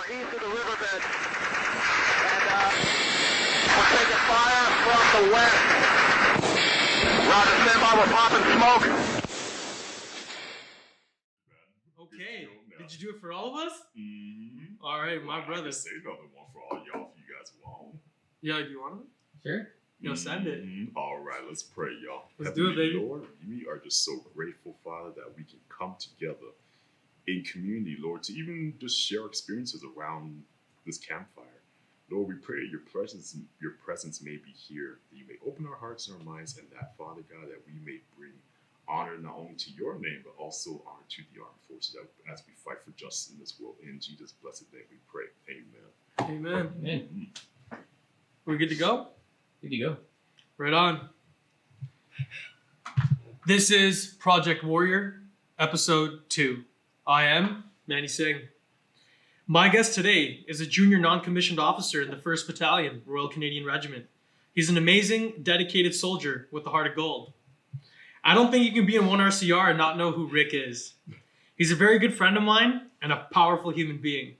We're east of the riverbed. And we're taking fire from the west. Roger, stand by, we're popping smoke. Okay. Did you do it for all of us? Mm-hmm. All right, my brother. I can say another one for all y'all if you guys want. Yeah, do you want it? Sure. Send it. All right, let's pray, y'all. Let's do it, baby. Lord, we are just so grateful, Father, that we can come together in community, Lord, to even just share experiences around this campfire. Lord, we pray your presence may be here, that you may open our hearts and our minds, and that, Father God, that we may bring honor not only to your name, but also honor to the armed forces as we fight for justice in this world. In Jesus' blessed name we pray. Amen. Amen. Amen. We're good to go? Good to go. Right on. This is Project Warrior, Episode 2. I am Manny Singh. My guest today is a junior non-commissioned officer in the 1st Battalion, Royal Canadian Regiment. He's an amazing, dedicated soldier with a heart of gold. I don't think you can be in one RCR and not know who Rick is. He's a very good friend of mine and a powerful human being.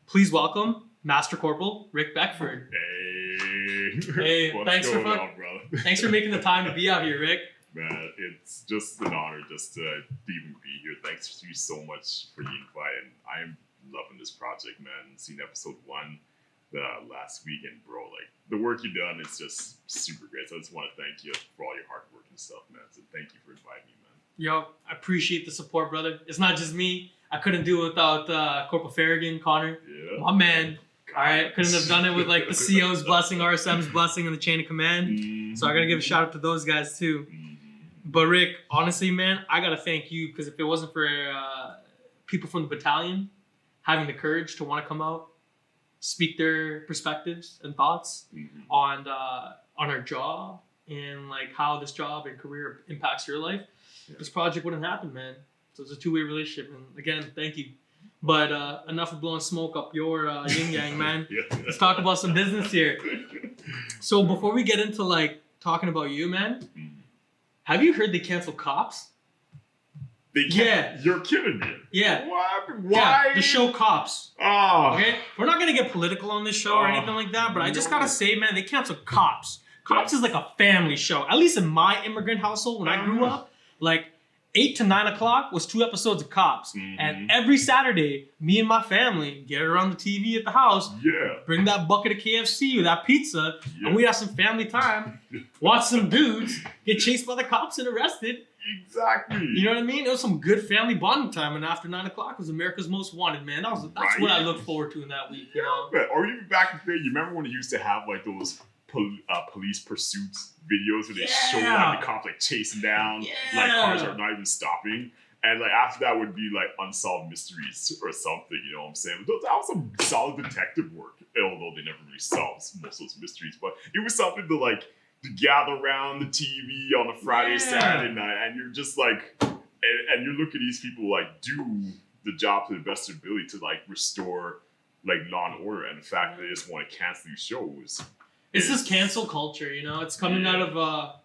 Please welcome Master Corporal Rick Beckford. Hey, What's going on, brother? Thanks for making the time to be out here, Rick. Man, it's just an honor just to even be here. Thanks to you so much for the invite, and I am loving this project, man. Seen episode 1 last week, and bro, like the work you've done is just super great. So I just want to thank you for all your hard work and stuff, man. So thank you for inviting me, man. Yo, I appreciate the support, brother. It's not just me. I couldn't do it without Corporal Farragon, Connor, my man. All right, couldn't have done it with like the CO's blessing, RSM's blessing, and the chain of command. Mm-hmm. So I gotta give a shout out to those guys too. Mm-hmm. But Rick, honestly, man, I gotta thank you, because if it wasn't for people from the battalion having the courage to want to come out, speak their perspectives and thoughts on our job and like how this job and career impacts your life, this project wouldn't happen, man. So it's a two-way relationship, and again, thank you. But enough of blowing smoke up your yin yang, man. Let's talk about some business here. So before we get into like talking about you, man, have you heard they canceled Cops? Yeah. You're kidding me. Yeah. What? Why? Yeah, the show Cops. Oh. Okay? We're not going to get political on this show or anything like that, but I just got to say, man, they canceled Cops. Cops is like a family show. At least in my immigrant household when I grew up, like 8 to 9 o'clock was 2 episodes of Cops. And every Saturday, me and my family get around the TV at the house, bring that bucket of KFC or that pizza, and we'd have some family time, watch some dudes get chased by the cops and arrested. Exactly. You know what I mean? It was some good family bonding time, and after 9 o'clock was America's Most Wanted, man. That's what I look forward to in that week, you know? Or even back in the day, you remember when they used to have like those police pursuits videos where they show like the cops like chasing down like cars are not even stopping, and like after that would be like unsolved mysteries or something, you know what I'm saying? But that was some solid detective work, although they never really solved most of those mysteries, but it was something to like to gather around the TV on a Friday, Saturday night, and you're just like and you're looking at these people like do the job to the best of their ability to like restore like law and order, and the fact that they just want to cancel these shows. It's this cancel culture, you know? It's coming out of,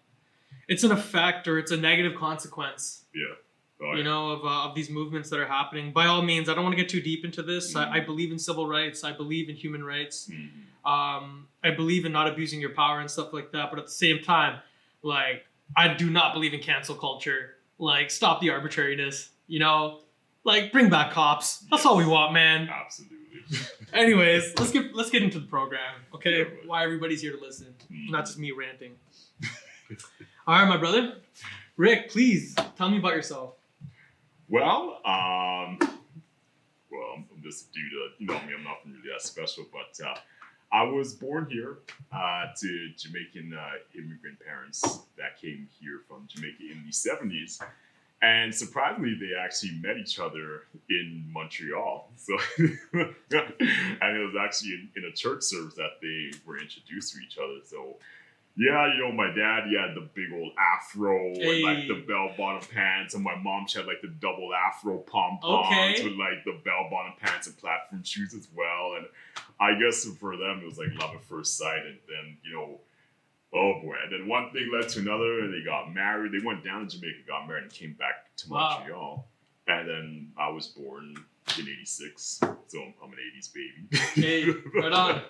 it's an effect or it's a negative consequence, you know, of these movements that are happening. By all means, I don't want to get too deep into this. I believe in civil rights. I believe in human rights. I believe in not abusing your power and stuff like that. But at the same time, like, I do not believe in cancel culture. Like, stop the arbitrariness, you know? Like, bring back Cops. That's all we want, man. Absolutely. Anyways, let's get into the program, okay? Why everybody's here to listen, not just me ranting. All right, my brother. Rick, please tell me about yourself. Well, I'm just a dude. You know me, I'm nothing really that special, but I was born here to Jamaican immigrant parents that came here from Jamaica in the 70s. And surprisingly, they actually met each other in Montreal. So, and it was actually in a church service that they were introduced to each other. So, yeah, you know, my dad, he had the big old afro and like the bell-bottom pants, and my mom, she had like the double afro pom-poms with like the bell-bottom pants and platform shoes as well. And I guess for them, it was like love at first sight. And then, you know, oh boy. And then one thing led to another, and they got married. They went down to Jamaica, got married, and came back to Montreal. And then I was born in '86, so I'm an '80s baby. Hey, right on.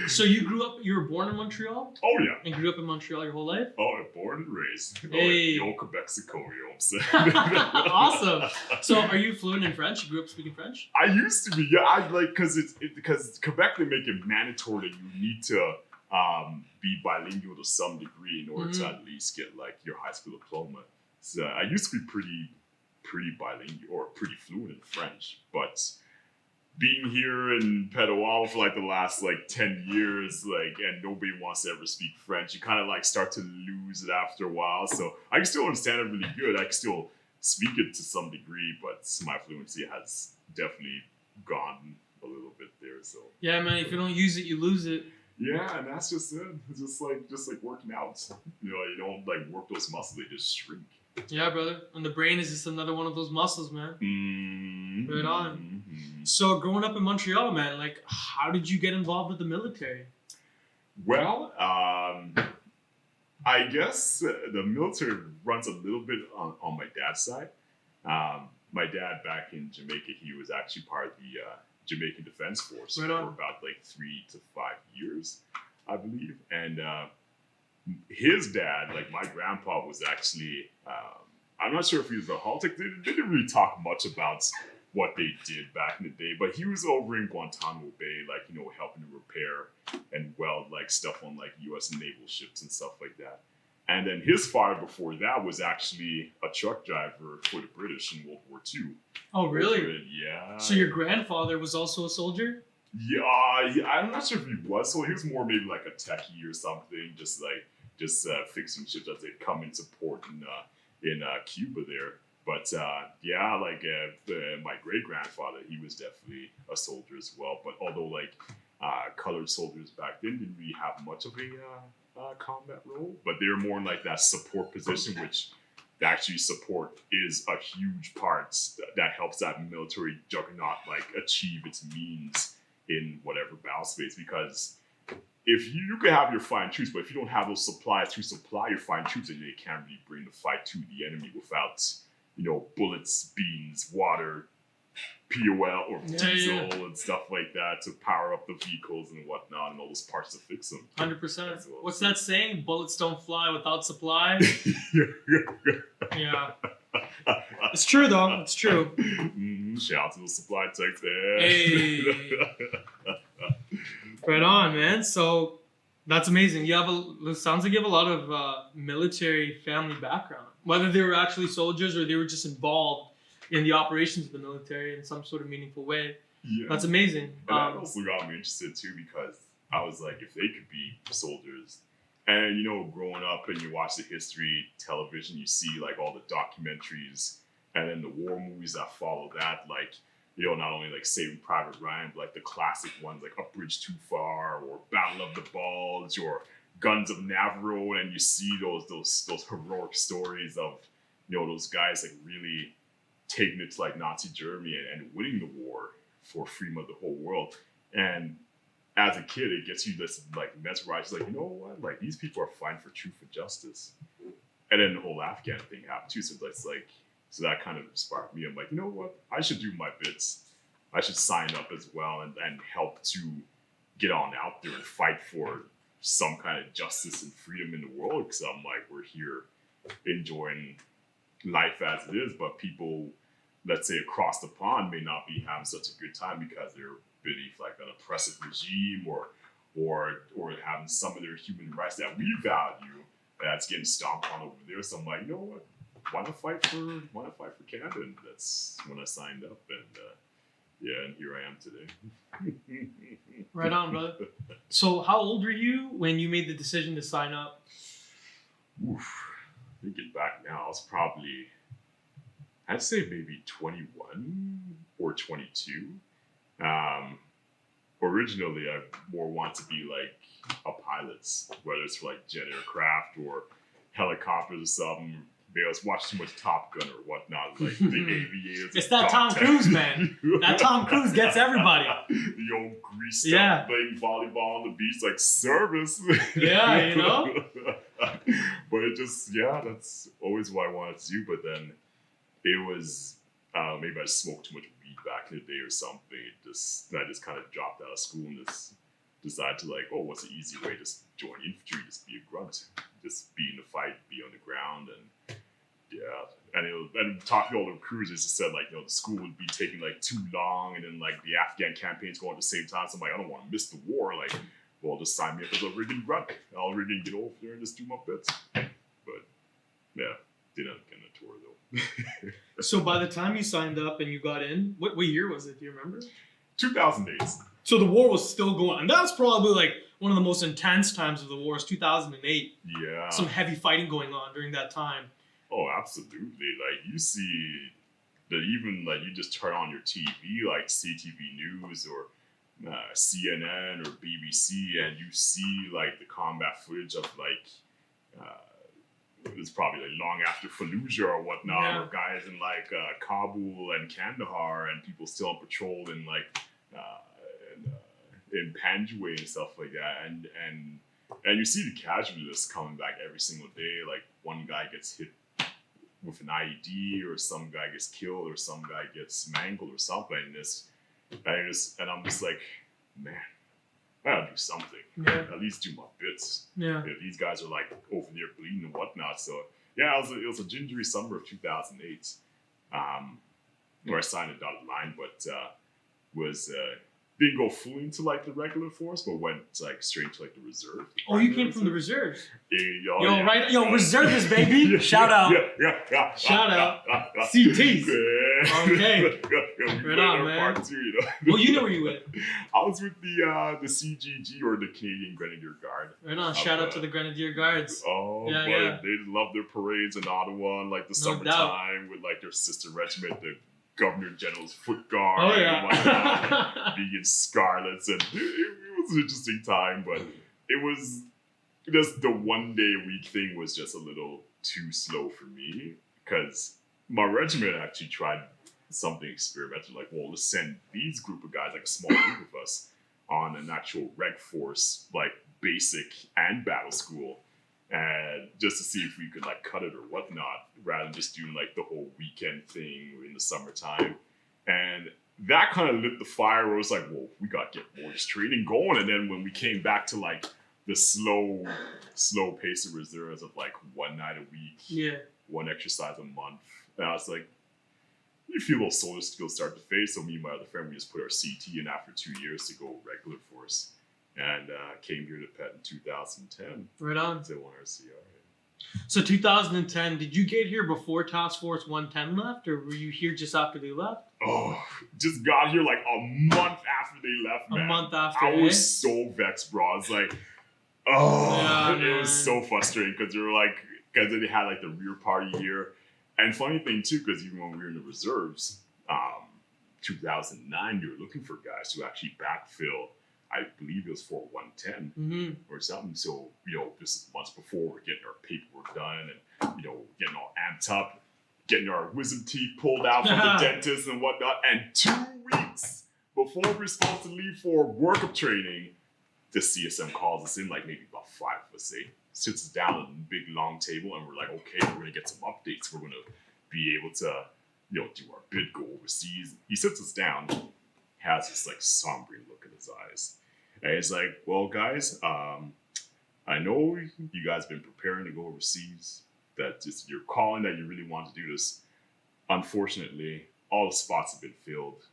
So you were born in Montreal? Oh yeah. And grew up in Montreal your whole life? Oh, born and raised. Hey. The old Quebexico, you know what I'm saying? Awesome. So are you fluent in French? You grew up speaking French? I used to be, yeah. I like because Quebec they make it mandatory that you need to be bilingual to some degree in order to at least get like your high school diploma. So I used to be pretty bilingual or pretty fluent in French, but being here in Petawawa for like the last like 10 years, like, and nobody wants to ever speak French, you kind of like start to lose it after a while. So I can still understand it really good. I can still speak it to some degree, but my fluency has definitely gone a little bit there. So yeah, man, if you don't use it, you lose it. yeah, and that's just it. It's just like working out. You know, you don't like work those muscles; they just shrink. Yeah, brother. And the brain is just another one of those muscles, man. Mm-hmm. Right on. So growing up in Montreal, man, like, how did you get involved with the military? Well, I guess the military runs a little bit on my dad's side. My dad back in Jamaica, he was actually part of the Jamaican Defense Force for about like 3 to 5 years, I believe. And his dad, like my grandpa, was actually, I'm not sure if he was a Haltic. They didn't really talk much about what they did back in the day, but he was over in Guantanamo Bay, like, you know, helping to repair and weld like stuff on like U.S. naval ships and stuff like that. And then his father before that was actually a truck driver for the British in World War II. Oh, really? Yeah. So your grandfather was also a soldier? Yeah, I'm not sure if he was. So he was more maybe like a techie or something, just fixing ships as they come into port in Cuba there. But yeah, like my great grandfather, he was definitely a soldier as well. But although like colored soldiers back then didn't really have much of a combat role, but they were more in like that support position, which actually support is a huge part that helps that military juggernaut like achieve its means in whatever battle space. Because if you could have your fine troops, but if you don't have those supplies to supply your fine troops, then you can't really bring the fight to the enemy without, you know, bullets, beans, water, POL or diesel and stuff like that to power up the vehicles and whatnot and all those parts to fix them. 100%. What's that saying? Bullets don't fly without supply. Yeah. It's true though. It's true. Shout out to the supply techs there. Hey. Right on, man. So that's amazing. It sounds like you have a lot of military family background. Whether they were actually soldiers or they were just involved in the operations of the military in some sort of meaningful way. Yeah. That's amazing. And that also got me interested too, because I was like, if they could be soldiers, and you know, growing up and you watch the history television, you see like all the documentaries and then the war movies that follow that, like, you know, not only like Saving Private Ryan, but like the classic ones like A Bridge Too Far or Battle of the Bulge or Guns of Navarro, and you see those heroic stories of, you know, those guys like really taking it to like Nazi Germany and winning the war for freedom of the whole world. And as a kid, it gets you this like mesmerized, like, you know what, like these people are fighting for truth and justice. And then the whole Afghan thing happened too. So that's like, so that kind of sparked me. I'm like, you know what, I should do my bits. I should sign up as well and help to get on out there and fight for some kind of justice and freedom in the world. Because I'm like, we're here enjoying life as it is, but people, let's say across the pond, may not be having such a good time because they're beneath like an oppressive regime or having some of their human rights that we value that's getting stomped on over there. So I'm like, you know what, want to fight for Canada, and that's when I signed up, and yeah, and here I am today. Right on, brother. So how old were you when you made the decision to sign up? Oof. Thinking back now, I was probably, I'd say maybe 21 or 22. Originally, I more want to be like a pilot, whether it's for like jet aircraft or helicopters or something. Maybe I was watching too much Top Gun or whatnot, like the aviators. It's that Tom Cruise, man. That Tom Cruise gets everybody. The old greased up playing volleyball on the beach, like service. Yeah, you know? But it just, yeah, that's always what I wanted to do. But then it was, maybe I smoked too much weed back in the day or something. I just kind of dropped out of school and just decided to like, oh, what's the easy way? Just join infantry, just be a grunt, just be in the fight, be on the ground, and yeah. And talking to all the recruiters, just said like, the school would be taking like too long, and then like the Afghan campaigns going at the same time. So I'm like, I don't want to miss the war. Like, well, just sign me up as a rigging grunt. I'll rigging get over there and just do my bits. But yeah, didn't get a tour though. So by the time you signed up and you got in, what year was it? Do you remember? 2008. So the war was still going, and that's probably like one of the most intense times of the war. Is 2008. Yeah. Some heavy fighting going on during that time. Oh, absolutely. Like you see that even like you just turn on your TV, like CTV News or CNN or BBC, and you see like the combat footage of like it was probably like long after Fallujah or whatnot, or guys in like Kabul and Kandahar, and people still on patrol in like in Panjwai and stuff like that, and you see the casualties coming back every single day. Like one guy gets hit with an IED, or some guy gets killed, or some guy gets mangled, or something. And I'm just like, man, I gotta do something. Yeah. At least do my bits. Yeah. These guys are like over there bleeding and whatnot. So yeah, it was a gingery summer of 2008, where I signed a dotted line, but didn't go fully into like the regular force, but went like straight to like the reserve. Oh, you came from the reserves. Yeah, right? Yo, reservists, baby. Shout out. Yeah. Shout out. CTs. Okay. Right on, man. Part two, Well, you know where you went. I was with the CGG, or the Canadian Grenadier Guard. Right on. Shout out to the Grenadier Guards. Oh, yeah. They love their parades in Ottawa in like the summertime with like their sister regiment, the Governor General's Foot Guard. Oh, yeah. And whatnot, being in Scarlets, and it was an interesting time, but it was just the 1 day a week thing was just a little too slow for me, because my regiment actually tried something experimental, like, well, let's send these group of guys, like a small group of us, on an actual reg force, like basic and battle school, and just to see if we could like cut it or whatnot, rather than just doing like the whole weekend thing in the summertime. And that kind of lit the fire where it was like, well, we got to get more just training going. And then when we came back to like the slow pace of reserves of like one night a week, one exercise a month, and I was like, you feel a little soldier skills start to fade. So me and my other friend, we just put our CT in after 2 years to go regular force, and came here to PET in 2010. Right on. To one RCR. So 2010, did you get here before Task Force 110 left, or were you here just after they left? Oh, just got here like a month after they left, man. A month after, I was so vexed, bro. I was like, it was so frustrating, because they were like, because they had like the rear party here. And funny thing too, because even when we were in the reserves, 2009, you were looking for guys to actually backfill. I believe it was for 110 or something. So, this is months before we're getting our paperwork done and, getting all amped up, getting our wisdom teeth pulled out from the dentist and whatnot. And 2 weeks before we're supposed to leave for workup training, the CSM calls us in, like maybe about 5 of us, sits us down at a big long table, and we're like, okay, we're going to get some updates. We're going to be able to, do our bid, go overseas. He sits us down, has this like sombering look in his eyes. And he's like, well, guys, I know you guys have been preparing to go overseas, that just you're calling that you really want to do this. Unfortunately, all the spots have been filled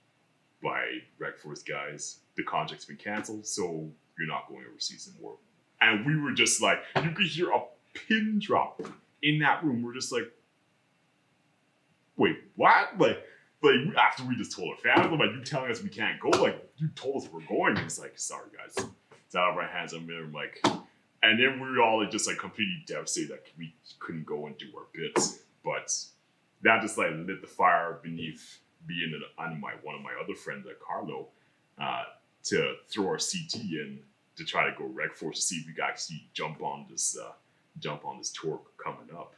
by Reg Force guys. The contract's been canceled, so you're not going overseas anymore. And we were just like, you could hear a pin drop in that room. We're just like, wait, what? Like after we just told our family, like, you telling us we can't go? Like, you told us we're going. And it's like, sorry, guys. It's out of our hands. I'm like, and then we were all like, just like completely devastated that we couldn't go and do our bits. But that just like lit the fire beneath being on one of my other friends, like Carlo, to throw our CT in to try to go reg force to see if we could actually jump on this tour coming up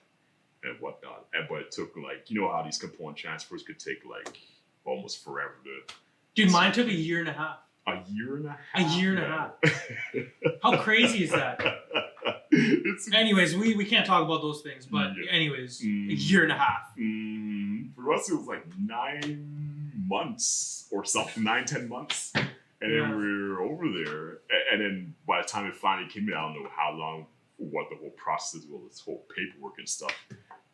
and whatnot. But it took like, how these component transfers could take like almost forever to. Dude, mine took a year and a half. A year and a half. A year and a half. How crazy is that? Anyways, we can't talk about those things, but anyways, a year and a half. For for us, it was like 9 months or something, 9-10 months. And then we were over there. And then by the time it finally came in, I don't know how long, what the whole process was, this whole paperwork and stuff.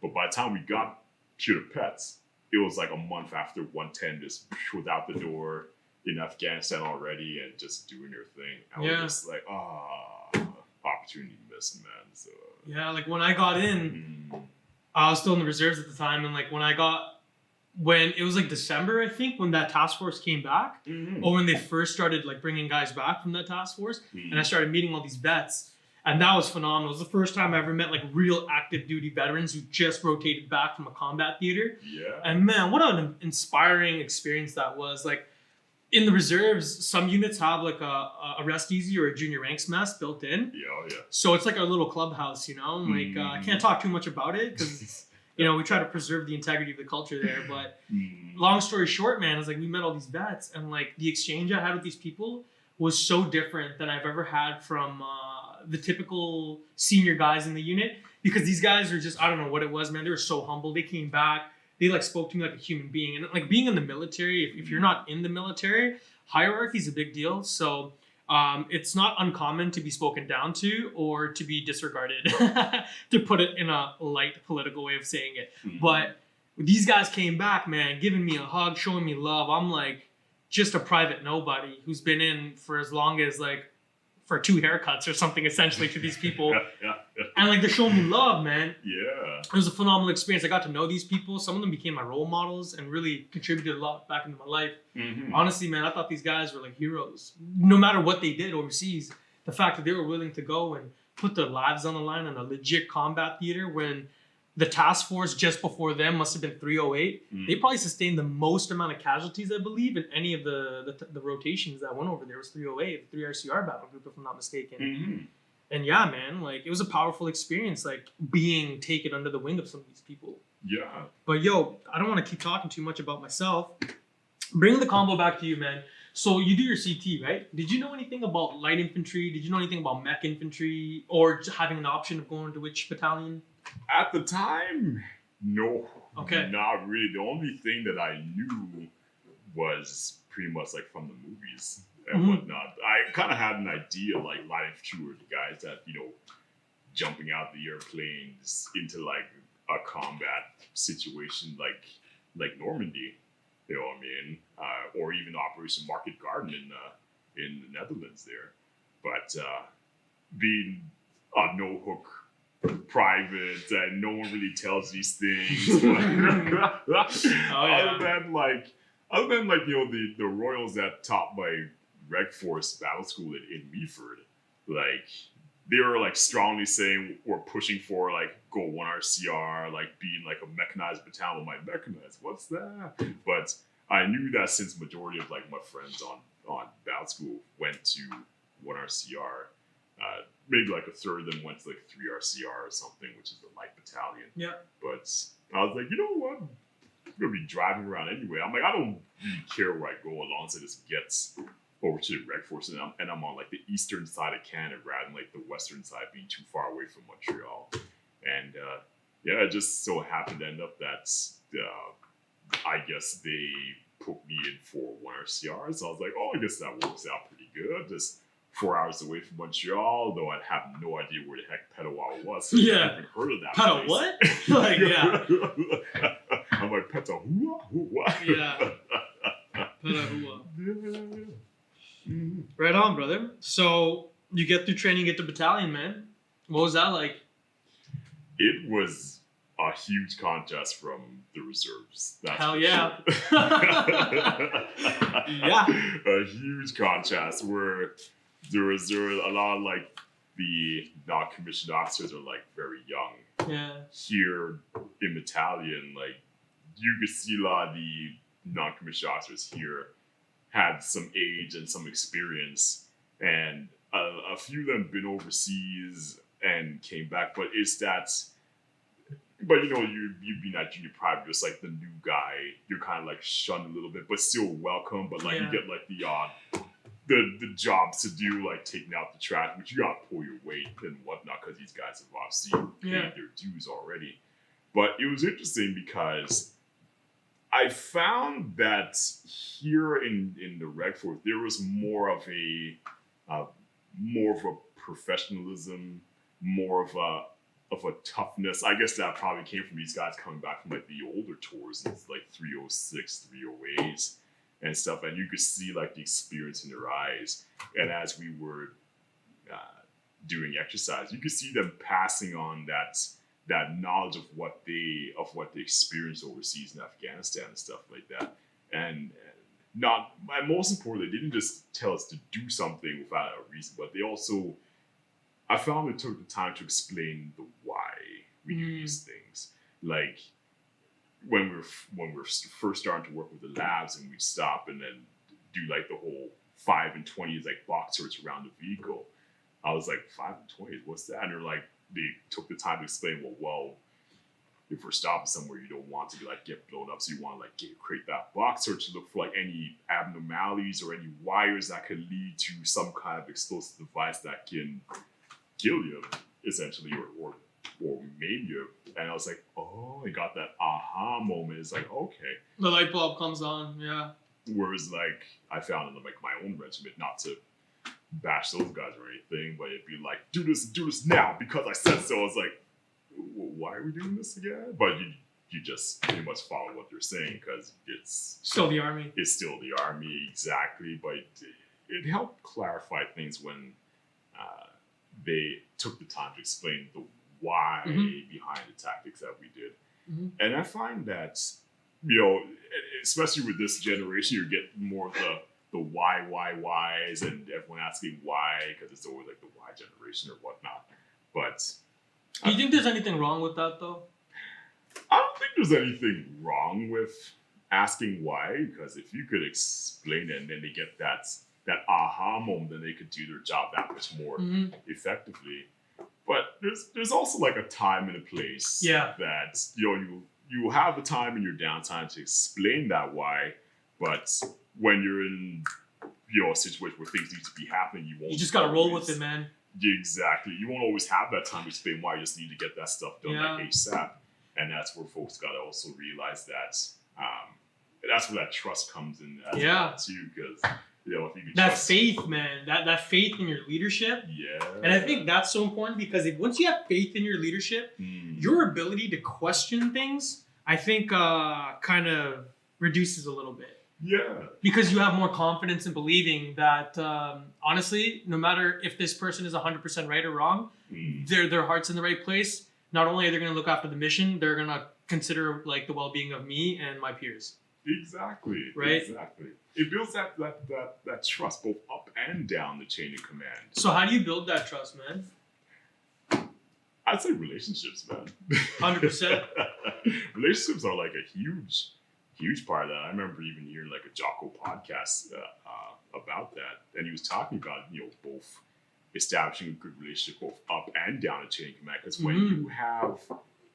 But by the time we got to the pets, it was like a month after 110 just was out the door in Afghanistan already and just doing their thing. I was just like, opportunity missed, man. So yeah, like when I got in, I was still in the reserves at the time, and like when it was like December, I think, when that task force came back, or when they first started like bringing guys back from that task force, and I started meeting all these vets, and that was phenomenal. It was the first time I ever met like real active duty veterans who just rotated back from a combat theater. Yeah. And man, what an inspiring experience that was. Like in the reserves, some units have like a rest easy or a junior ranks mess built in. Yeah. So it's like our little clubhouse, you know. Like I can't talk too much about it because you know we try to preserve the integrity of the culture there. But long story short, man, is like we met all these vets, and like the exchange I had with these people was so different than I've ever had from the typical senior guys in the unit, because these guys are just, I don't know what it was, man. They were so humble. They came back. They like spoke to me like a human being. And like being in the military, if you're not in the military, hierarchy is a big deal. So it's not uncommon to be spoken down to or to be disregarded, to put it in a light political way of saying it. But these guys came back, man, giving me a hug, showing me love. I'm like just a private nobody who's been in for as long as like for 2 haircuts or something, essentially, to these people. And like they're showing me love, man. Yeah. It was a phenomenal experience. I got to know these people. Some of them became my role models and really contributed a lot back into my life. Honestly, man, I thought these guys were like heroes. No matter what they did overseas, the fact that they were willing to go and put their lives on the line in a legit combat theater when the task force just before them must have been 308. They probably sustained the most amount of casualties, I believe, in any of the rotations that went over there. It was 308, the 3 RCR battle group, if I'm not mistaken. And yeah, man, like it was a powerful experience, like being taken under the wing of some of these people. Yeah. But yo, I don't want to keep talking too much about myself. Bring the combo back to you, man. So you do your CT, right? Did you know anything about light infantry? Did you know anything about mech infantry, or just having an option of going to which battalion? At the time, no. Okay. Not really. The only thing that I knew was pretty much like from the movies and whatnot. I kind of had an idea, like light infantry were the guys that, you know, jumping out the airplanes into like a combat situation like Normandy, you know what I mean? Or even Operation Market Garden in the Netherlands there. But being a no-hook private, and no one really tells these things. Other than like you know the Royals that taught my Reg Force Battle School in Meaford, like they were like strongly saying or pushing for like go 1 RCR, like being like a mechanized battalion. I'm like, mechanized, what's that? But I knew that since majority of like my friends on Battle School went to 1 RCR. Maybe like a third of them went to like 3 RCR or something, which is the light battalion. Yeah. But I was like, you know what? I'm gonna be driving around anyway. I'm like, I don't really care where I go, as long as it just gets over to the Reg Force, and I'm on like the eastern side of Canada rather than like the western side being too far away from Montreal. And yeah, it just so happened to end up that I guess they put me in for 1 RCR. So I was like, oh, I guess that works out pretty good. Just 4 hours away from Montreal, though I have no idea where the heck Petawawa was. So Yeah. I haven't heard of that Peta place. what? Like, yeah. I'm like, Petawawa? What? Yeah. Petahua. Right on, brother. So you get through training, get to battalion, man. What was that like? It was a huge contrast from the reserves. That's Hell for yeah. sure. Yeah. A huge contrast where there was a lot of like the non-commissioned officers are like very young. Yeah. Here in battalion, like you could see a lot of the non-commissioned officers here had some age and some experience, and a few of them been overseas and came back. But it's that, but you know, you'd be that junior private, just like the new guy. You're kind of like shunned a little bit, but still welcome. But like you get like the the jobs to do, like taking out the trash, which you got to pull your weight and whatnot, because these guys have obviously paid their dues already. But it was interesting because I found that here in the Reg Force, there was more of a professionalism, more of a toughness. I guess that probably came from these guys coming back from like the older tours, it's like 306, 308s and stuff, and you could see like the experience in their eyes. And as we were doing exercise, you could see them passing on that knowledge of what they experienced overseas in Afghanistan and stuff like that. And most importantly, they didn't just tell us to do something without a reason, but they also, I found they took the time to explain the why we do these things. Like when we're first starting to work with the labs, and we'd stop and then do like the whole 5 and 20s like box search around the vehicle. I was like, 5 and 20s, what's that? And they're like, they took the time to explain, well, if we're stopping somewhere, you don't want to get blown up, so you want to create that box search to look for like any abnormalities or any wires that could lead to some kind of explosive device that can kill you, essentially, or maim you. And I was like, oh, I got that aha moment. It's like, okay, the light bulb comes on, yeah. Whereas like I found in like my own regiment, not to bash those guys or anything, but it'd be like, do this now because I said so. I was like, why are we doing this again? But you just pretty much follow what they're saying because it's still the Army. It's still the Army, exactly. But it helped clarify things when they took the time to explain the why behind the tactics that we did. And I find that, especially with this generation, you get more of the whys, and everyone asking why, because it's always like the why generation or whatnot. But do you think there's anything wrong with that, though? I don't think there's anything wrong with asking why, because if you could explain it and then they get that aha moment, then they could do their job that much more effectively. But there's also like a time and a place that you have the time in your downtime to explain that why, but when you're in a situation where things need to be happening, you just gotta roll with it, man. Exactly. You won't always have that time to explain why. You just need to get that stuff done like ASAP. And that's where folks gotta also realize that that's where that trust comes in as well too, because if you can that faith, man, that faith in your leadership. Yeah. And I think that's so important because once you have faith in your leadership, your ability to question things, I think, kind of reduces a little bit. Yeah. Because you have more confidence in believing that, honestly, no matter if this person is 100% right or wrong, their heart's in the right place. Not only are they going to look after the mission, they're going to consider like the well-being of me and my peers. Exactly. Right. Exactly. It builds that trust both up and down the chain of command. So how do you build that trust, man? I'd say relationships, man. 100%. Relationships are like a huge part of that. I remember even hearing like a Jocko podcast about that, and he was talking about both establishing a good relationship both up and down the chain of command. Because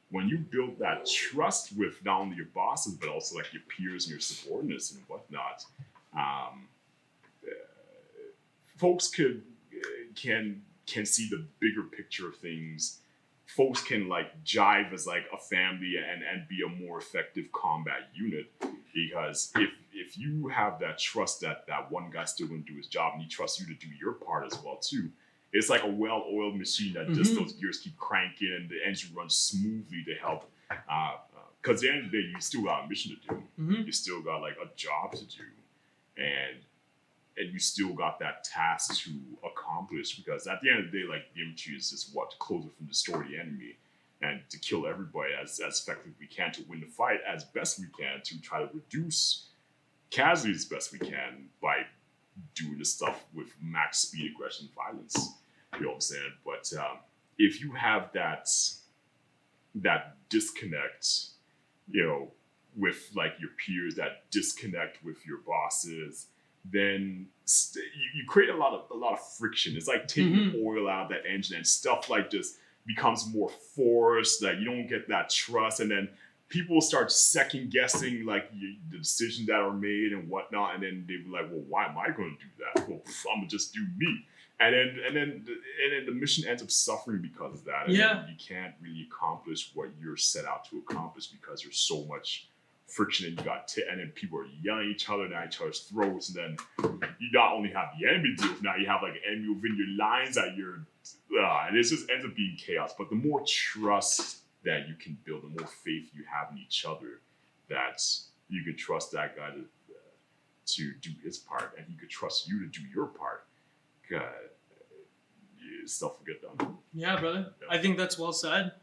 when you build that trust with not only your bosses but also like your peers and your subordinates and whatnot, folks can see the bigger picture of things. Folks can like jive as like a family and be a more effective combat unit, because if you have that trust that one guy's still going to do his job and he trusts you to do your part as well too, it's like a well-oiled machine that just those gears keep cranking and the engine runs smoothly to help. Because at the end of the day, you still got a mission to do. You still got like a job to do, and you still got that task to accomplish. Because at the end of the day, like the infantry is just to close it from destroy the enemy and to kill everybody as effectively we can, to win the fight as best we can, to try to reduce casualties as best we can by doing this stuff with max speed, aggression, violence. You know what I'm saying? But if you have that disconnect, with like your peers, that disconnect with your bosses, then you create a lot of friction. It's like taking oil out of that engine, and stuff like just becomes more forced. That you don't get that trust, and then people start second guessing like the decisions that are made and whatnot, and then they be like, "Well, why am I going to do that? Well, I'm gonna just do me." And then the mission ends up suffering because of that. And you can't really accomplish what you're set out to accomplish because there's so much friction, and and then people are yelling at each other and at each other's throats, and then you not only have the enemy to deal with, now you have like an enemy within your lines that you're, and it just ends up being chaos. But the more trust that you can build, the more faith you have in each other, that you can trust that guy to do his part, and he could trust you to do your part. Stuff will get done. Yeah, brother. Yeah. I think that's well said.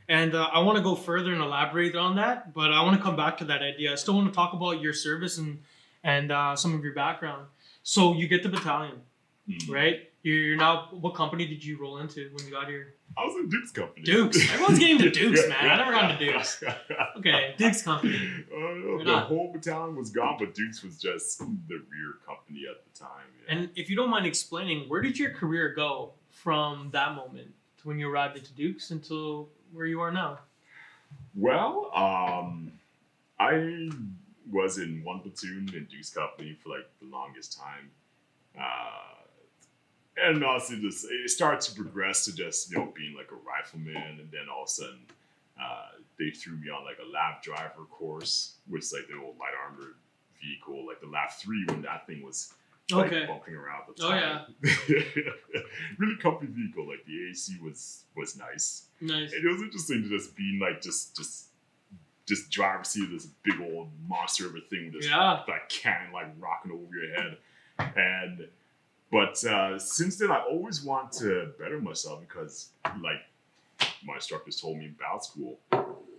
And I want to go further and elaborate on that, but I want to come back to that idea. I still want to talk about your service and some of your background. So you get the battalion, right? You're now, what company did you roll into when you got here? I was in Duke's company. Dukes. Everyone's getting to Dukes, man. I never gone to Dukes. Okay, Dukes company. The whole battalion was gone, but Dukes was just the rear company at the time. Yeah. And if you don't mind explaining, where did your career go from that moment to when you arrived into Dukes until where you are now? Well, I was in one platoon in Dukes company for like the longest time. And honestly, it started to progress to just, being like a rifleman, and then all of a sudden, they threw me on like a lab driver course, which is like the old light armored vehicle, like the lab 3 when that thing was like bumping around the time. Oh yeah, really comfy vehicle. Like the AC was nice. Nice. And it was interesting to just being like just drive see this big old monster of a thing with this like cannon like rocking over your head. But since then, I always want to better myself, because, like my instructors told me in battle school,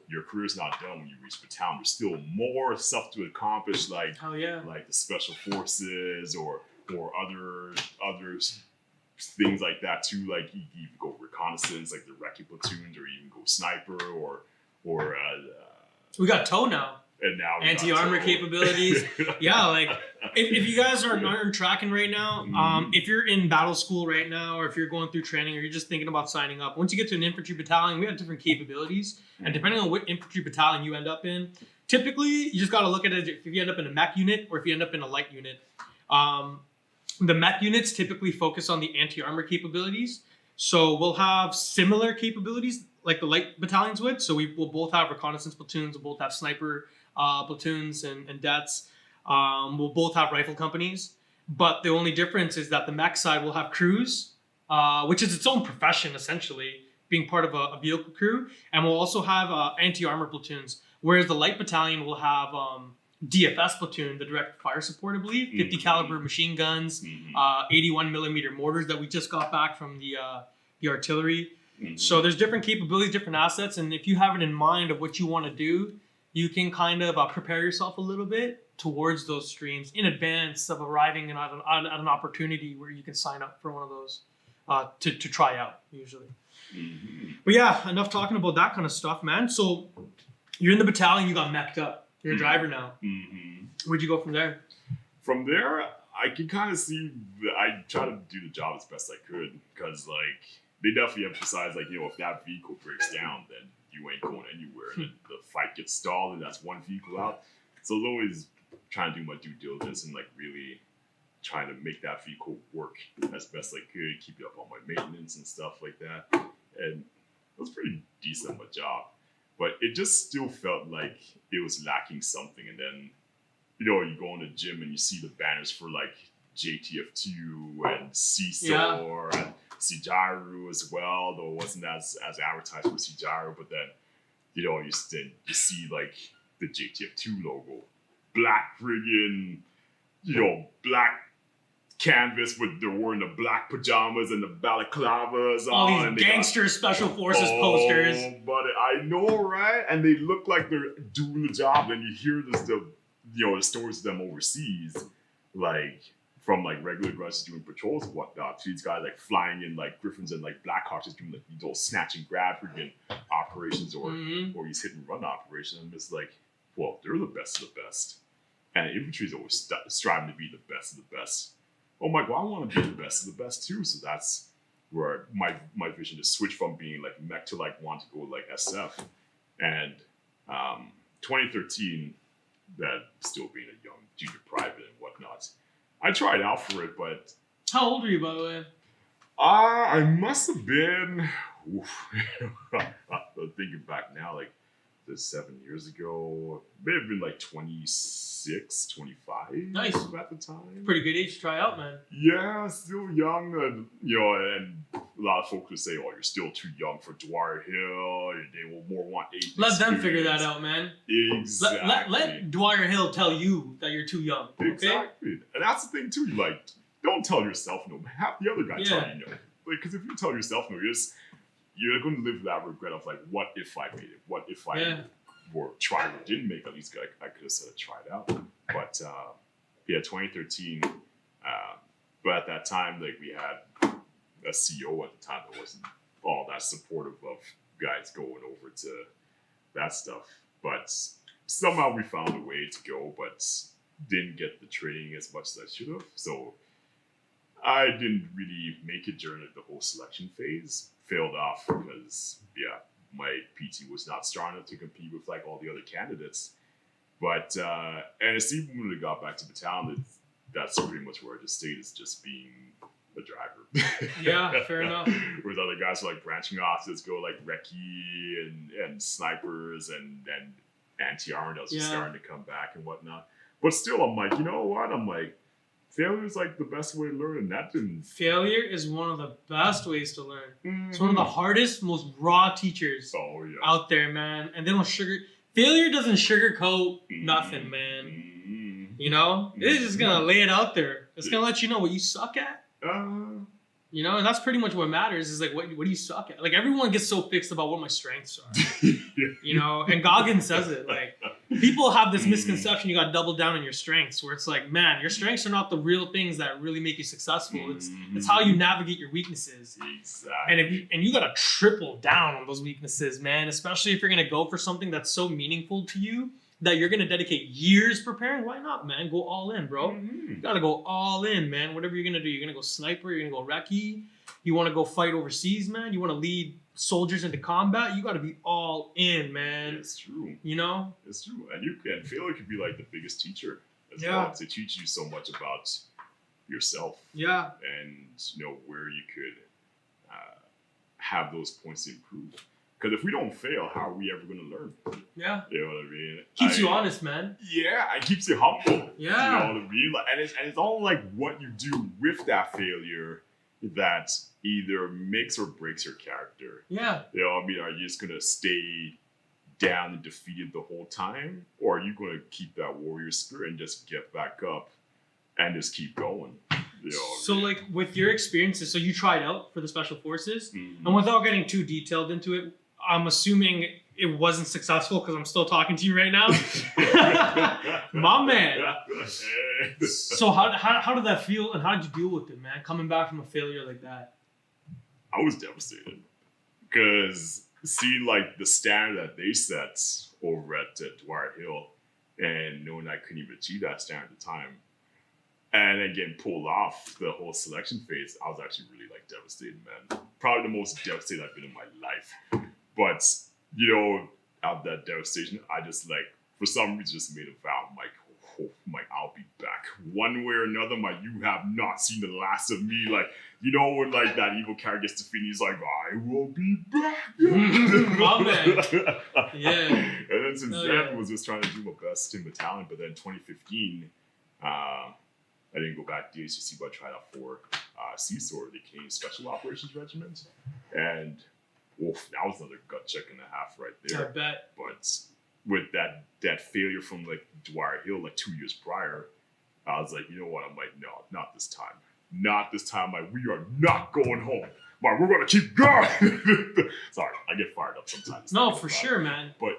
your career's not done when you reach battalion. There's still more stuff to accomplish, like like the special forces or other things like that too. Like you can go reconnaissance, like the recce platoons, or even go sniper, or we got TOW now. And now anti-armor capabilities. Yeah, like if you guys aren't tracking right now, if you're in battle school right now, or if you're going through training, or you're just thinking about signing up, once you get to an infantry battalion, we have different capabilities. And depending on what infantry battalion you end up in, typically you just got to look at it if you end up in a mech unit or if you end up in a light unit. The mech units typically focus on the anti-armor capabilities. So we'll have similar capabilities like the light battalions would. So we will both have reconnaissance platoons, we'll both have sniper platoons and dets. We'll both have rifle companies, but the only difference is that the mech side will have crews, which is its own profession essentially, being part of a vehicle crew, and we'll also have anti-armor platoons, whereas the light battalion will have DFS platoon, the direct fire support, I believe, 50 caliber machine guns, 81 millimeter mortars that we just got back from the artillery. So there's different capabilities, different assets, and if you have it in mind of what you want to do, you can kind of prepare yourself a little bit towards those streams in advance of arriving at an opportunity where you can sign up for one of those to try out, usually. But yeah, enough talking about that kind of stuff, man. So you're in the battalion, you got meched up. You're a driver now. Where'd you go from there? From there, I can kind of see I try to do the job as best I could, because like they definitely emphasize like, if that vehicle breaks down, then you ain't going anywhere, and the fight gets stalled, and that's one vehicle out. So I was always trying to do my due diligence and like really trying to make that vehicle work as best I could, keep up on my maintenance and stuff like that. And it was pretty decent of a job, but it just still felt like it was lacking something. And then, you go in the gym and you see the banners for like JTF2 and CSOR and Sijaru as well, though it wasn't as advertised for Sijaru. But then, you see like the JTF2 logo, black friggin', black canvas with they're wearing the black pajamas and the balaclavas all on. These gangster special forces posters. But I know, right? And they look like they're doing the job. And you hear the stories of them overseas, like from like regular guys doing patrols and whatnot, to these guys like flying in like Griffins and like Blackhawks, just doing like these little snatch and grab freaking operations or these hit and run operations. I'm just like, well, they're the best of the best. And infantry is always striving to be the best of the best. Oh my God, I want to be the best of the best too. So that's where my vision to switch from being like mech to like want to go like SF. And 2013, that still being a young junior private and whatnot, I tried out for it, but... How old are you, by the way? I must have been... thinking back now, like this 7 years ago. May have been like 26, 25 Nice. at the time. Pretty good age to try out, man. Yeah, still young, and and a lot of folks would say, "Oh, you're still too young for Dwyer Hill." They will more want age. Let them figure that out, man. Exactly. Let Dwyer Hill tell you that you're too young. Okay? Exactly, and that's the thing too. Like, don't tell yourself no. Have the other guy tell you no. Like, because if you tell yourself no, you're going to live with that regret of like, what if I made it? What if I were tried or didn't make? At least I could have said I tried out. But 2013. But at that time, like, we had a CO at the time that wasn't all that supportive of guys going over to that stuff. But somehow we found a way to go, but didn't get the training as much as I should have. So I didn't really make it during the whole selection phase. Failed off because, my PT was not strong enough to compete with like all the other candidates. But, and it's even when I got back to Battalion, that's pretty much where I just stayed, is just being a driver. Yeah, fair enough. With other guys who like branching off, just go like recce and snipers and anti-armor that was just starting to come back and whatnot. But still, I'm like, you know what? I'm like, failure is like the best way to learn, and that didn't. Failure is one of the best ways to learn. Mm-hmm. It's one of the hardest, most raw teachers out there, man. And they don't failure doesn't sugarcoat nothing, man. Mm-hmm. You know, it's just gonna lay it out there. It's gonna let you know what you suck at. You know, and that's pretty much what matters. Is like, what do you suck at? Like, everyone gets so fixed about what my strengths are. You know, and Goggins says it. Like, people have this misconception you got to double down on your strengths, where it's like, man, your strengths are not the real things that really make you successful. It's how you navigate your weaknesses. Exactly. And you got to triple down on those weaknesses, man. Especially if you're gonna go for something that's so meaningful to you that you're gonna dedicate years preparing. Why not, man? Go all in, bro. You gotta go all in, man. Whatever you're gonna do, you're gonna go sniper, you're gonna go recce. You want to go fight overseas, man. You want to lead soldiers into combat. You got to be all in, man. It's true. You know, it's true, and failure could be like the biggest teacher as well, to teach you so much about yourself. Yeah, and where you could have those points to improve. Because if we don't fail, how are we ever going to learn? Yeah. You know what I mean? Keeps you honest, man. Yeah, it keeps you humble. Yeah. You know what I mean? Like, and it's all like what you do with that failure that either makes or breaks your character. Yeah. You know what I mean? Are you just going to stay down and defeated the whole time? Or are you going to keep that warrior spirit and just get back up and just keep going? You know what I mean? Like, with your experiences, so you tried out for the Special Forces, and without getting too detailed into it, I'm assuming it wasn't successful because I'm still talking to you right now. My man. So how did that feel, and how did you deal with it, man? Coming back from a failure like that. I was devastated because see, like, the standard that they set over at Dwyer Hill, and knowing I couldn't even achieve that standard at the time, and then getting pulled off the whole selection phase, I was actually really like devastated, man. Probably the most devastated I've been in my life. But, out of that devastation, I just, like, for some reason just made a vow. I'm like, I'll be back. One way or another, you have not seen the last of me. Like, when, like, that evil character gets defeated, he's like, I will be back. My man. Yeah. And then since then, I was just trying to do my best in Battalion. But then 2015, I didn't go back to DHCC, but I tried out for CSOR, the Canadian Special Operations Regiment. And that was another gut check and a half right there. I bet. But with that failure from like Dwyer Hill like 2 years prior, I was like, you know what? I'm like, no, not this time. Not this time. Like, we are not going home. Like, we're gonna keep going. Sorry, I get fired up sometimes. No, for sure, man. But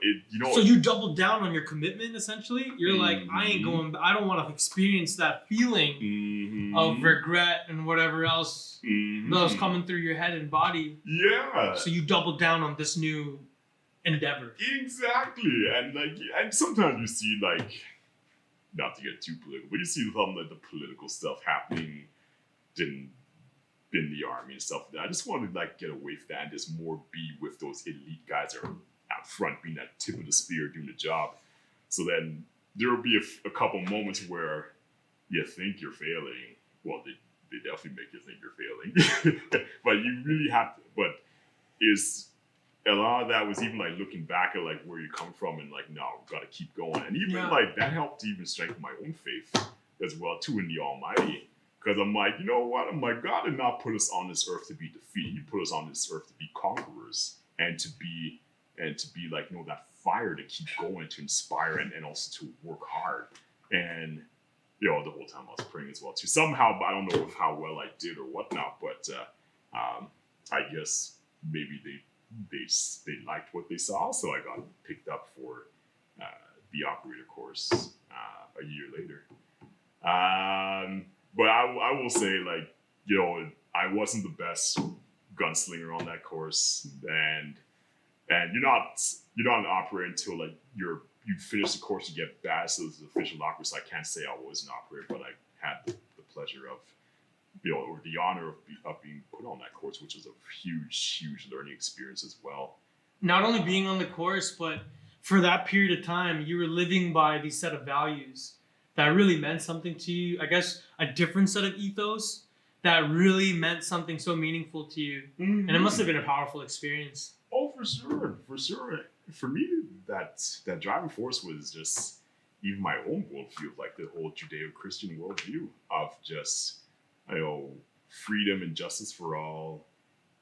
So you doubled down on your commitment, essentially. You're like, I ain't going. I don't want to experience that feeling of regret and whatever else that was coming through your head and body. Yeah. So you doubled down on this new endeavor. Exactly, and sometimes you see, like, not to get too political, but you see some of the political stuff happening in the army and stuff. I just wanted to, like, get away from that and just more be with those elite guys that are out front, being that tip of the spear, doing the job. So then there will be a couple moments where you think you're failing. Well, they definitely make you think you're failing, but you really have to. But a lot of that was even like looking back at like where you come from and like, no, we've got to keep going. And even Yeah. like that helped to even strengthen my own faith as well too in the Almighty. Because I'm like, you know what? I'm like, God did not put us on this earth to be defeated. He put us on this earth to be conquerors and to be like, you know, that fire to keep going, to inspire and also to work hard. And you know, the whole time I was praying as well too. Somehow, I don't know how well I did or whatnot, but I guess maybe they liked what they saw, so I got picked up for the operator course a year later. But I will say, like, you know, I wasn't the best gunslinger on that course, and you're not an operator until like you finish the course, you get badged as an official operator. So I can't say I was an operator, but I had the pleasure of, you know, or the honor of being put on that course, which was a huge learning experience as well. Not only being on the course, but for that period of time, you were living by these set of values that really meant something to you. I guess a different set of ethos that really meant something so meaningful to you. Mm-hmm. And it must have been a powerful experience. Oh, for sure. For me, that driving force was just even my own worldview, like the whole Judeo-Christian worldview of just, you know, freedom and justice for all,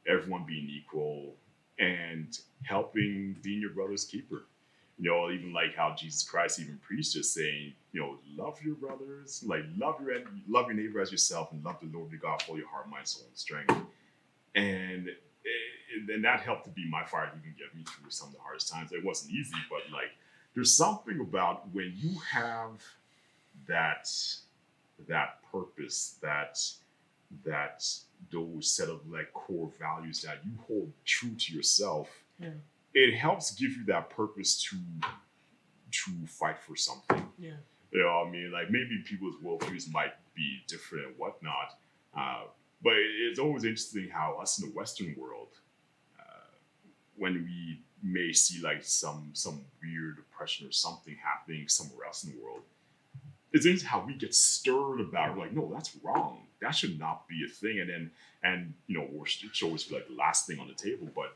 everyone being equal, and helping being your brother's keeper. You know, even like how Jesus Christ even preached, just saying, you know, love your brothers, like love your neighbor as yourself, and love the Lord your God with all your heart, mind, soul, and strength. And that helped to be my fire to even get me through some of the hardest times. It wasn't easy, but like there's something about when you have that purpose, that those set of like core values that you hold true to yourself. Yeah. It helps give you that purpose to fight for something. Yeah. You know what I mean? Like maybe people's worldviews might be different and whatnot, but it's always interesting how us in the Western world, when we may see like some weird oppression or something happening somewhere else in the world, it's interesting how we get stirred about it. We're like, no, that's wrong. That should not be a thing. And you know, it should always be like the last thing on the table. But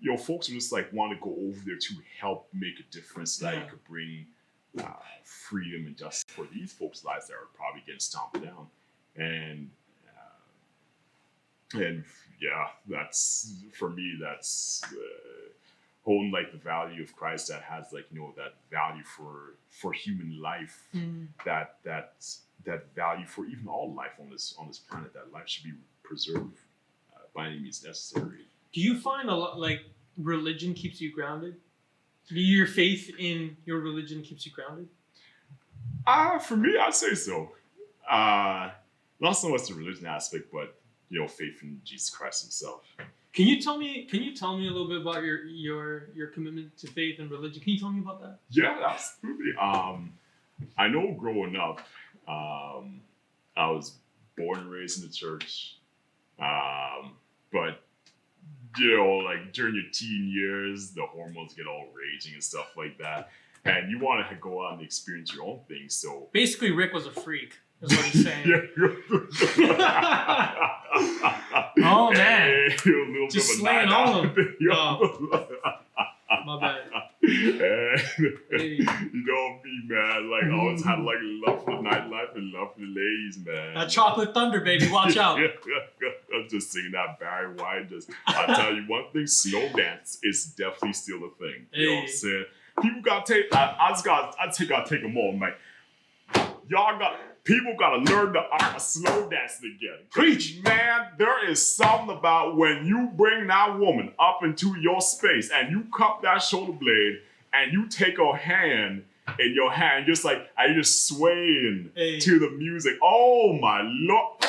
you know, folks are just like want to go over there to help make a difference that it could bring freedom and justice for these folks' lives that are probably getting stomped down. And yeah, that's for me. That's holding like the value of Christ that has like, you know, that value for human life, that value for even all life on this planet. That life should be preserved by any means necessary. Do you find a lot like religion keeps you grounded? Your faith in your religion keeps you grounded? For me, I'd say so. Not so much the religion aspect, but you know, faith in Jesus Christ Himself. Can you tell me a little bit about your commitment to faith and religion? Can you tell me about that? Yeah, absolutely. I know growing up, I was born and raised in the church, but you know, like during your teen years, the hormones get all raging and stuff like that, and you want to go out and experience your own thing. So basically, Rick was a freak, is what he's saying. Oh man, just slaying all of them. Oh. My bad. And, you know me, man. Like, I always had like love for the nightlife and love for the ladies, man. That chocolate thunder, baby. Watch out. I'm just singing that Barry White. I'll tell you one thing: slow dance is definitely still a thing. You know what I'm saying? People gotta take. I take a moment, man. People gotta learn the art of slow dancing again. Preach, man. There is something about when you bring that woman up into your space and you cup that shoulder blade and you take her hand in your hand, just like I just swaying to the music. Oh my Lord,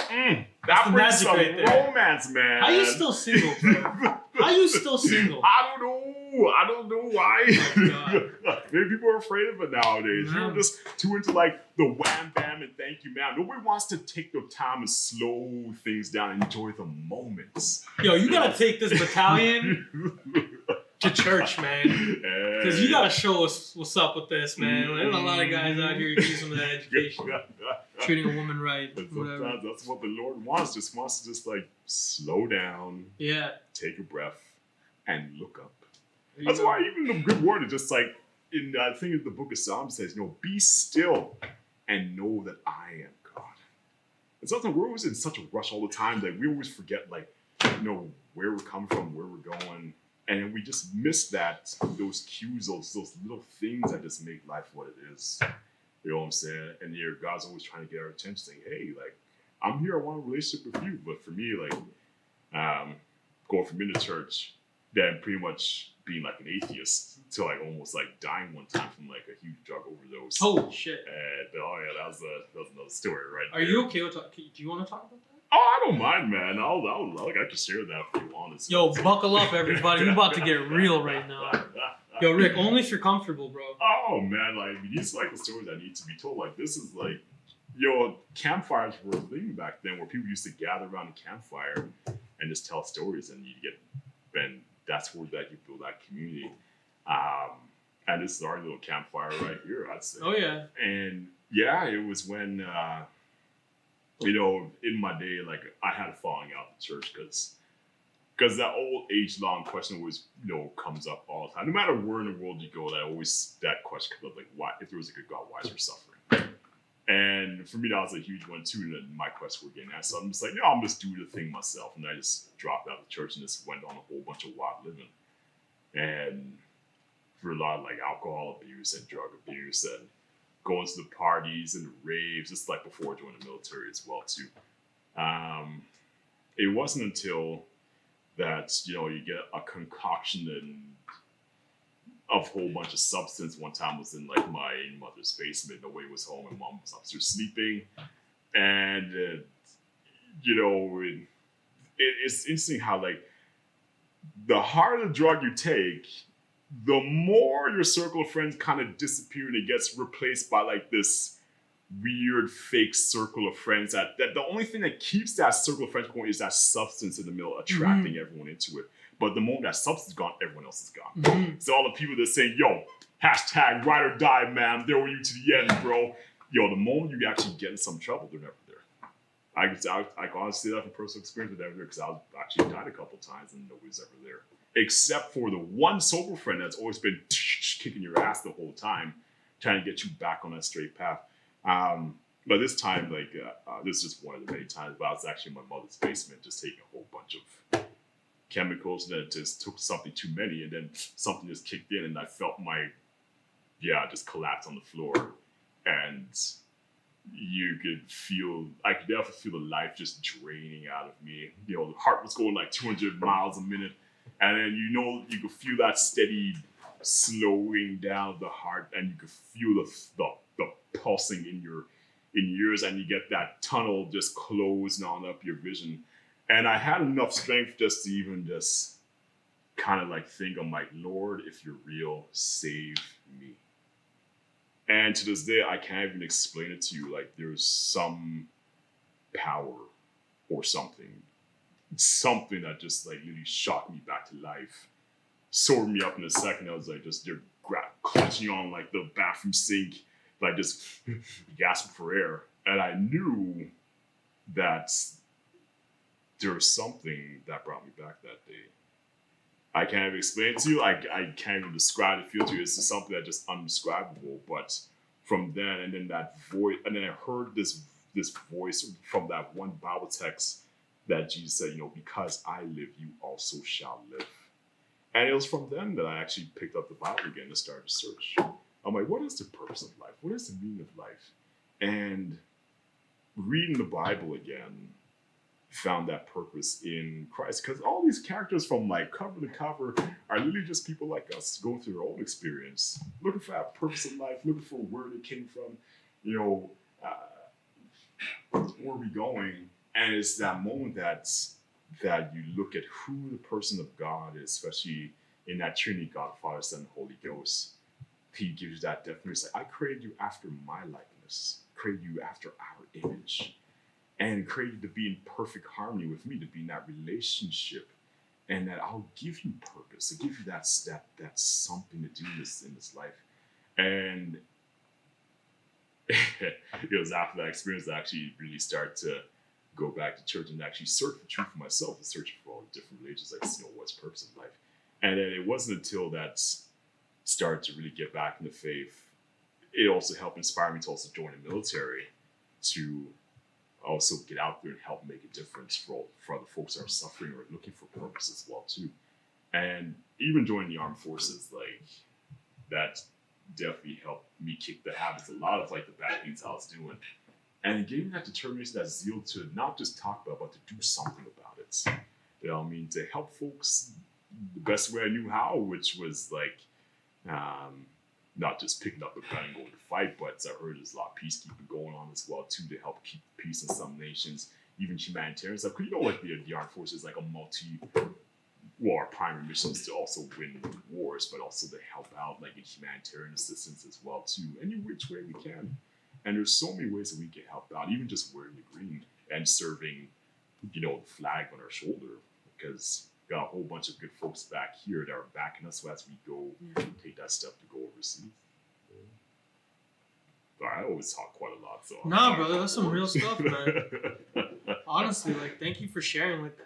that brings some romance, man. How you still single, bro? How you still single? I don't know why. Oh, maybe people are afraid of it nowadays. You're just too into like the wham bam and thank you, man. Nobody wants to take the time and slow things down and enjoy the moments. Yo, you gotta take this battalion to church, man. Because you gotta show us what's up with this, man. There's a lot of guys out here who do some of that education. Treating a woman right. Sometimes that's what the Lord wants. Just wants to just like slow down. Yeah. Take a breath and look up. There you That's go. why even the good word is just like, in I think the book of Psalms says, be still and know that I am God. And sometimes we're always in such a rush all the time that we always forget, like, where we're coming from, where we're going. And we just miss those cues, those little things that just make life what it is. You know what I'm saying? And here, God's always trying to get our attention, saying, hey, like, I'm here, I want a relationship with you. But for me, like, going from in the church, then pretty much being like an atheist to like almost like dying one time from like a huge drug overdose. Holy shit. And that was another story, right? Are you okay with do you want to talk about that? Oh, I don't mind, man. I can share that if you want. Yo, buckle up, everybody. We're about to get real right now. Yo, Rick, only if you're comfortable, bro. Oh man, like these are like the stories that need to be told. Like this is like, campfires were a thing back then where people used to gather around a campfire and just tell stories, and and that's where that you build that community. And this is our little campfire right here, I'd say. Oh yeah. And yeah, it was when in my day, like I had a falling out with church because that old age-long question always, comes up all the time. No matter where in the world you go, that question comes up, like, why, if there was a good God, why is there suffering? And for me, that was a huge one too. And my questions were getting asked. So I'm just like, I'm just do the thing myself. And I just dropped out of the church and just went on a whole bunch of wild living. And for a lot of like alcohol abuse and drug abuse and going to the parties and the raves, just like before I joined the military as well too. It wasn't until that, you get a concoction of a whole bunch of substance. One time was in like my mother's basement. Nobody was home. My mom was upstairs sleeping. And, it's interesting how like the harder the drug you take, the more your circle of friends kind of disappear and it gets replaced by like this weird fake circle of friends that the only thing that keeps that circle of friends going is that substance in the middle attracting everyone into it. But the moment that substance is gone, everyone else is gone. Mm-hmm. So all the people that say, hashtag ride or die, man, I'm there with you to the end, bro. The moment you actually get in some trouble, they're never there. I can honestly say that from personal experience, they're never there because I was actually died a couple times and nobody's ever there. Except for the one sober friend that's always been kicking your ass the whole time, trying to get you back on that straight path. But this time, like, this is just one of the many times, but I was actually in my mother's basement just taking a whole bunch of chemicals, and then it just took something too many, and then something just kicked in, and I felt just collapse on the floor. And I could definitely feel the life just draining out of me. The heart was going like 200 miles a minute. And then, you could feel that steady slowing down of the heart, and you could feel the pulsing in your ears, and you get that tunnel just closing on up your vision. And I had enough strength just to even just kind of like think, I'm like, Lord, if you're real, save me. And to this day, I can't even explain it to you. Like there's some power or something that just like literally shocked me back to life. Sobered me up in a second. I was like, they're clutching on like the bathroom sink, like just gasping for air. And I knew that there was something that brought me back that day. I can't even explain it to you. I can't even describe it, feel to you. It's just something that's just undescribable. But from then, and then that voice, and then I heard this voice from that one Bible text that Jesus said, because I live, you also shall live. And it was from then that I actually picked up the Bible again and started to search. I'm like, what is the purpose of life? What is the meaning of life? And reading the Bible again, found that purpose in Christ, because all these characters from like cover to cover are literally just people like us going through their own experience, looking for that purpose in life, looking for where they came from, where are we going? And it's that moment that you look at who the person of God is, especially in that Trinity, God, Father, Son, and Holy Ghost. He gives you that definition. It's like, I created you after my likeness, created you after our image, and created to be in perfect harmony with me, to be in that relationship, and that I'll give you purpose, to give you that something to do in this life. And it was after that experience that I actually really started to go back to church and actually search for truth for myself, and search for all the different religions, like, what's purpose in life. And then it wasn't until that started to really get back into faith, it also helped inspire me to also join the military, to also get out there and help make a difference for other folks that are suffering or looking for purpose as well too. And even joining the armed forces, like that definitely helped me kick the habits, a lot of like the bad things I was doing. And it gave me that determination, that zeal to not just talk about, but to do something about it. You know what I mean? To help folks the best way I knew how, which was like, not just picking up a gun and going to fight, but I heard there's a lot of peacekeeping going on as well too, to help keep peace in some nations, even humanitarian stuff. Because you know, like the armed forces, like our primary mission is to also win wars, but also to help out like in humanitarian assistance as well too, any which way we can. And there's so many ways that we can help out, even just wearing the green and serving, you know, the flag on our shoulder, because we got a whole bunch of good folks back here that are backing us as we go take that step to go overseas. I always talk quite a lot, so nah, brother, that's some real stuff, man. Honestly, like, thank you for sharing. Like,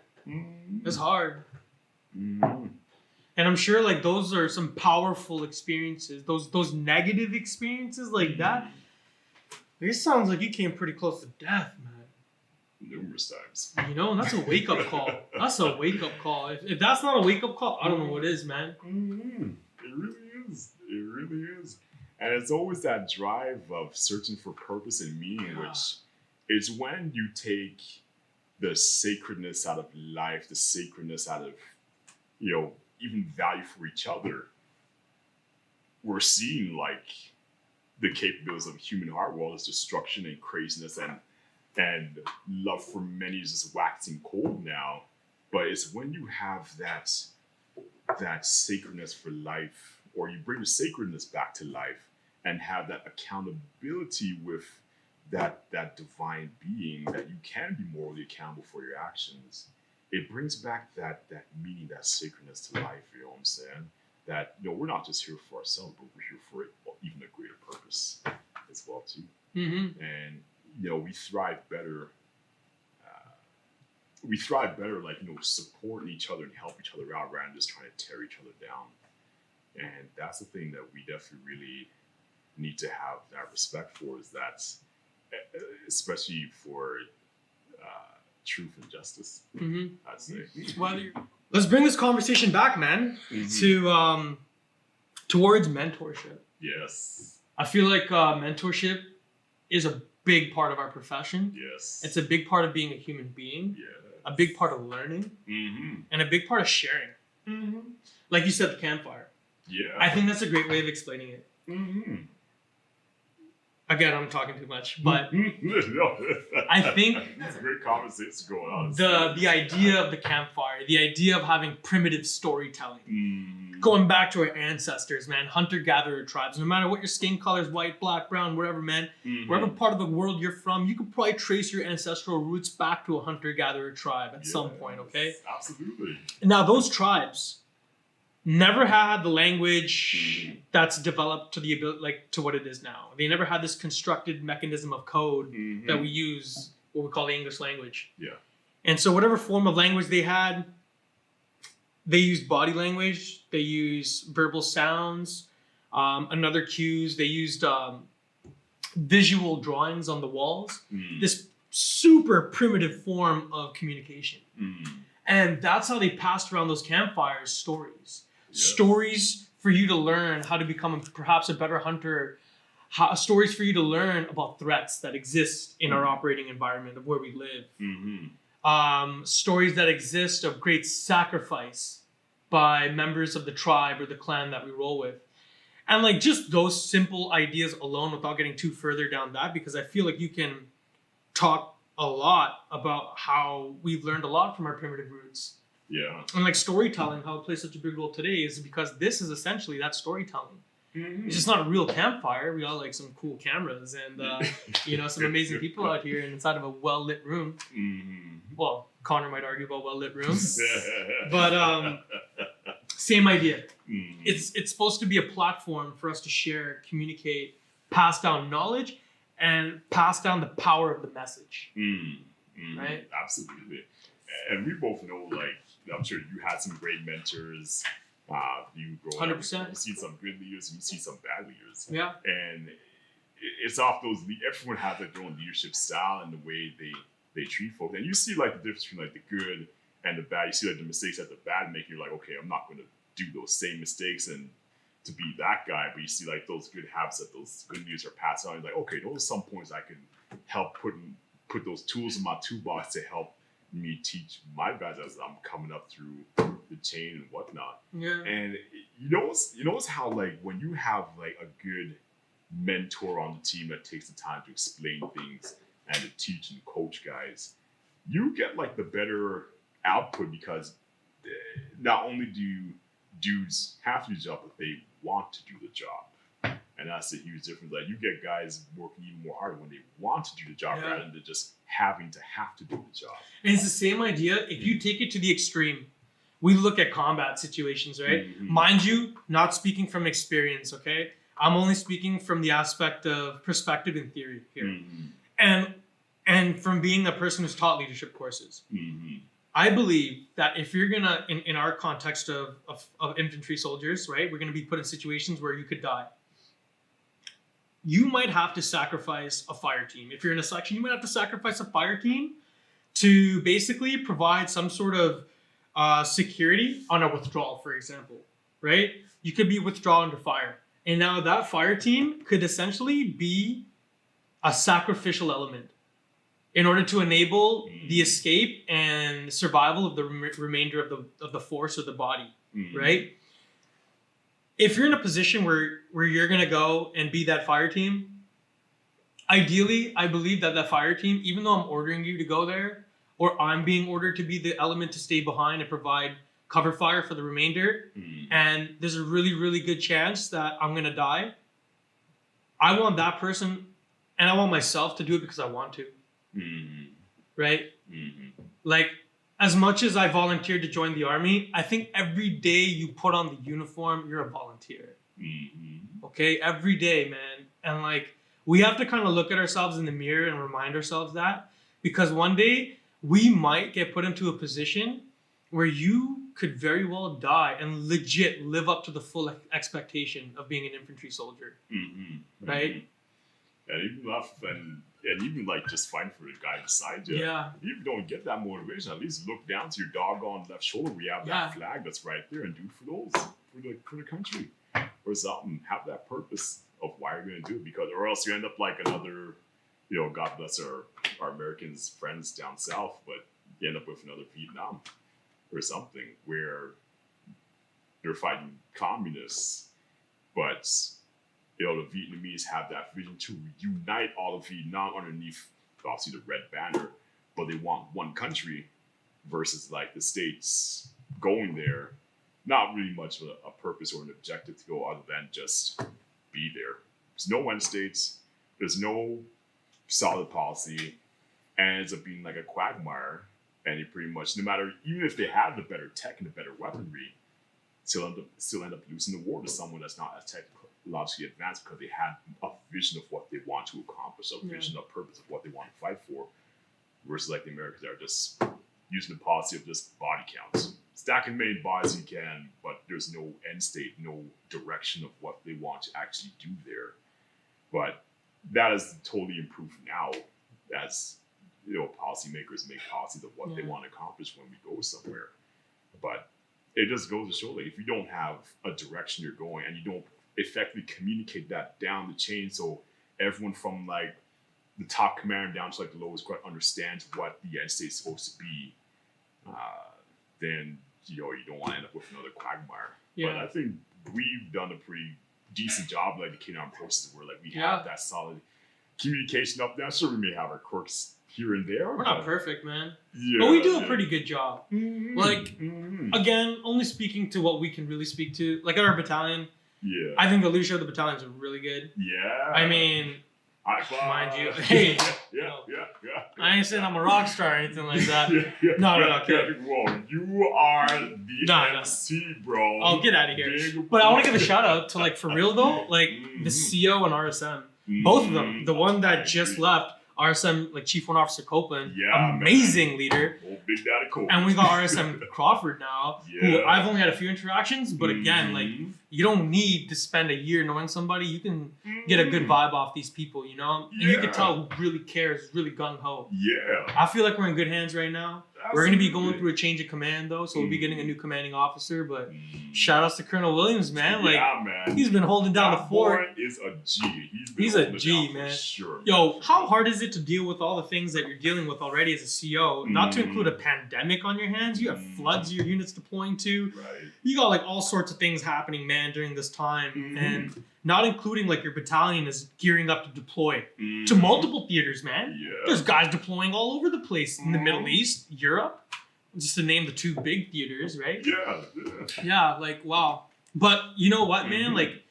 it's hard, and I'm sure like those are some powerful experiences. Those negative experiences like that. It sounds like you came pretty close to death, man. Numerous times. You know, and that's a wake up call. That's a wake up call. If that's not a wake up call, I don't know what is, man. It really is. It really is. And it's always that drive of searching for purpose and meaning, which is when you take the sacredness out of life, the sacredness out of, you know, even value for each other. We're seeing like the capabilities of the human heart, well, as destruction and craziness and love for many is just waxing cold now. But it's when you have that sacredness for life, or you bring the sacredness back to life and have that accountability with that divine being, that you can be morally accountable for your actions. It brings back that meaning, that sacredness to life, you know what I'm saying? That, you know, we're not just here for ourselves, but we're here for even a greater purpose as well too. And, you know, we thrive better, like, you know, supporting each other and help each other out rather than just trying to tear each other down. And that's the thing that we definitely really need to have that respect for, is that, especially for truth and justice, I'd say. Let's bring this conversation back, man, to towards mentorship. Yes. I feel like mentorship is a big part of our profession. Yes. It's a big part of being a human being. Yeah. A big part of learning. And a big part of sharing. Like you said, the campfire. Yeah. I think that's a great way of explaining it. Again, I'm talking too much, but I think it's a great conversation going on. The idea of the campfire, the idea of having primitive storytelling, going back to our ancestors, man, hunter-gatherer tribes, no matter what your skin color is, white, black, brown, whatever, man, wherever part of the world you're from, you could probably trace your ancestral roots back to a hunter-gatherer tribe at some point, okay? Absolutely. Now, those tribes never had the language that's developed to the ability, like, to what it is now. They never had this constructed mechanism of code that we use, what we call the English language. Yeah. And so whatever form of language they had, they used body language, they used verbal sounds, another cues, they used visual drawings on the walls. This super primitive form of communication. And that's how they passed around those campfires, stories. Stories for you to learn how to become perhaps a better hunter. Stories for you to learn about threats that exist in our operating environment of where we live. Stories that exist of great sacrifice by members of the tribe or the clan that we roll with. And like just those simple ideas alone, without getting too further down that, because I feel like you can talk a lot about how we've learned a lot from our primitive roots. Yeah. And like storytelling, how it plays such a big role today is because this is essentially that storytelling. It's just not a real campfire. We all like some cool cameras and, you know, some amazing people out here and inside of a well-lit room. Well, Connor might argue about well-lit rooms. But same idea. It's supposed to be a platform for us to share, communicate, pass down knowledge, and pass down the power of the message. Right? Absolutely. And we both know, like, I'm sure you had some great mentors You growing up, 100%. you see some good leaders, and you see some bad leaders. Yeah. And it's off those. Everyone has like their own leadership style and the way they treat folks. And you see like the difference between like the good and the bad. You see like the mistakes that the bad make. You're like, okay, I'm not going to do those same mistakes and to be that guy. But you see like those good habits that those good leaders are passed on. You're like, okay, those are some points I can help put those tools in my toolbox to help me teach my guys as I'm coming up through the chain and whatnot. Yeah. And you notice how like when you have like a good mentor on the team that takes the time to explain things and to teach and coach guys, you get like the better output because not only do dudes have to do the job, but they want to do the job. And that's a huge difference. Like you get guys working even more harder when they want to do the job rather than just having to have to do the job. And it's the same idea. If you take it to the extreme, we look at combat situations, right? Mm-hmm. Mind you, not speaking from experience, okay? I'm only speaking from the aspect of perspective and theory here. Mm-hmm. And from being a person who's taught leadership courses. Mm-hmm. I believe that if you're gonna, in our context of infantry soldiers, right? We're gonna be put in situations where you could die. You might have to sacrifice a fire team. If you're in a section, you might have to sacrifice a fire team to basically provide some sort of security on a withdrawal, for example, right? You could be withdrawn under fire. And now that fire team could essentially be a sacrificial element in order to enable the escape and survival of the remainder of the force or the body, right? If you're in a position where you're going to go and be that fire team, ideally, I believe that fire team, even though I'm ordering you to go there, or I'm being ordered to be the element to stay behind and provide cover fire for the remainder, and there's a really, really good chance that I'm going to die, I want that person, and I want myself to do it because I want to, right? Like, as much as I volunteered to join the army, I think every day you put on the uniform, you're a volunteer. Okay? Every day, man. And like, we have to kind of look at ourselves in the mirror and remind ourselves that, because one day we might get put into a position where you could very well die and legit live up to the full expectation of being an infantry soldier. Right? And even like just fighting for the guy beside you. Yeah. If you don't get that motivation, at least look down to your doggone left shoulder where you have that flag that's right there and do it for the country or something. Have that purpose of why you're going to do it, because or else you end up like another, God bless our Americans friends down south, but you end up with another Vietnam or something where they're fighting communists, but the Vietnamese have that vision to unite all of Vietnam underneath, obviously, the red banner, but they want one country versus like the States going there, not really much of a purpose or an objective to go other than just be there. There's no end states, there's no solid policy, and it ends up being like a quagmire, and you pretty much, no matter, even if they have the better tech and the better weaponry, still end up losing the war to someone that's not as technologically advanced because they had a vision of what they want to accomplish, a vision, a purpose of what they want to fight for, versus like the Americans that are just using the policy of just body counts. Stack as many bodies you can, but there's no end state, no direction of what they want to actually do there. But that is totally improved now as policymakers make policies of what they want to accomplish when we go somewhere. But it just goes to show, like, if you don't have a direction you're going and you don't effectively communicate that down the chain, so everyone from like the top commander down to like the lowest squad understands what the end state is supposed to be, then you don't want to end up with another quagmire. But I think we've done a pretty decent job, like the Canadian Armed Forces, where like we have that solid communication up there. Sure, we may have our quirks here and there. We're not perfect, man. But we do a pretty good job. Like, again, only speaking to what we can really speak to. Like at our battalion, I think the leadership of the battalion is really good. I mean, mind you, hey, I ain't saying I'm a rock star or anything like that. No, kidding. Whoa, you are the MC, bro. I'll get out of here. But I want to give a shout out to, like, for real though, like the CO and RSM. Both of them. The one that just left, RSM, like Chief Warrant Officer Copeland, Yeah, amazing leader. Old Big Daddy Cole. And we got RSM Crawford now, who Yeah. I've only had a few interactions, but again, like, Mhm. you don't need to spend a year knowing somebody. You can get a good vibe off these people, you know? And you can Yeah. tell who really cares, really gung-ho. Yeah. I feel like we're in good hands right now. We're going to be going Absolutely. through a change of command, though, so we'll be getting a new commanding officer, but Mm. shout outs to Colonel Williams, man. Like, yeah, man. he's been holding down the That fort. boy is a G. He's a holding it G, down for man. Sure. Yo, how hard is it to deal with all the things that you're dealing with already as a CO? Not to include a pandemic on your hands. You have floods your unit's deploying to. Right. You got like all sorts of things happening, man, during this time. Mhm. And not including like your battalion is gearing up to deploy to Mhm. multiple theaters, man. Yeah. There's guys deploying all over the place in the Mhm. Middle East, Europe, just to name the two big theaters, right? Yeah. Yeah, like, wow. But you know what, man? Mhm. Like,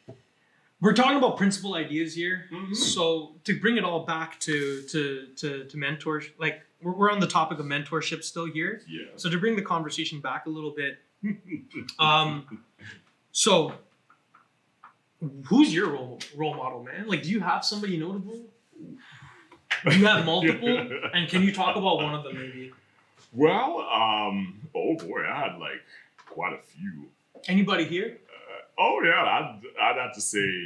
we're talking about principal ideas here. Mhm. So to bring it all back to mentor, like we're on the topic of mentorship still here. Yeah. So to bring the conversation back a little bit, so who's your role model, man? Like, do you have somebody notable? Do you have multiple? And can you talk about one of them, maybe? Well, oh boy, I had like quite a few. Anybody here? Oh yeah, I'd have to say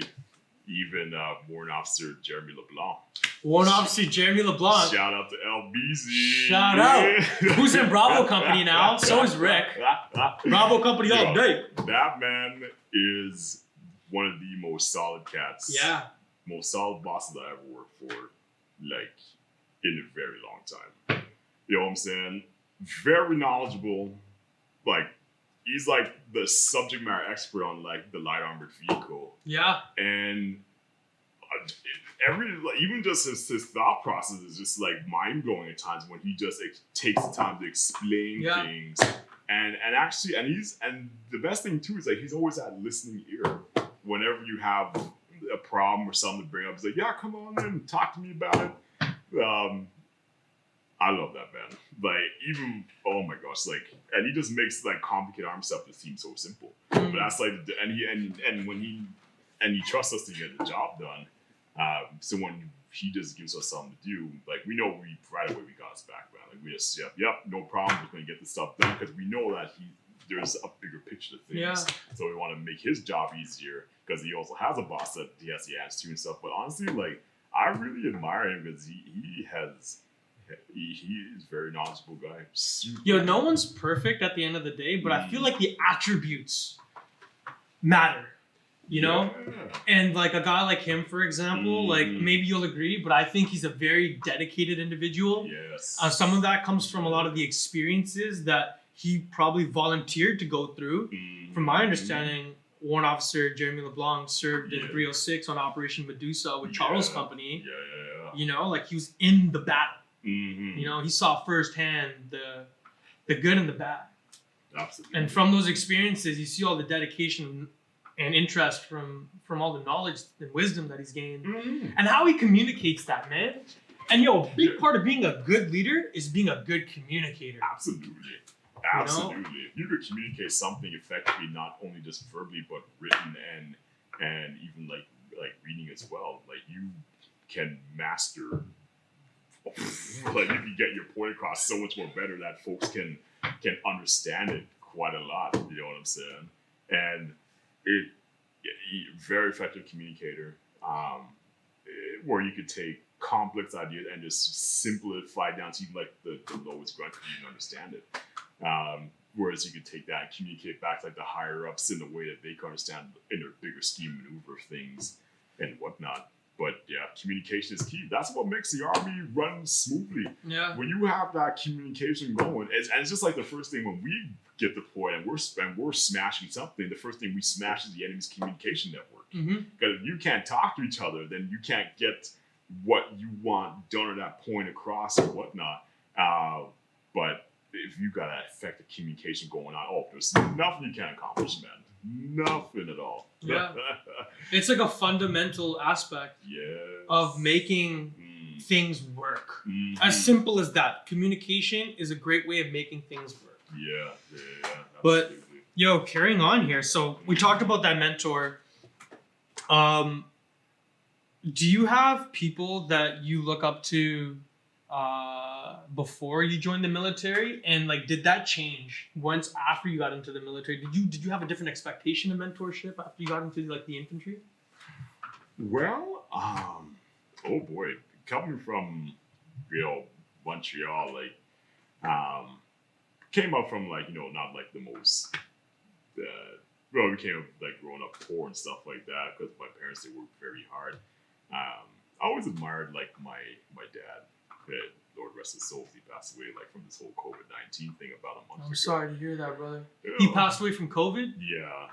even Warrant Officer Jeremy LeBlanc. Warrant Officer Jeremy LeBlanc. Shout out to LBZ. Shout out. Who's in Bravo Company now? So is Rick. Bravo Company all day. That man is one of the most solid cats. Yeah. Most solid bosses I ever worked for, like, in a very long time. You know what I'm saying? Very knowledgeable. Like, he's like the subject matter expert on like the light armored vehicle. Yeah. And even just his thought process is just like mind blowing at times when he just takes the time to explain things. And the best thing too is like he's always that listening ear whenever you have a problem or something to bring up. He's like, yeah, come on in, talk to me about it. I love that man. Like even oh my gosh, like and he just makes like complicated arm stuff that seems so simple. But that's like and when he trusts us to get the job done. So when he just gives us something to do, like we know right away we got his back, man. Like we just yep, no problem. We're gonna get this stuff done because we know that there's a bigger picture to things. Yeah. So we want to make his job easier because he also has a boss that he has to answer to and stuff. But honestly, like I really admire him because he's a very knowledgeable guy. Super. Yo, no one's perfect at the end of the day, but I feel like the attributes matter. You know? Yeah. And like a guy like him, for example, like maybe you'll agree, but I think he's a very dedicated individual. Yes. Some of that comes from a lot of the experiences that he probably volunteered to go through. From my understanding, Warrant Officer Jeremy LeBlanc served in 306 on Operation Medusa with Charles Company. Yeah. You know, like he was in the battle. Mm-hmm. You know, he saw firsthand the good and the bad. Absolutely. And from those experiences, you see all the dedication and interest from all the knowledge and wisdom that he's gained, and how he communicates that, man. And yo, a big part of being a good leader is being a good communicator. Absolutely. If you could communicate something effectively, not only just verbally but written and even like reading as well, like you can master. Like you can get your point across so much more better that folks can understand it quite a lot. You know what I'm saying? And very effective communicator, where you could take complex ideas and just simplify down to even like the lowest grunt because you can understand it. Whereas you could take that and communicate back to like the higher ups in the way that they can understand in their bigger scheme maneuver things and whatnot. But yeah, communication is key. That's what makes the Army run smoothly. Yeah. When you have that communication going, and it's just like the first thing when we get deployed and we're smashing something, the first thing we smash is the enemy's communication network. Because if you can't talk to each other, then you can't get what you want done at that point across or whatnot. But if you got that effective communication going on, there's nothing you can't accomplish, man. Nothing at all. Yeah. It's like a fundamental aspect of making things work. As simple as that. Communication is a great way of making things work. Yeah. But yo, carrying on here. So we talked about that mentor. Do you have people that you look up to before you joined the military, and like did that change once after you got into the military? Did you have a different expectation of mentorship after you got into like the infantry? Well, oh boy, coming from Montreal, like came up from like not like the most we came up like growing up poor and stuff like that because my parents, they worked very hard. I always admired like my dad. Lord rest his soul, he passed away like from this whole COVID-19 thing about a month ago. I'm sorry to hear that, brother. You He know, passed away from COVID? Yeah,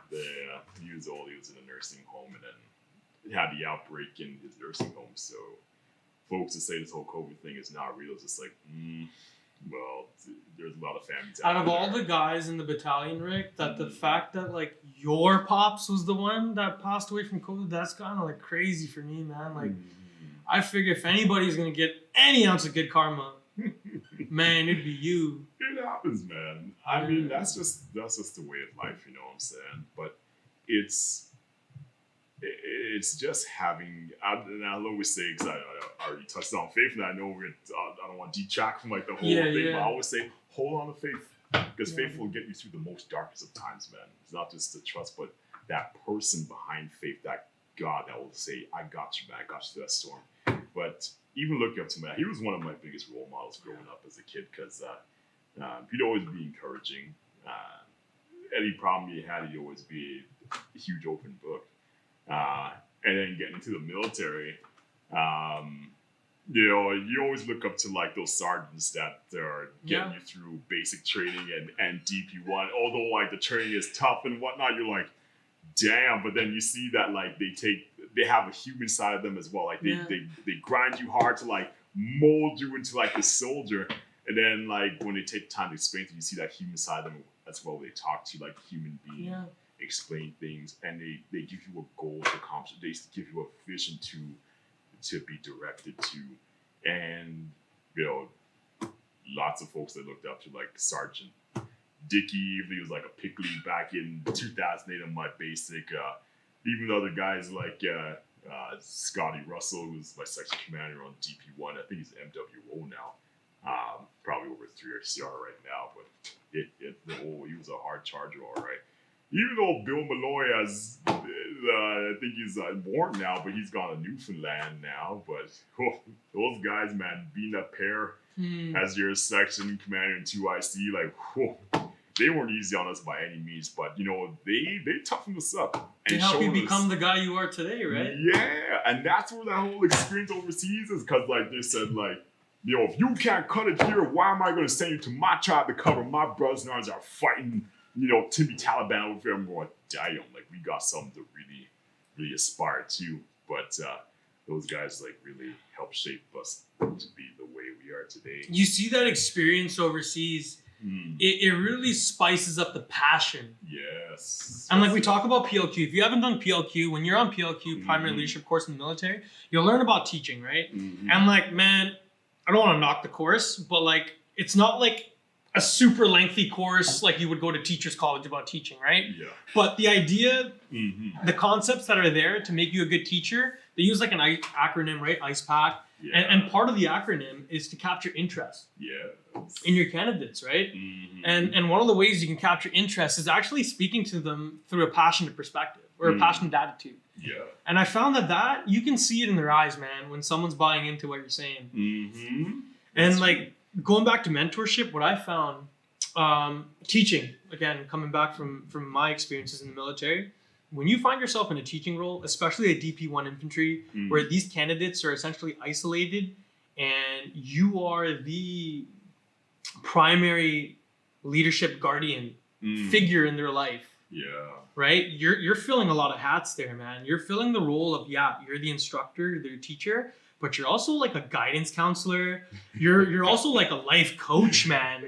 he was old. He was in a nursing home, and then had the outbreak in his nursing home. So, folks that say this whole COVID thing is not real, it's just like, well, there's a lot of families Out of there. all the guys in the battalion, Rick, that the fact that like your pops was the one that passed away from COVID, that's kind of like crazy for me, man. Like, I figure if anybody's gonna get any ounce of good karma, man, it'd be you. It happens, man. I mean, that's just the way of life, you know what I'm saying? But it's just having. I'll always say, because I already touched on faith, and I know I don't want to detract from like the whole thing, but I always say, hold on to faith, because faith will get you through the most darkest of times, man. It's not just the trust, but that person behind faith, that God that will say, I got you, man, I got you through that storm. But even looking up to him, he was one of my biggest role models growing up as a kid, because he'd always be encouraging. Any problem he had, he'd always be a huge open book. And then getting into the military, you always look up to like those sergeants that are getting you through basic training and DP1. Although like the training is tough and whatnot, you're like, damn. But then you see that like they have a human side of them as well. Like they grind you hard to like mold you into like a soldier. And then like when they take time to explain to you, you see that human side of them as well. They talk to you like a human being. Yeah. Explain things, and they give you a goal to accomplish. They give you a vision to be directed to, and lots of folks that looked up to, like Sergeant Dickey. He was like a pickle back in 2008 on my basic. Even other guys like Scotty Russell, who was my section commander on DP1. I think he's MWO now, probably over 3 RCR right now. But he was a hard charger, all right. Even though Bill Malloy has, I think he's born now, but he's gone to Newfoundland now. But those guys, man, being a pair as your section commander in 2IC, like, they weren't easy on us by any means. But, they toughened us up. They help you become the guy you are today, right? Yeah, and that's where that whole experience overseas is. Because, like, they said, like, if you can't cut it here, why am I going to send you to my tribe to cover my brothers and ours are fighting Timmy Taliban over there? I'm going, damn, like we got something to really, really aspire to. But those guys like really helped shape us to be the way we are today. You see that experience overseas, it really spices up the passion. Yes. And like we talk about PLQ. If you haven't done PLQ, when you're on PLQ, primary leadership course in the military, you'll learn about teaching, right? And like, man, I don't want to knock the course, but like, it's not like a super lengthy course like you would go to teachers college about teaching, right? Yeah. But the idea, the concepts that are there to make you a good teacher, they use like an acronym, right? ICEPAC. Yeah. And part of the acronym is to capture interest in your candidates, right? And one of the ways you can capture interest is actually speaking to them through a passionate perspective or a passionate attitude. Yeah. And I found that you can see it in their eyes, man, when someone's buying into what you're saying. And like, going back to mentorship, what I found, teaching, again, coming back from my experiences in the military, when you find yourself in a teaching role, especially a DP1 infantry, where these candidates are essentially isolated and you are the primary leadership guardian figure in their life. Yeah. Right? You're filling a lot of hats there, man. You're filling the role of, you're the instructor, you're the teacher, but you're also like a guidance counselor. You're also like a life coach, man.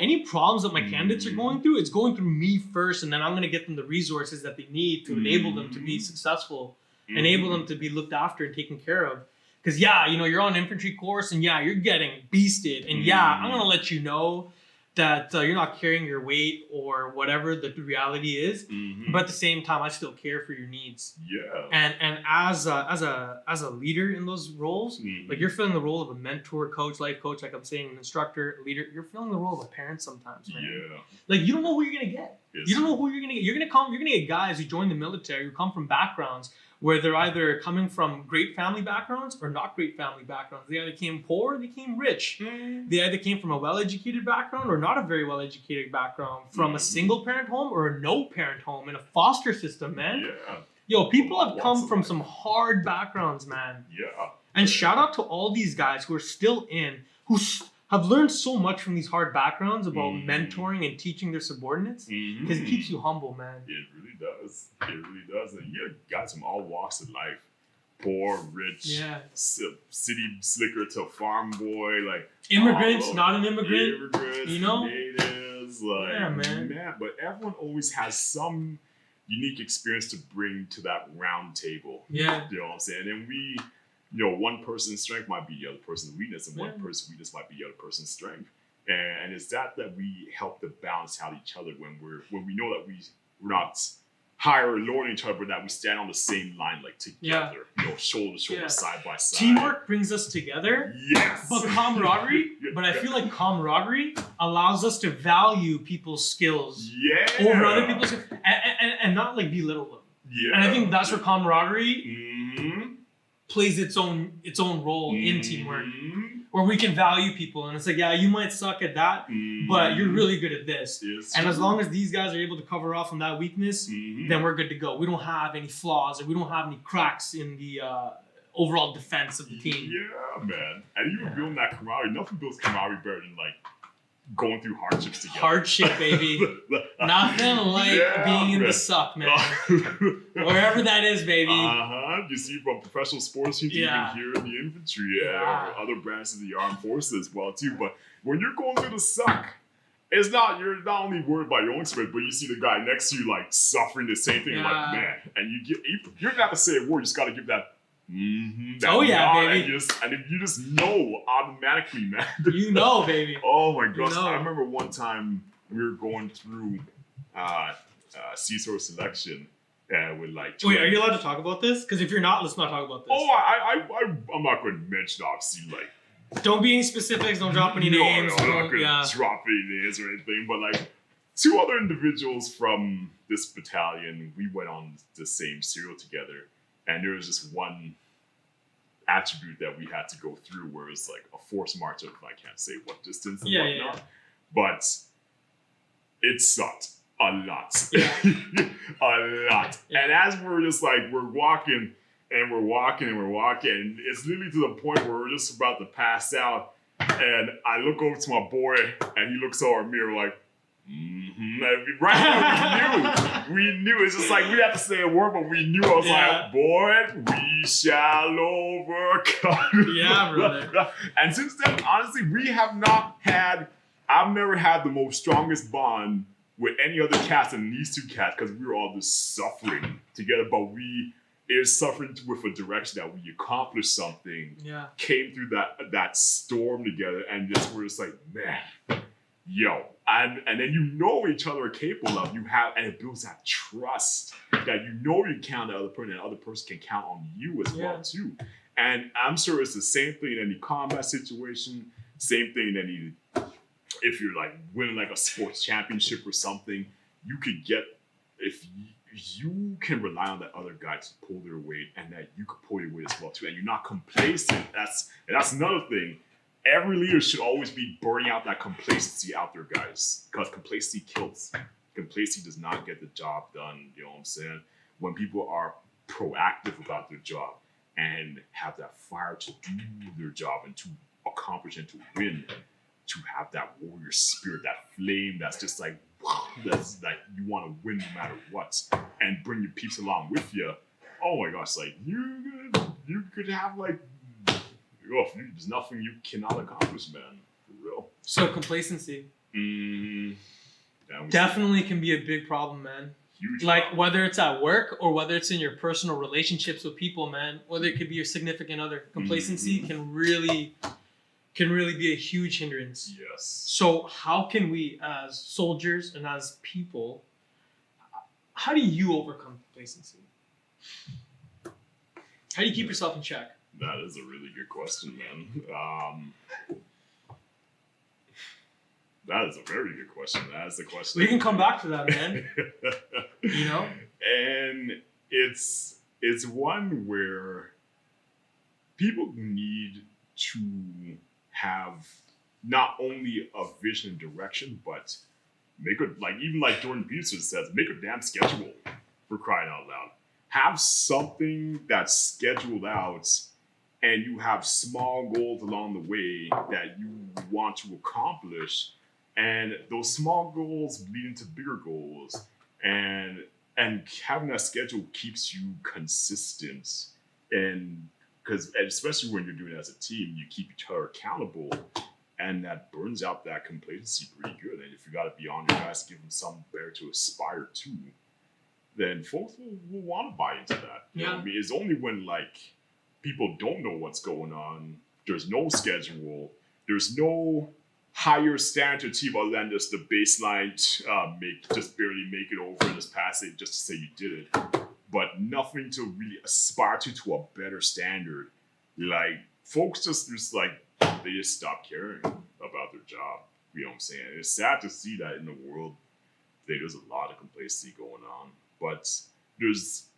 Any problems that my candidates are going through, it's going through me first, and then I'm gonna get them the resources that they need to enable them to be successful, enable them to be looked after and taken care of. Because you're on infantry course, and you're getting beasted, and I'm gonna let you know that you're not carrying your weight or whatever the reality is, but at the same time, I still care for your needs. Yeah. And as a leader in those roles, like you're filling the role of a mentor, coach, life coach, like I'm saying, an instructor, leader. You're filling the role of a parent sometimes, man. Yeah. Like you don't know who you're gonna get. Yes. You don't know who you're gonna get. You're gonna get guys who join the military who come from backgrounds where they're either coming from great family backgrounds or not great family backgrounds. They either came poor or they came rich. They either came from a well-educated background or not a very well-educated background, from a single-parent home or a no-parent home in a foster system, man. Yeah. Yo, people have come from some hard backgrounds, man. Yeah. And shout out to all these guys who are still who have learned so much from these hard backgrounds about mentoring and teaching their subordinates, because it keeps you humble, man. It really does. It really does. And you got from all walks of life. Poor, rich, city slicker to farm boy, like immigrants, not an immigrant, immigrants, you know, natives, like man. But everyone always has some unique experience to bring to that round table. Yeah, you know what I'm saying? And we, one person's strength might be the other person's weakness, and one person's weakness might be the other person's strength. And it's that we help to balance out each other when we know that we're not higher or lower than each other, but that we stand on the same line, like together, shoulder to shoulder, side by side. Teamwork brings us together. Yes. But camaraderie, but I feel like camaraderie allows us to value people's skills over other people's skills and not like belittle them. Yeah. And I think that's where camaraderie plays its own role in teamwork, where we can value people, and it's like, yeah, you might suck at that, but you're really good at this. And as long as these guys are able to cover off on that weakness, then we're good to go. We don't have any flaws, or we don't have any cracks in the overall defense of the team. Yeah, man. And even building that camaraderie, nothing builds camaraderie better than like going through hardships together. Hardship, baby. Nothing like being in the suck, man. Wherever that is, baby. You see from professional sports teams, even here in the infantry, or other branches of the armed forces as well too. But when you're going through the suck, you're not only worried about your own experience, but you see the guy next to you like suffering the same thing. Like, man, and you don't have to say a word. You just got to give that. Baby. And you just know automatically, man. You know, baby. Oh my gosh. I remember one time we were going through CSOR selection with like... Wait, are you allowed to talk about this? Because if you're not, let's not talk about this. Oh, I'm not going to mention, obviously, like... Don't be any specifics, don't drop any names. No, I'm not going to drop any names or anything, but like 2 other individuals from this battalion, we went on the same serial together. And there was just one attribute that we had to go through where it's like a forced march of, I can't say what distance and whatnot, but it sucked a lot. A lot. And as we're just like, we're walking, and it's literally to the point where we're just about to pass out. And I look over to my boy, and he looks over at me, and we're like, right there, we knew. It's just like we have to say a word, but we knew. I was like, boy, we shall overcome. Yeah, brother. And since then, honestly, I've never had the most strongest bond with any other cats than these 2 cats, because we were all just suffering together, but it was suffering with a direction that we accomplished something, came through that storm together, and just we're just like, man, yo. And then you know each other are capable of, and it builds that trust that you know you count on the other person, and the other person can count on you as well too. And I'm sure it's the same thing in any combat situation, same thing in any, if you're like winning like a sports championship or something, you could get, if you can rely on that other guy to pull their weight, and that you could pull your weight as well too, and you're not complacent. That's another thing. Every leader should always be burning out that complacency out there, guys, because complacency kills. Complacency does not get the job done, you know what I'm saying? When people are proactive about their job and have that fire to do their job and to accomplish and to win, to have that warrior spirit, that flame that's just like, that's like you want to win no matter what, and bring your peeps along with you. Oh my gosh, like you could have like, there's nothing you cannot accomplish, man. For real. So complacency. Definitely can be a big problem, man. Huge like problem. Whether it's at work or whether it's in your personal relationships with people, man. Whether it could be your significant other. Complacency can really can really be a huge hindrance. Yes. So how can we, as soldiers and as people, how do you overcome complacency? How do you keep yourself in check? That is a really good question, man. That is a very good question. That is the question. We can come back to that, man. You know? And it's one where people need to have not only a vision and direction, but make a, like, even like Jordan Peterson says, make a damn schedule, for crying out loud. Have something that's scheduled out, and you have small goals along the way that you want to accomplish, and those small goals lead into bigger goals, and having that schedule keeps you consistent. And because especially when you're doing it as a team, you keep each other accountable, and that burns out that complacency pretty good. And if you got to be on your guys, give them something better to aspire to, then folks will want to buy into that. You know what I mean? It's only when like people don't know what's going on, there's no schedule, there's no higher standard team other than just the baseline, just barely make it over and just pass it just to say you did it, but nothing to really aspire to a better standard. Like folks just like they just stop caring about their job. You know what I'm saying? It's sad to see that in the world. There's a lot of complacency going on, but it's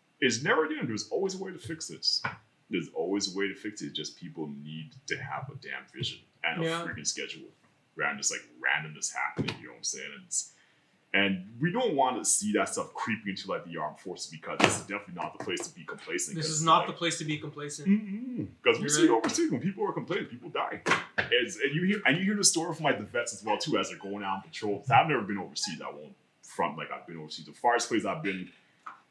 never the end. There's always a way to fix it. There's always a way to fix it. Just people need to have a damn vision and a freaking schedule, rather than just like randomness happening. You know what I'm saying? And we don't want to see that stuff creeping into like the armed forces, because this is definitely not the place to be complacent. This is not the place to be complacent. Because we see it overseas, when people are complaining, people die. And you hear the story from like the vets as well too, as they're going out on patrol. I've never been overseas. I won't front like I've been overseas. The farthest place I've been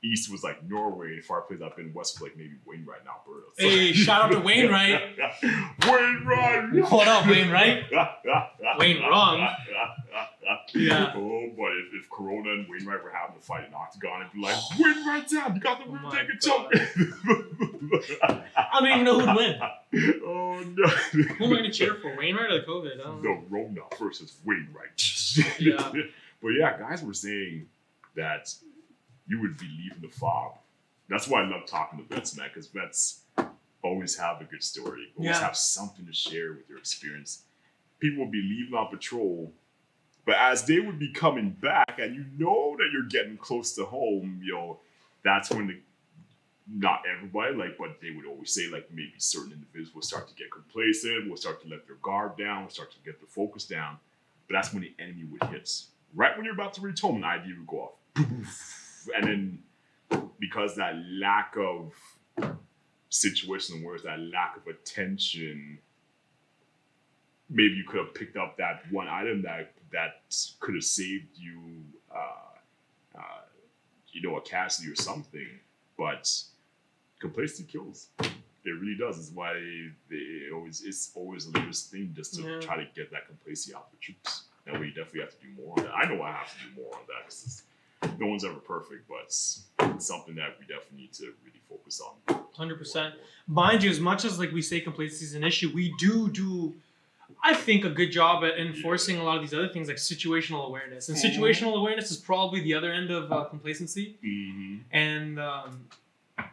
east was like Norway. The farthest place I've been west was like maybe Wainwright in Alberta. So. Hey, shout out to Wainwright. Wainwright. Hold up, Wainwright. Wayne wrong. Yeah. Oh, but if Corona and Wainwright were having to fight in Octagon, it'd be like, Wainwright's down. You got the win, take a jump. I don't even know who'd win. Oh, no. Who am I going to cheer for? Wainwright or COVID? I don't know. No, Rona versus Wainwright. Yeah. But yeah, guys were saying that you would be leaving the fob. That's why I love talking to vets, man, because vets always have a good story, always have something to share with their experience. People would be leaving on patrol, but as they would be coming back, and you know that you're getting close to home, that's when not everybody, but they would always say, maybe certain individuals will start to get complacent, will start to let their guard down, will start to get their focus down. But that's when the enemy would hit. Right when you're about to reach home, an idea would go off. And then because that lack of situation, where that lack of attention, maybe you could have picked up that one item that could have saved you, a casualty or something. But complacency kills. It really does. It's why it's always the latest thing, just to try to get that complacency out of the troops. And we definitely have to do more on that. I know I have to do more on that, because no one's ever perfect, but it's something that we definitely need to really focus on. 100%. Mind you, as much as we say complacency is an issue, we do I think a good job at enforcing a lot of these other things, like situational awareness. And situational awareness is probably the other end of complacency. Mm-hmm. And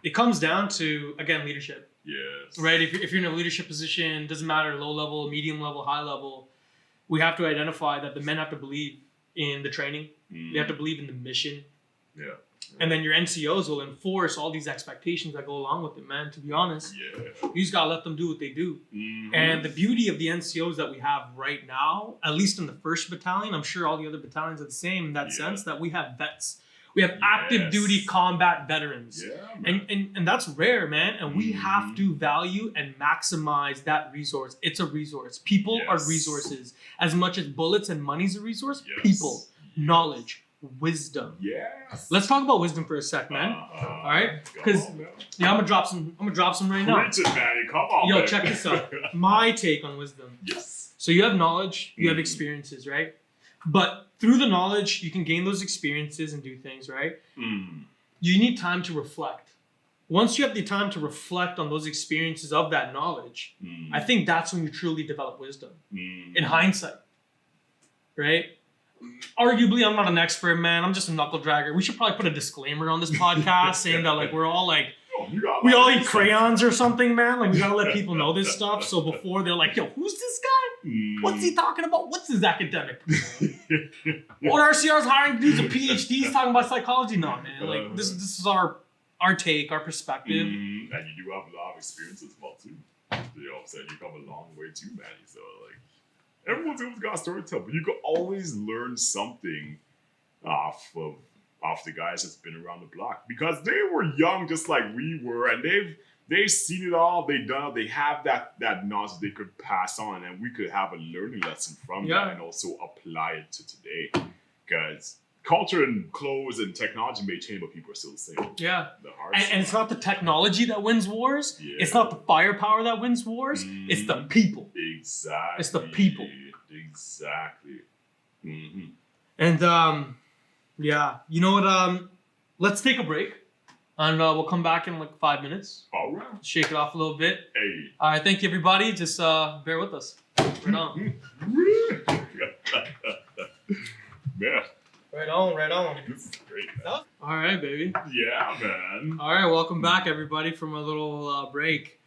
it comes down to, again, leadership. Yes. Right? If you're in a leadership position, doesn't matter, low level, medium level, high level, we have to identify that the men have to believe in the training. Mm-hmm. They have to believe in the mission. Yeah. And then your NCOs will enforce all these expectations that go along with it, man, to be honest. Yeah. You just gotta let them do what they do. Mm-hmm. And the beauty of the NCOs that we have right now, at least in the 1st Battalion, I'm sure all the other battalions are the same in that sense, that we have vets. We have active duty combat veterans. Yeah, and that's rare, man. And we have to value and maximize that resource. It's a resource. People are resources. As much as bullets and money's a resource, people, knowledge, wisdom. Yes. Let's talk about wisdom for a sec, man. All right? Because I'm gonna drop some right now. Preach it, man. Come on. Yo, check this out. My take on wisdom. Yes. So you have knowledge, you have experiences, right? But through the knowledge, you can gain those experiences and do things, right? You need time to reflect. Once you have the time to reflect on those experiences of that knowledge, I think that's when you truly develop wisdom. In hindsight, right? Arguably, I'm not an expert, man. I'm just a knuckle dragger. We should probably put a disclaimer on this podcast saying that like we're all like we all eat crayons or something, man. Like we gotta let people know this stuff. So before they're like, yo, who's this guy? What's he talking about? What's his academic? What RCR's hiring dudes with PhDs talking about psychology? No, man. Like this is our take, our perspective. And you do have a lot of experience as well too. You know, so you come a long way too, Manny. So like everyone's always got a story to tell, but you can always learn something off the guys that's been around the block because they were young just like we were, and they've seen it all, they've done it, they have that knowledge they could pass on, and we could have a learning lesson from that and also apply it to today. Because culture and clothes and technology may change, but people are still the same. Yeah. And it's not the technology that wins wars. Yeah. It's not the firepower that wins wars. It's the people. Exactly. It's the people. Exactly. And yeah, you know what? Let's take a break, and we'll come back in like 5 minutes. All right. Shake it off a little bit. Hey. All right, thank you, everybody. Just bear with us. Right on. Man. Right on. This is great, man. All right, baby. Yeah, man. All right, welcome back, everybody, from a little break.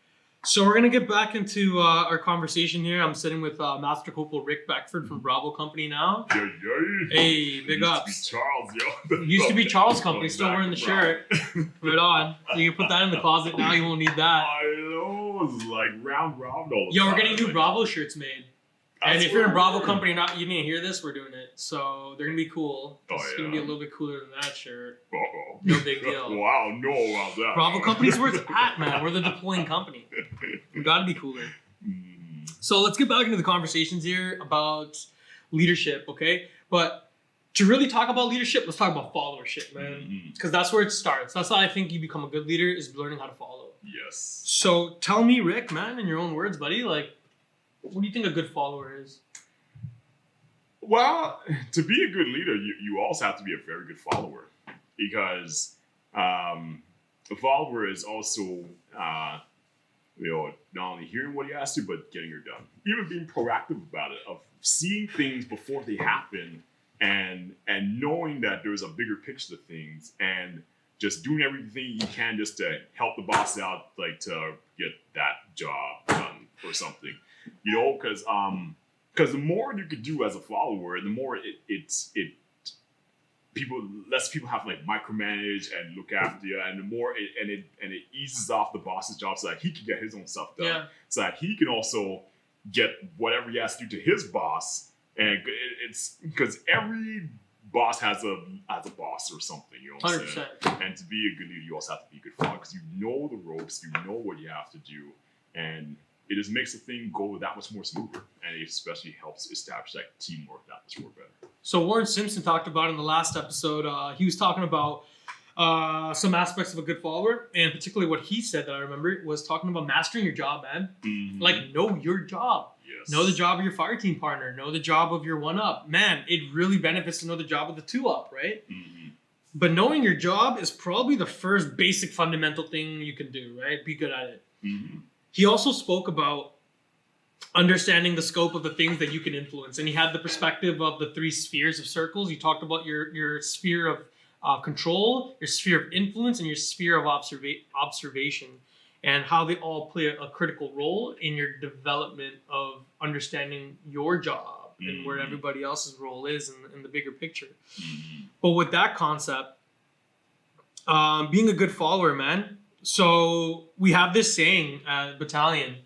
So we're going to get back into our conversation here. I'm sitting with Master Corporal Rick Beckford from Bravo Company now. Hey, big ups. Charles, yo. Used to be Charles Company, still wearing the shirt. Right on. You can put that in the closet now. You won't need that. I know. It's like round all the Yo, time. we're getting new Bravo shirts made. And if you're in Bravo Company, you didn't hear this, we're doing it. So they're going to be cool. It's going to be a little bit cooler than that shirt. Uh-oh. No big deal. Wow, no about that. Bravo Company's where it's at, man. We're the deploying company. We got to be cooler. So let's get back into the conversations here about leadership, okay? But to really talk about leadership, let's talk about followership, man. Because that's where it starts. That's how I think you become a good leader, is learning how to follow. Yes. So tell me, Rick, man, in your own words, buddy, like, what do you think a good follower is? Well, to be a good leader, you also have to be a very good follower, because a follower is also, not only hearing what he has to, but getting it done. Even being proactive about it, of seeing things before they happen, and knowing that there's a bigger picture to things, and just doing everything you can just to help the boss out, like to get that job done or something. Because the more you could do as a follower, the more less people have to like micromanage and look after you, and the more it eases off the boss's job so that he can get his own stuff done, so that he can also get whatever he has to do to his boss. And it's because every boss has a boss or something, you know what I'm 100%. saying? And to be a good leader, you also have to be a good follower, because you know the ropes, you know what you have to do, and it just makes the thing go that much more smoother, and it especially helps establish that teamwork that much more better. So Warren Simpson talked about in the last episode, he was talking about some aspects of a good follower, and particularly what he said that I remember was talking about mastering your job, man. Like, know your job. Yes. Know the job of your fire team partner. Know the job of your one-up. Man, it really benefits to know the job of the two-up, right? But knowing your job is probably the first basic fundamental thing you can do, right? Be good at it. He also spoke about understanding the scope of the things that you can influence. And he had the perspective of the 3 spheres of circles. He talked about your sphere of control, your sphere of influence, and your sphere of observation, and how they all play a critical role in your development of understanding your job and where everybody else's role is in the bigger picture. But with that concept, being a good follower, man. So we have this saying at Battalion,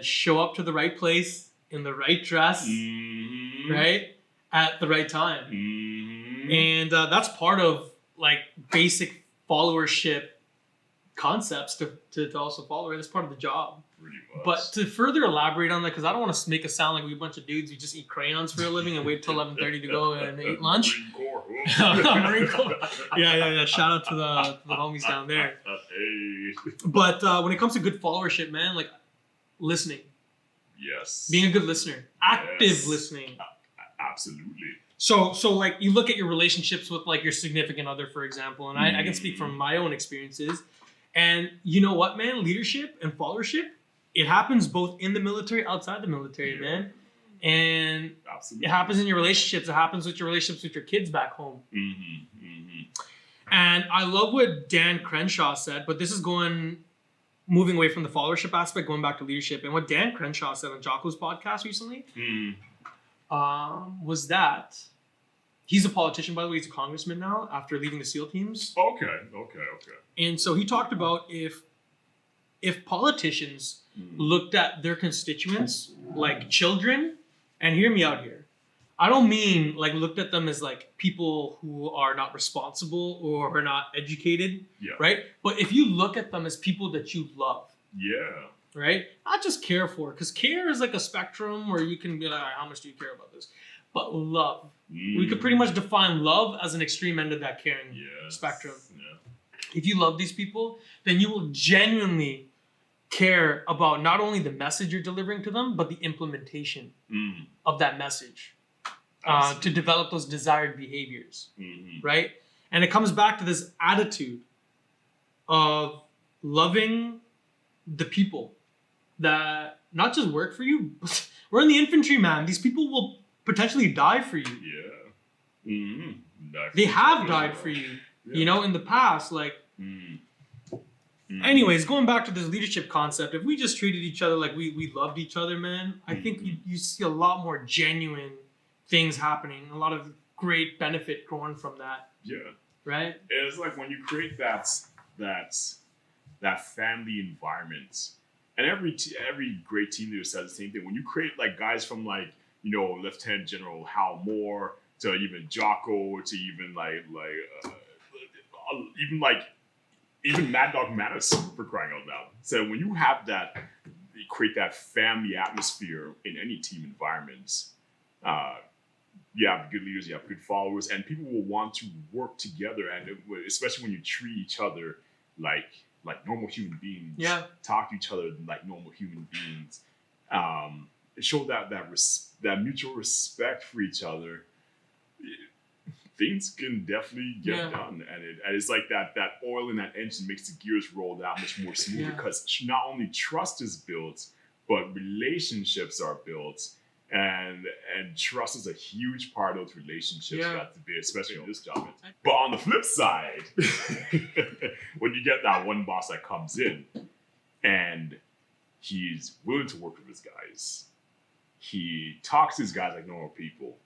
show up to the right place in the right dress, right? At the right time. And that's part of like basic followership concepts to also follow, right? That's part of the job. Pretty much. But to further elaborate on that, because I don't want to make it sound like we're a bunch of dudes who just eat crayons for a living and wait till 11:30 to go and eat lunch. Marine Corps. Yeah. Shout out to the homies down there. But when it comes to good followership, man, like listening. Yes. Being a good listener. Active listening. Absolutely. So like you look at your relationships with like your significant other, for example, and I can speak from my own experiences. And you know what, man? Leadership and followership it happens both in the military, outside the military, man. And Absolutely. it happens in your relationships. It happens with your relationships with your kids back home. And I love what Dan Crenshaw said, but this is moving away from the followership aspect, going back to leadership. And what Dan Crenshaw said on Jocko's podcast recently was that he's a politician, by the way. He's a congressman now after leaving the SEAL teams. Okay. And so he talked about if politicians looked at their constituents like children, and hear me out here, I don't mean like looked at them as like people who are not responsible or are not educated, right? But if you look at them as people that you love, right? Not just care for, because care is like a spectrum where you can be like, how much do you care about this? But love. We could pretty much define love as an extreme end of that caring spectrum. If you love these people, then you will genuinely care about not only the message you're delivering to them, but the implementation of that message to develop those desired behaviors, right? And it comes back to this attitude of loving the people that not just work for you, but we're in the infantry, man. These people will potentially die for you. They have died for you, you know, in the past, like. Anyways, going back to this leadership concept, if we just treated each other like we loved each other, man, I think you see a lot more genuine things happening, a lot of great benefit growing from that. Right? It's like when you create that family environment, and every great team leader says the same thing. When you create like guys from like, you know, Lieutenant General Hal Moore to even Jocko to even even Mad Dog Mattis, for crying out loud. So when you have that, you create that family atmosphere in any team environment, you have good leaders, you have good followers, and people will want to work together. And especially when you treat each other like normal human beings, talk to each other like normal human beings, show that mutual respect for each other. Things can definitely get done, and it's like that oil in that engine makes the gears roll that much more smoother because not only trust is built, but relationships are built, and trust is a huge part of those relationships, especially in this job. But on the flip side, when you get that one boss that comes in and he's willing to work with his guys, he talks to his guys like normal people.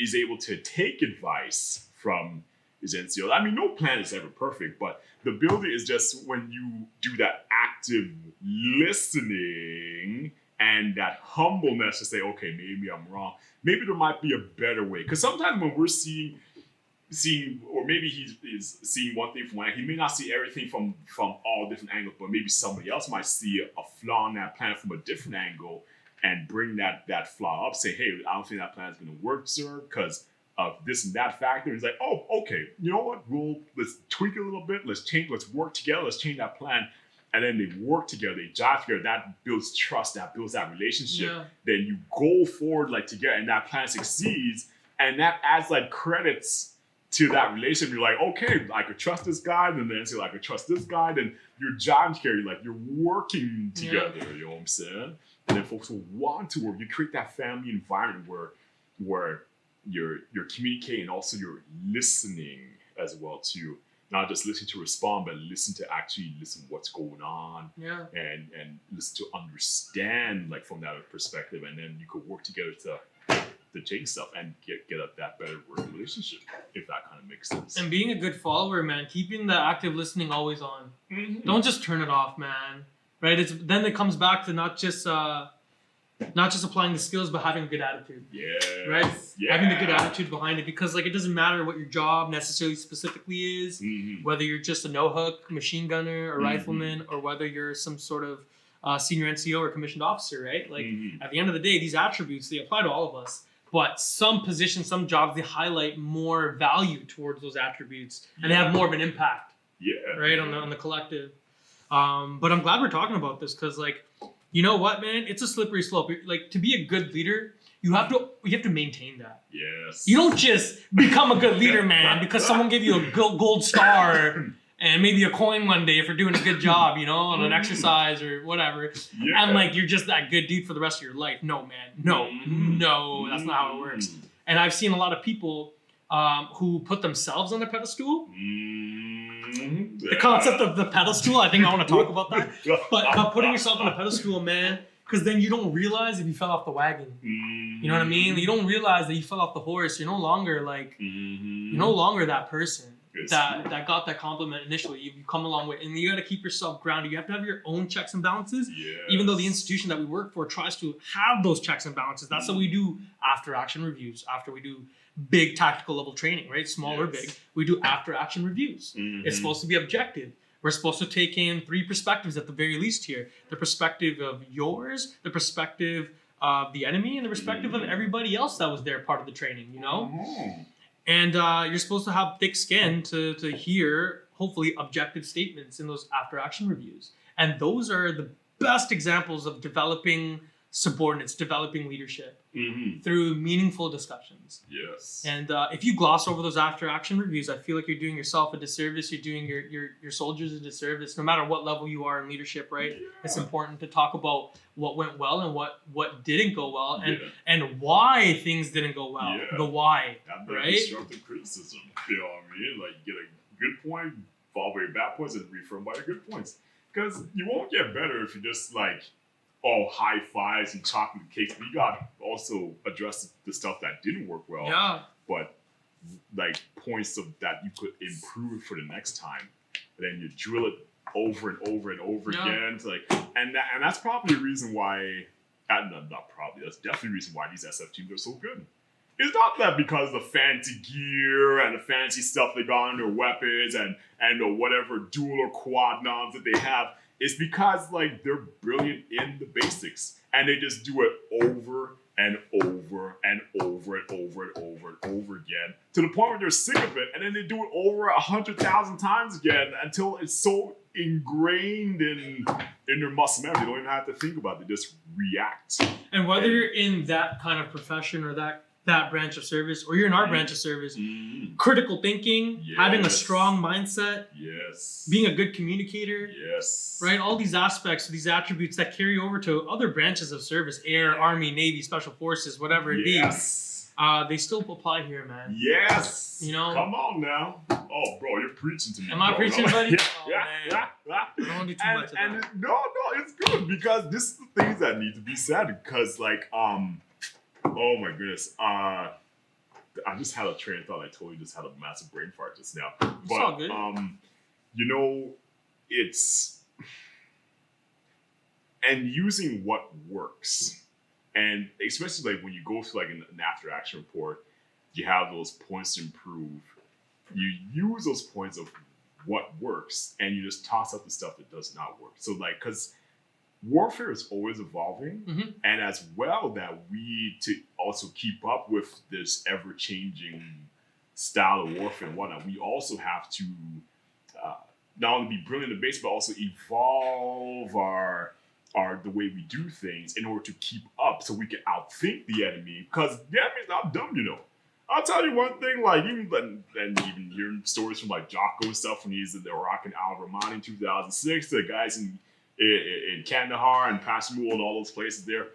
Is able to take advice from his NCO. I mean, no plan is ever perfect, but the ability is just when you do that active listening and that humbleness to say, okay, maybe I'm wrong. Maybe there might be a better way. Because sometimes when we're seeing, or maybe he's seeing one thing from one angle, he may not see everything from all different angles, but maybe somebody else might see a flaw in that plan from a different angle and bring that flaw up, say, hey, I don't think that plan is going to work, sir, because of this and that factor. It's like, oh, okay, you know what? Let's tweak it a little bit. Let's work together. Let's change that plan. And then they work together, they jive together. That builds trust. That builds that relationship. Then you go forward together, and that plan succeeds. And that adds credits to that relationship. You're like, okay, I could trust this guy. And then say, I could trust this guy. Then you're jiving together. You're working together. You know what I'm saying? And then folks will want to work. You create that family environment where you're communicating and also you're listening as well too. Not just listen to respond, but listen to actually listen what's going on. And listen to understand from that perspective. And then you could work together to change stuff and get up that better working relationship, if that kind of makes sense. And being a good follower, man, keeping the active listening always on. Don't just turn it off, man. Right? Then it comes back to not just applying the skills, but having a good attitude. Right? Having the good attitude behind it, because it doesn't matter what your job necessarily specifically is, whether you're just a no-hook machine gunner or rifleman, or whether you're some sort of senior NCO or commissioned officer, right? At the end of the day, these attributes, they apply to all of us. But some positions, some jobs, they highlight more value towards those attributes, and they have more of an impact. Right? On the collective. But I'm glad we're talking about this, because you know what, man? It's a slippery slope. To be a good leader, you have to maintain that. You don't just become a good leader, man, because someone gave you a gold star and maybe a coin one day if you're doing a good job, you know, on an exercise or whatever. Yeah. And like you're just that good dude for the rest of your life. No, man. No, that's not how it works. And I've seen a lot of people who put themselves on the pedestal. The concept of the pedestal, I think I want to talk about that. But putting yourself on a pedestal, man, because then you don't realize if you fell off the wagon. You know what I mean? You don't realize that you fell off the horse. You're no longer like, you're no longer that person that got that compliment initially. You come along with, and you got to keep yourself grounded. You have to have your own checks and balances. Even though the institution that we work for tries to have those checks and balances. That's what we do after action reviews, after we do big tactical level training, right? Small or big. We do after action reviews. It's supposed to be objective. We're supposed to take in 3 perspectives at the very least here. The perspective of yours, the perspective of the enemy, and the perspective of everybody else that was there part of the training, you know? And you're supposed to have thick skin to hear, hopefully, objective statements in those after action reviews. And those are the best examples of developing subordinates, developing leadership through meaningful discussions. Yes. And if you gloss over those after action reviews, I feel like you're doing yourself a disservice. You're doing your soldiers a disservice. No matter what level you are in leadership, right? It's important to talk about what went well and what didn't go well, and why things didn't go well. The why, right? Constructive criticism. You know what I mean? Like, you get a good point, follow your bad points, and reaffirm by your good points. Because you won't get better if you just like, high fives and chocolate cakes. But you got to also address the stuff that didn't work well. Yeah. But like points of that you could improve for the next time. And then you drill it over and over and over again. To like, and that's probably the reason why. Not probably. That's definitely the reason why these SF teams are so good. It's not that because of the fancy gear and the fancy stuff they got on their weapons and the whatever dual or quad knobs that they have. It's because like they're brilliant in the basics and they just do it over and over and over and over and over and over again to the point where they're sick of it, and then they do it over 100,000 times again until it's so ingrained in their muscle memory they don't even have to think about it. They just react. And whether you're in that kind of profession or that branch of service, or you're in our branch of service, critical thinking, having a strong mindset, being a good communicator, right? All these aspects, these attributes that carry over to other branches of service, air, army, navy, special forces, whatever it be, they still apply here, man. You know? Come on now. Oh, bro, you're preaching to me. Am I preaching, buddy? I don't want to do too much of that. No, it's good because this is the things that need to be said because, like, oh my goodness. I just had a train of thought. I totally just had a massive brain fart just now. But it's all good. You know, it's and using what works. And especially like when you go through like an after action report, you have those points to improve. You use those points of what works and you just toss out the stuff that does not work. So like, cause warfare is always evolving, and as well that we to also keep up with this ever-changing style of warfare and whatnot, we also have to not only be brilliant in the base, but also evolve our the way we do things in order to keep up, so we can outthink the enemy. Because the enemy's not dumb, you know. I'll tell you one thing, like even hearing stories from like Jocko and stuff when he's in the Iraq and Al Rahmani in 2006, the guys in Kandahar and Pashmul and all those places there,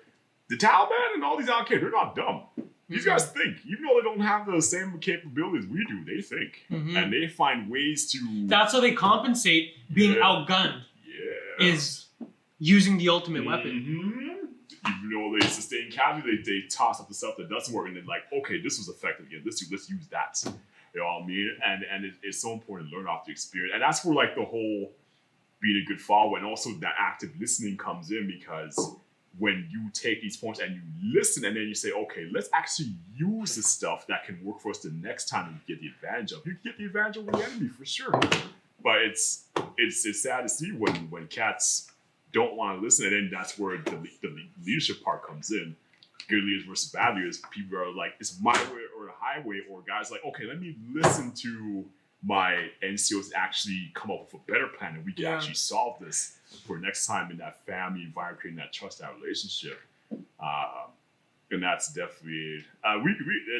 the Taliban and all these Al-Qaeda, they're not dumb. These guys think. Even though they don't have the same capabilities we do, they think. And they find ways to... That's how they compensate being outgunned. Is using the ultimate weapon. Even though they sustain casualty, they toss up the stuff that doesn't work and they're like, okay, this was effective again. Let's use that. You know what I mean? And it's so important to learn off the experience. And that's where like the whole being a good follower and also that active listening comes in, because when you take these points and you listen and then you say, okay, let's actually use the stuff that can work for us the next time we get the advantage of. You can get the advantage over the enemy for sure. But it's sad to see when cats don't want to listen, and then that's where the leadership part comes in. Good leaders versus bad leaders. People are like, it's my way or the highway, or guys like, okay, let me listen to my NCOs actually come up with a better plan and we can actually solve this for next time in that family environment, creating that trust, that relationship. And that's definitely,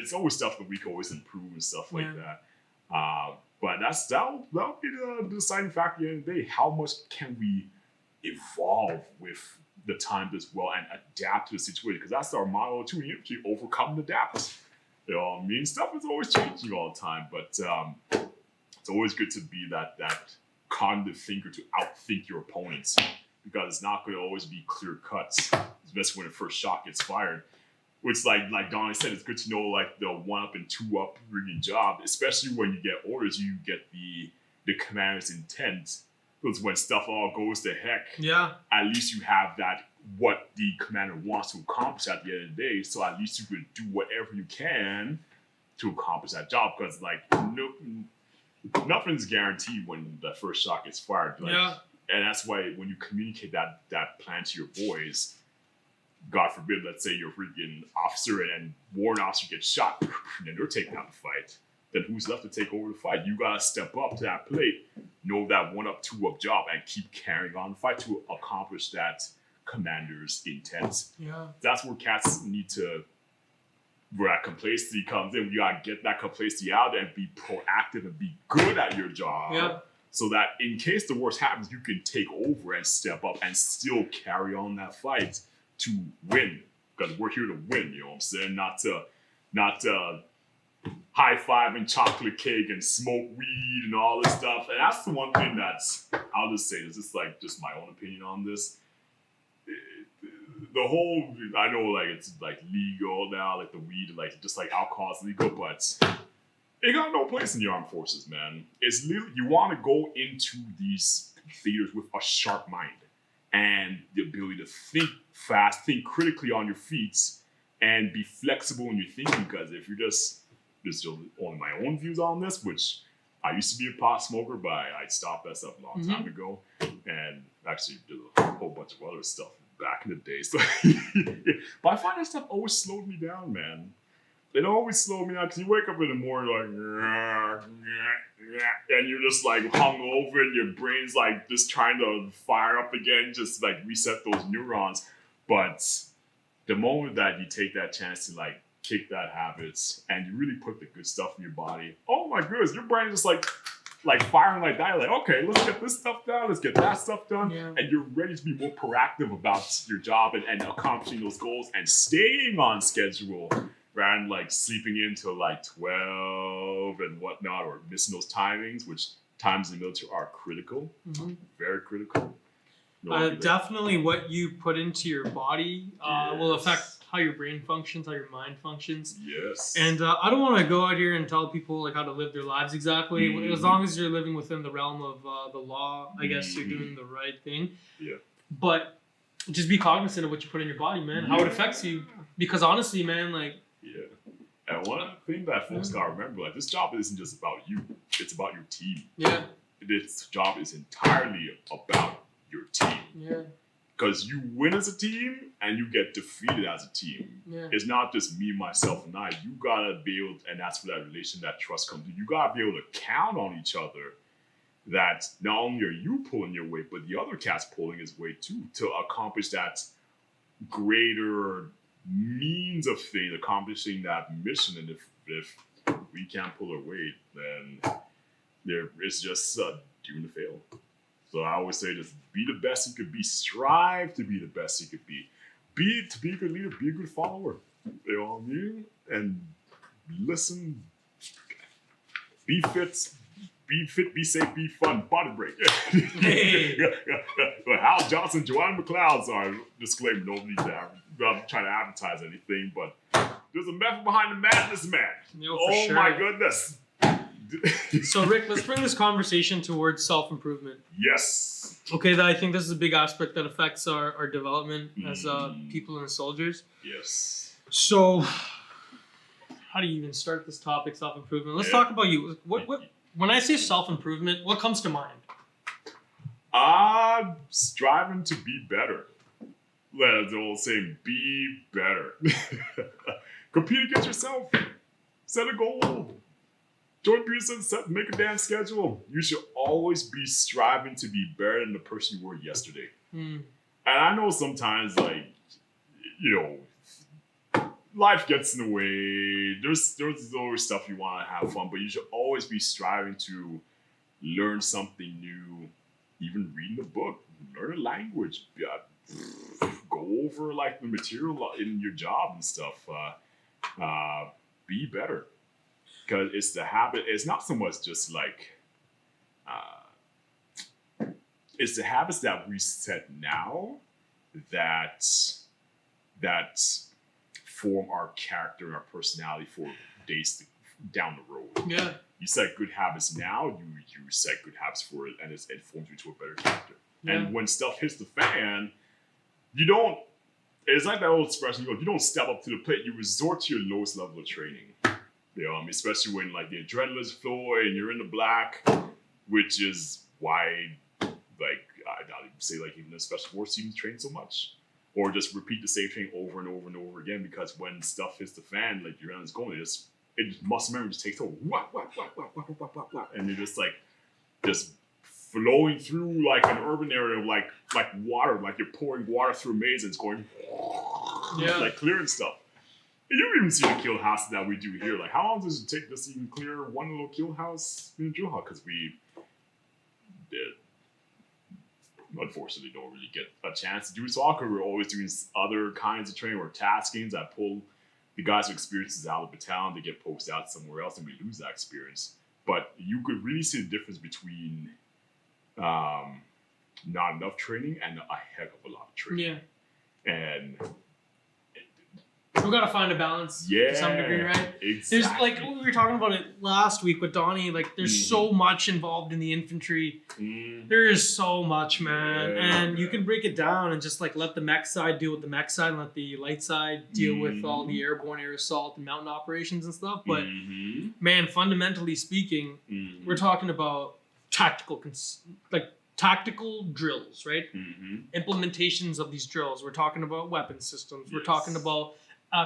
it's always stuff that we can always improve and stuff like that. But that'll be the deciding factor at the end of the day. How much can we evolve with the times as well and adapt to the situation? Because that's our motto too. You have to overcome and adapt. You know what I mean? Stuff is always changing all the time, but it's always good to be that cognitive thinker to outthink your opponents, because it's not going to always be clear cuts, especially when the first shot gets fired. Which, like Donnie said, it's good to know like the 1-up and 2-up rigging job, especially when you get orders, you get the commander's intent. Because when stuff all goes to heck, at least you have that what the commander wants to accomplish at the end of the day. So at least you can do whatever you can to accomplish that job. Because like nothing's guaranteed when the first shot gets fired. Like, and that's why when you communicate that plan to your boys, God forbid, let's say you're a freaking officer and warrant officer gets shot, and they're taking out the fight. Then who's left to take over the fight? You gotta step up to that plate, know that 1-up, 2-up job, and keep carrying on the fight to accomplish that commander's intent. That's where cats need to, where that complacency comes in. You gotta get that complacency out and be proactive and be good at your job. So that in case the worst happens, you can take over and step up and still carry on that fight to win, because we're here to win, you know what I'm saying? Not to high five and chocolate cake and smoke weed and all this stuff. And that's the one thing that's, I'll just say this, it's like just my own opinion on this. The whole, I know like it's like legal now, like the weed, like just like alcohol is legal, but it got no place in the armed forces, man. It's literally, you want to go into these theaters with a sharp mind and the ability to think fast, think critically on your feet, and be flexible in your thinking. Because if you're just only my own views on this, which I used to be a pot smoker, but I stopped that stuff a long time ago, and actually did a whole bunch of other stuff back in the day. So, but I find that stuff always slowed me down, man. It always slowed me down, because you wake up in the morning like, and you're just like hungover, and your brain's like just trying to fire up again, just like reset those neurons. But the moment that you take that chance to like kick that habits and you really put the good stuff in your body, oh my goodness, your brain is just like firing like that. You're like, okay, let's get this stuff done, let's get that stuff done, and you're ready to be more proactive about your job and accomplishing those goals and staying on schedule, rather than like sleeping in till like 12 and whatnot, or missing those timings, which times in the military are critical, very critical. Definitely what you put into your body will affect how your brain functions, how your mind functions. Yes. And I don't want to go out here and tell people like how to live their lives exactly. As long as you're living within the realm of the law, I guess you're doing the right thing. Yeah. But just be cognizant of what you put in your body, man. How it affects you. Because honestly, man, like. Yeah. And one thing that folks gotta remember, like, this job isn't just about you. It's about your team. Yeah. This job is entirely about your team. Yeah. Because you win as a team and you get defeated as a team. Yeah. It's not just me, myself, and I. You gotta be able, and that's where that relation, that trust comes in. You gotta be able to count on each other, that not only are you pulling your weight, but the other cat's pulling his weight too, to accomplish that greater means of things, accomplishing that mission. And if we can't pull our weight, then it's just doomed to fail. So I always say, just be the best you could be. Strive to be the best you could be. To be a good leader, be a good follower. You know what I mean? And listen. Be fit, be safe, be fun. Body break. Hey. Hal Johnson, Joanne McLeod. Sorry, disclaimer. Nobody I'm trying to advertise anything, but there's a method behind the madness, man. Sure. My goodness. So Rick, let's bring this conversation towards self-improvement. Yes. Okay, I think this is a big aspect that affects our development as people and soldiers. Yes. So, how do you even start this topic, self-improvement? Let's talk about you. What when I say self-improvement, what comes to mind? Striving to be better. Let the old saying, be better. Compete against yourself. Set a goal. Join peers, make a damn schedule. You should always be striving to be better than the person you were yesterday. And I know sometimes, like, you know, life gets in the way. There's always stuff you want to have fun, but you should always be striving to learn something new. Even reading a book, learn a language, go over like the material in your job and stuff. Be better, because it's the habit. It's not so much just like it's the habits that we set now that form our character and our personality for days down the road. Yeah. You set good habits now, you set good habits for it, and it forms you to a better character. Yeah. And when stuff hits the fan, you don't, it's like that old expression, you don't step up to the plate, you resort to your lowest level of training. Especially when like the adrenaline's flowing and you're in the black, which is why like I'd even say like even the special force teams train so much. Or just repeat the same thing over and over and over again, because when stuff hits the fan, like your is going, muscle memory just takes over, and you're just like flowing through like an urban area, like water, like you're pouring water through a maze and it's going, like clearing stuff. You don't even see the kill houses that we do here. Like, how long does it take us to even clear one little kill house in a drill house? Because we unfortunately don't really get a chance to do soccer. We're always doing other kinds of training or taskings that pull the guys with experiences out of the battalion to get posted out somewhere else, and we lose that experience. But you could really see the difference between not enough training and a heck of a lot of training. Yeah. And we gotta find a balance to some degree, right? Exactly. There's like we were talking about it last week with Donnie. Like, there's so much involved in the infantry. There is so much, man, and you can break it down and just like let the mech side deal with the mech side, and let the light side deal with all the airborne, air assault, and mountain operations and stuff. But man, fundamentally speaking, we're talking about tactical drills, right? Implementations of these drills. We're talking about weapon systems. We're talking about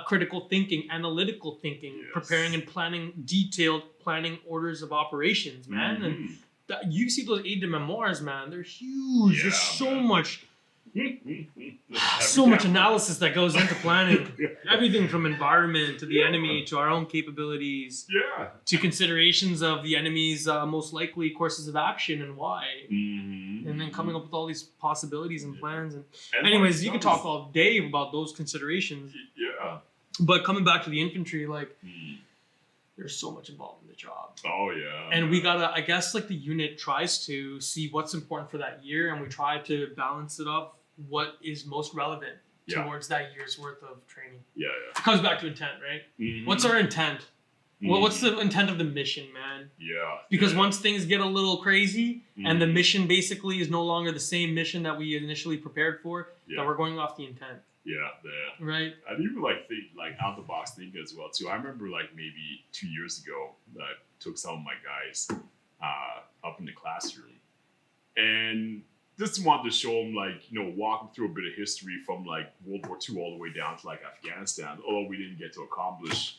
critical thinking, analytical thinking, preparing and planning, detailed planning orders of operations, man. And you see those aide de memoirs, man. They're huge. There's so much much analysis that goes into planning. Everything from environment to the enemy to our own capabilities to considerations of the enemy's most likely courses of action and why. And then coming up with all these possibilities and plans. And anyways, you could talk all day about those considerations. But coming back to the infantry, like, there's so much involved in the job. Oh, yeah. And we gotta, I guess, like, the unit tries to see what's important for that year, and we try to balance it up what is most relevant towards that year's worth of training. It comes back to intent, right? What's our intent? Well, what's the intent of the mission, man? Because once things get a little crazy and the mission basically is no longer the same mission that we initially prepared for, then we're going off the intent. Right. I even like think like out the box thinking as well too. I remember like maybe 2 years ago that I took some of my guys up in the classroom and just wanted to show them like, walk them through a bit of history from like World War II all the way down to like Afghanistan. Although we didn't get to accomplish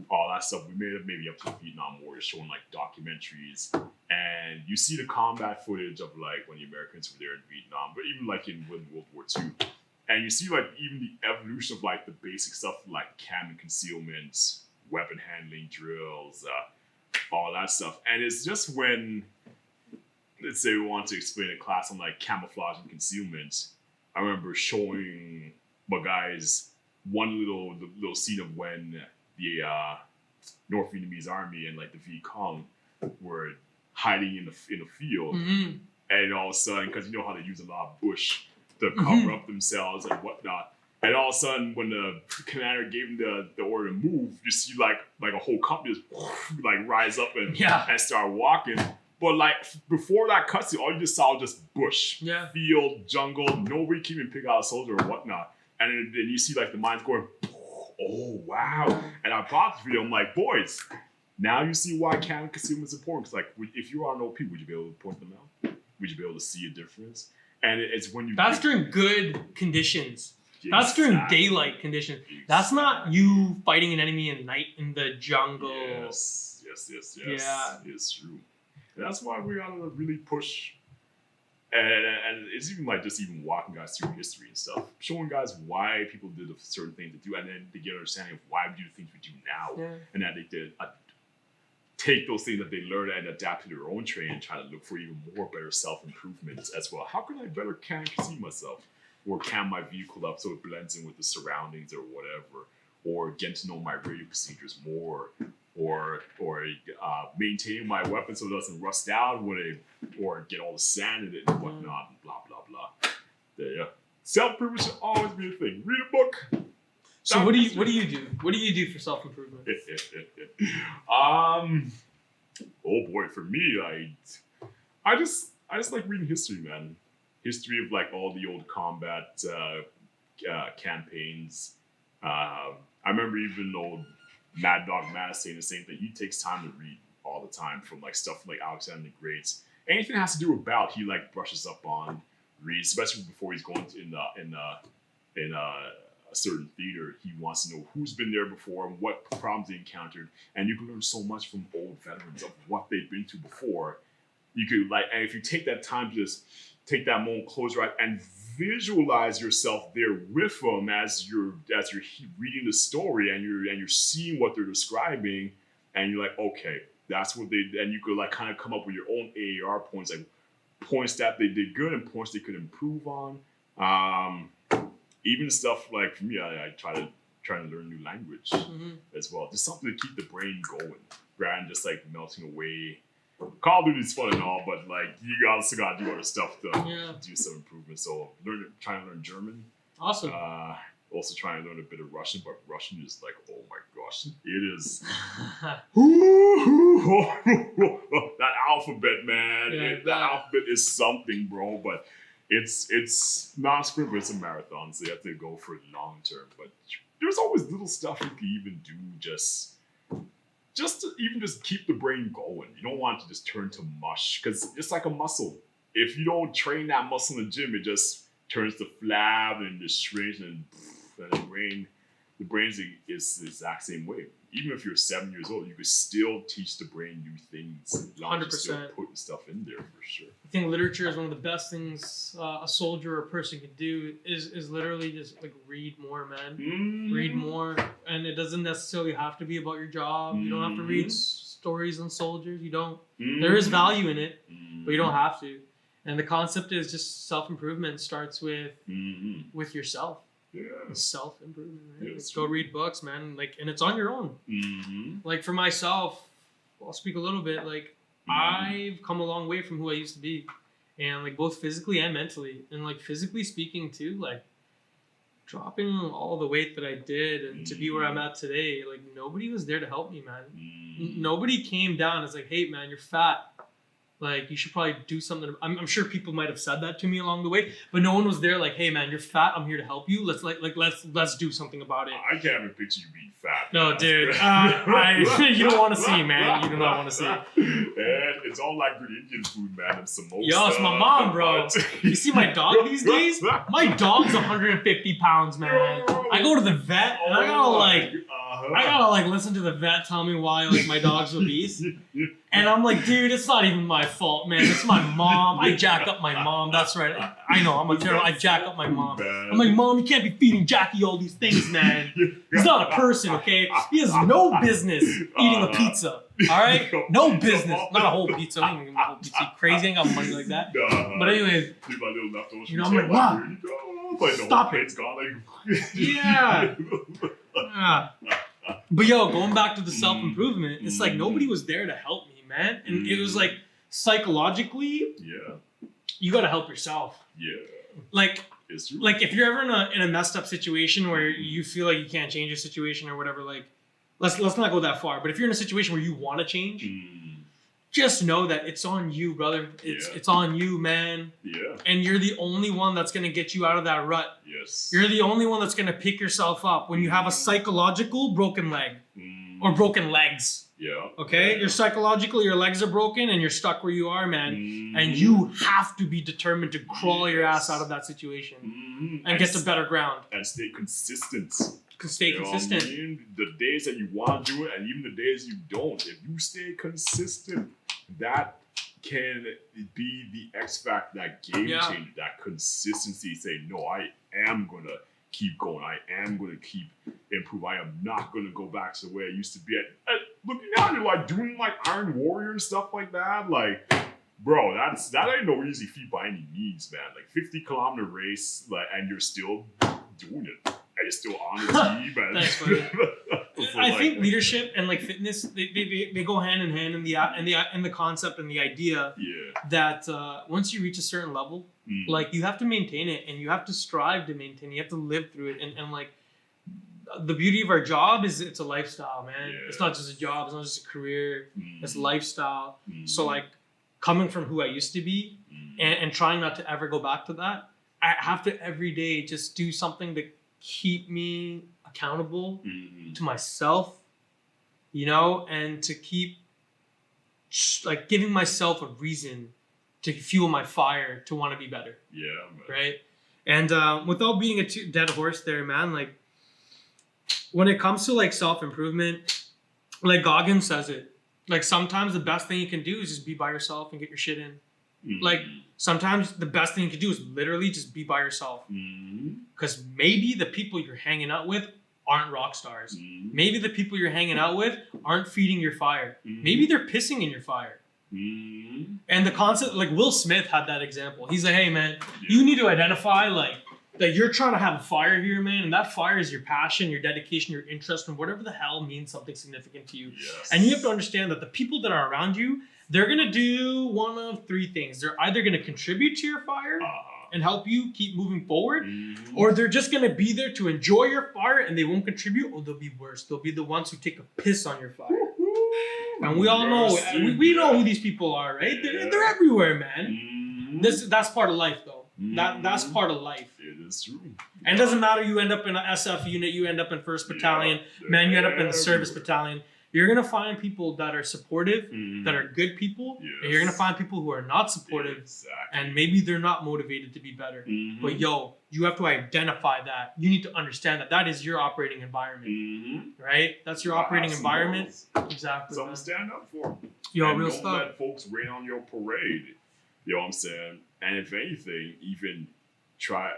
all that stuff, we made it maybe up to the Vietnam War, showing like documentaries, and you see the combat footage of like when the Americans were there in Vietnam, but even like in World War II. And you see like even the evolution of like the basic stuff like cannon concealment, weapon handling drills, all that stuff. And it's just when, let's say we want to explain a class on like camouflage and concealment, I remember showing my guys one little scene of when the North Vietnamese army and like the Viet Cong were hiding in the field, and all of a sudden, because you know how they use a lot of bush to cover up themselves and whatnot. And all of a sudden, when the commander gave them the order to move, you see like a whole company just like rise up and start walking. But like before that cutscene, all you just saw was just bush, field, jungle. Nobody came and pick out a soldier or whatnot. And then you see like the mines going, oh wow! And I brought the video. I'm like, boys, now you see why cannon concealment is important. Because like, if you are an OP, would you be able to point them out? Would you be able to see a difference? And it's when you. That's during good conditions. That's during daylight conditions. That's not you fighting an enemy at night in the jungle. Yes. Yeah. It's true. And that's why we gotta really push And it's even like just even walking guys through history and stuff, showing guys why people did a certain thing to do, and then they get an understanding of why we do things we do now, and that they did take those things that they learned and adapt to their own training and try to look for even more better self-improvements as well. How can I better see myself? Or cam my vehicle up so it blends in with the surroundings or whatever, or get to know my radio procedures more, or maintain my weapon so it doesn't rust out or get all the sand in it and whatnot, and blah blah blah. Yeah, self-improvement should always be a thing. Read a book. So what do you do? What do you do for self-improvement? Oh boy, for me, I just like reading history, man. History of like all the old combat campaigns. I remember even old Mad Dog Matt saying the same thing. He takes time to read all the time, from like stuff like Alexander the Great's. Anything that has to do with battle, he like brushes up on, reads, especially before he's going to in a certain theater. He wants to know who's been there before and what problems they encountered, and you can learn so much from old veterans of what they've been through before. You could and if you take that time to just take that moment, close your eyes, and visualize yourself there with them as you're reading the story and you're seeing what they're describing, and you're like, okay, that's what they. And you could like kind of come up with your own AAR points, like points that they did good and points they could improve on. Even stuff like for me, I try to learn new language as well, just something to keep the brain going, rather than just like melting away. Call of Duty's fun and all, but like you also gotta do other stuff to do some improvement. So trying to learn German. Awesome. Also trying to learn a bit of Russian, but Russian is like, oh my gosh, it is. That alphabet, man. That alphabet is something, bro. But it's not a sprint, but it's a marathon, so you have to go for it long term. But there's always little stuff you can even do just to even just keep the brain going. You don't want it to just turn to mush, because it's like a muscle. If you don't train that muscle in the gym, it just turns to flab and just shrinks, and the brain is the exact same way. Even if you're 7 years old, you could still teach the brain new things. 100%. Still putting stuff in there for sure. I think literature is one of the best things a soldier or a person can do. Is literally just like read more, man. Read more, and it doesn't necessarily have to be about your job. You don't have to read stories on soldiers. You don't. There is value in it, but you don't have to. And the concept is just self-improvement starts with yourself. Yeah. Self-improvement, right? Yeah, like, go read books, man. Like, and it's on your own. Like for myself, I'll speak a little bit. Like I've come a long way from who I used to be, and like both physically and mentally. And like physically speaking too, like dropping all the weight that I did and to be where I'm at today. Like nobody was there to help me, man. Nobody came down and was like, hey, man, you're fat. Like, you should probably do something. I'm sure people might have said that to me along the way, but no one was there like, hey, man, you're fat. I'm here to help you. Let's do something about it. I can't even picture you being fat. No, dude. You don't want to see, man. You do not want to see. And it's all like good Indian food, man. And samosa. Yo, it's my mom, bro. You see my dog these days? My dog's 150 pounds, man. I go to the vet, and I gotta listen to the vet tell me why like my dog's obese. And I'm like, dude, it's not even my fault, man. It's my mom. I jack up my mom. That's right. I know, I'm a terrible. I jack up my mom. I'm like, Mom, you can't be feeding Jackie all these things, man. He's not a person, okay? He has no business eating a pizza. All right? No business. Not a whole pizza. I don't even a whole pizza. You crazy? I ain't got money like that. But anyways, you know, I'm like, Mom, stop it. Yeah. But yo, going back to the self-improvement, it's like nobody was there to help me, man. And it was like psychologically, you gotta help yourself. Yeah. Like if you're ever in a messed up situation where you feel like you can't change your situation or whatever, like let's not go that far. But if you're in a situation where you want to change, just know that it's on you, brother. It's on you, man. Yeah. And you're the only one that's gonna get you out of that rut. Yes. You're the only one that's gonna pick yourself up when you have a psychological broken leg or broken legs. Yeah. Okay? You're psychologically, your legs are broken and you're stuck where you are, man. And you have to be determined to crawl your ass out of that situation and get to better ground. And stay consistent. Stay consistent. I mean? The days that you want to do it and even the days you don't. If you stay consistent, that can be the X factor, that game changer, that consistency. Say, no, I am gonna keep going. I am gonna keep improve. I am not gonna go back to the way I used to be. At looking down, you're like doing like Iron Warrior and stuff like that. Like, bro, that ain't no easy feat by any means, man. Like 50-kilometer race, like, and you're still doing it. And you're still on the team. That's funny. I think leadership and like fitness, they go hand in hand in the concept and the idea that once you reach a certain level, like you have to maintain it and you have to strive to maintain it. You have to live through it. And like the beauty of our job is it's a lifestyle, man. Yeah. It's not just a job. It's not just a career. It's a lifestyle. So like coming from who I used to be and trying not to ever go back to that, I have to every day just do something to keep me accountable to myself, you know, and to keep like giving myself a reason to fuel my fire to want to be better. Yeah, man. Right. And without being a dead horse there, man, like when it comes to like self-improvement, like Goggins says it, like sometimes the best thing you can do is just be by yourself and get your shit in. Like sometimes the best thing you can do is literally just be by yourself. Because maybe the people you're hanging out with aren't rock stars. Maybe the people you're hanging out with aren't feeding your fire. Maybe they're pissing in your fire. And the concept, like Will Smith had that example. He's like, hey man, you need to identify like that you're trying to have a fire here, man, and that fire is your passion, your dedication, your interest, and whatever the hell means something significant to you. And you have to understand that the people that are around you, they're going to do one of three things. They're either going to contribute to your fire and help you keep moving forward, or they're just going to be there to enjoy your fire and they won't contribute, or they'll be worse. They'll be the ones who take a piss on your fire. And we all know, we know who these people are, right? They're everywhere, man. That's part of life, though. That's part of life. It is true. And it doesn't matter, you end up in an SF unit, you end up in 1st Battalion, man, you end up in the Service Battalion. You're going to find people that are supportive, that are good people, and you're going to find people who are not supportive, and maybe they're not motivated to be better. But yo, you have to identify that. You need to understand that that is your operating environment, right? That's your operating environment. Exactly. Something to stand up for. Yo, and real don't stuff. let folks rain on your parade. You know what I'm saying? And if anything, even try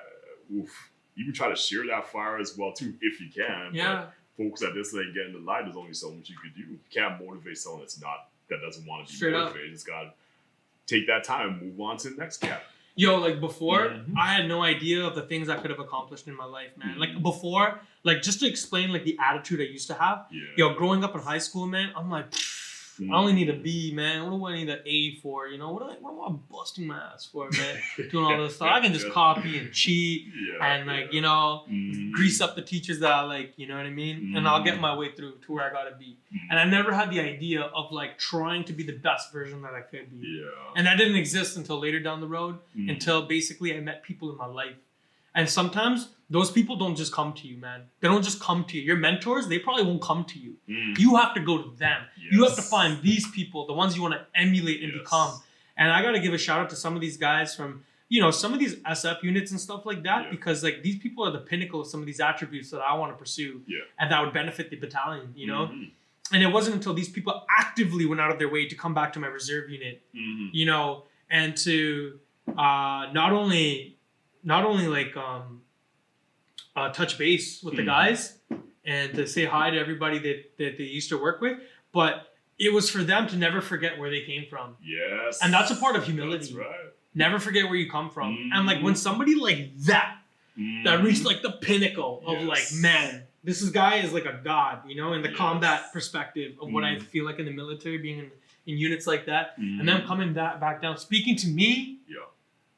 to share that fire as well too, if you can. Yeah. But folks that just ain't getting the light, there's only so much you could do. You can't motivate someone that doesn't want to be straight motivated. You just gotta take that time and move on to the next gap. Yo, like before, I had no idea of the things I could have accomplished in my life, man. Like before, like just to explain like the attitude I used to have. Yo, growing up in high school, man, I'm like, I only need a B, man. What do I need an A for? You know, what am I busting my ass for, man? Doing all this stuff. I can just copy and cheat and like, you know, grease up the teachers that I like, you know what I mean? And I'll get my way through to where I gotta be. And I never had the idea of like trying to be the best version that I could be. And that didn't exist until later down the road, until basically I met people in my life. And sometimes those people don't just come to you, man. They don't just come to you. Your mentors, they probably won't come to you. You have to go to them. You have to find these people, the ones you want to emulate and become. And I got to give a shout out to some of these guys from, you know, some of these SF units and stuff like that, because like these people are the pinnacle of some of these attributes that I want to pursue and that would benefit the battalion, you know? And it wasn't until these people actively went out of their way to come back to my reserve unit, you know, and to not only like touch base with the guys and to say hi to everybody that they used to work with, but it was for them to never forget where they came from. Yes. And that's a part of humility. That's right. Never forget where you come from. And like when somebody like that reached like the pinnacle of like, man, guy is like a god, you know, in the combat perspective of what I feel like in the military, being in units like that, and then coming back down, speaking to me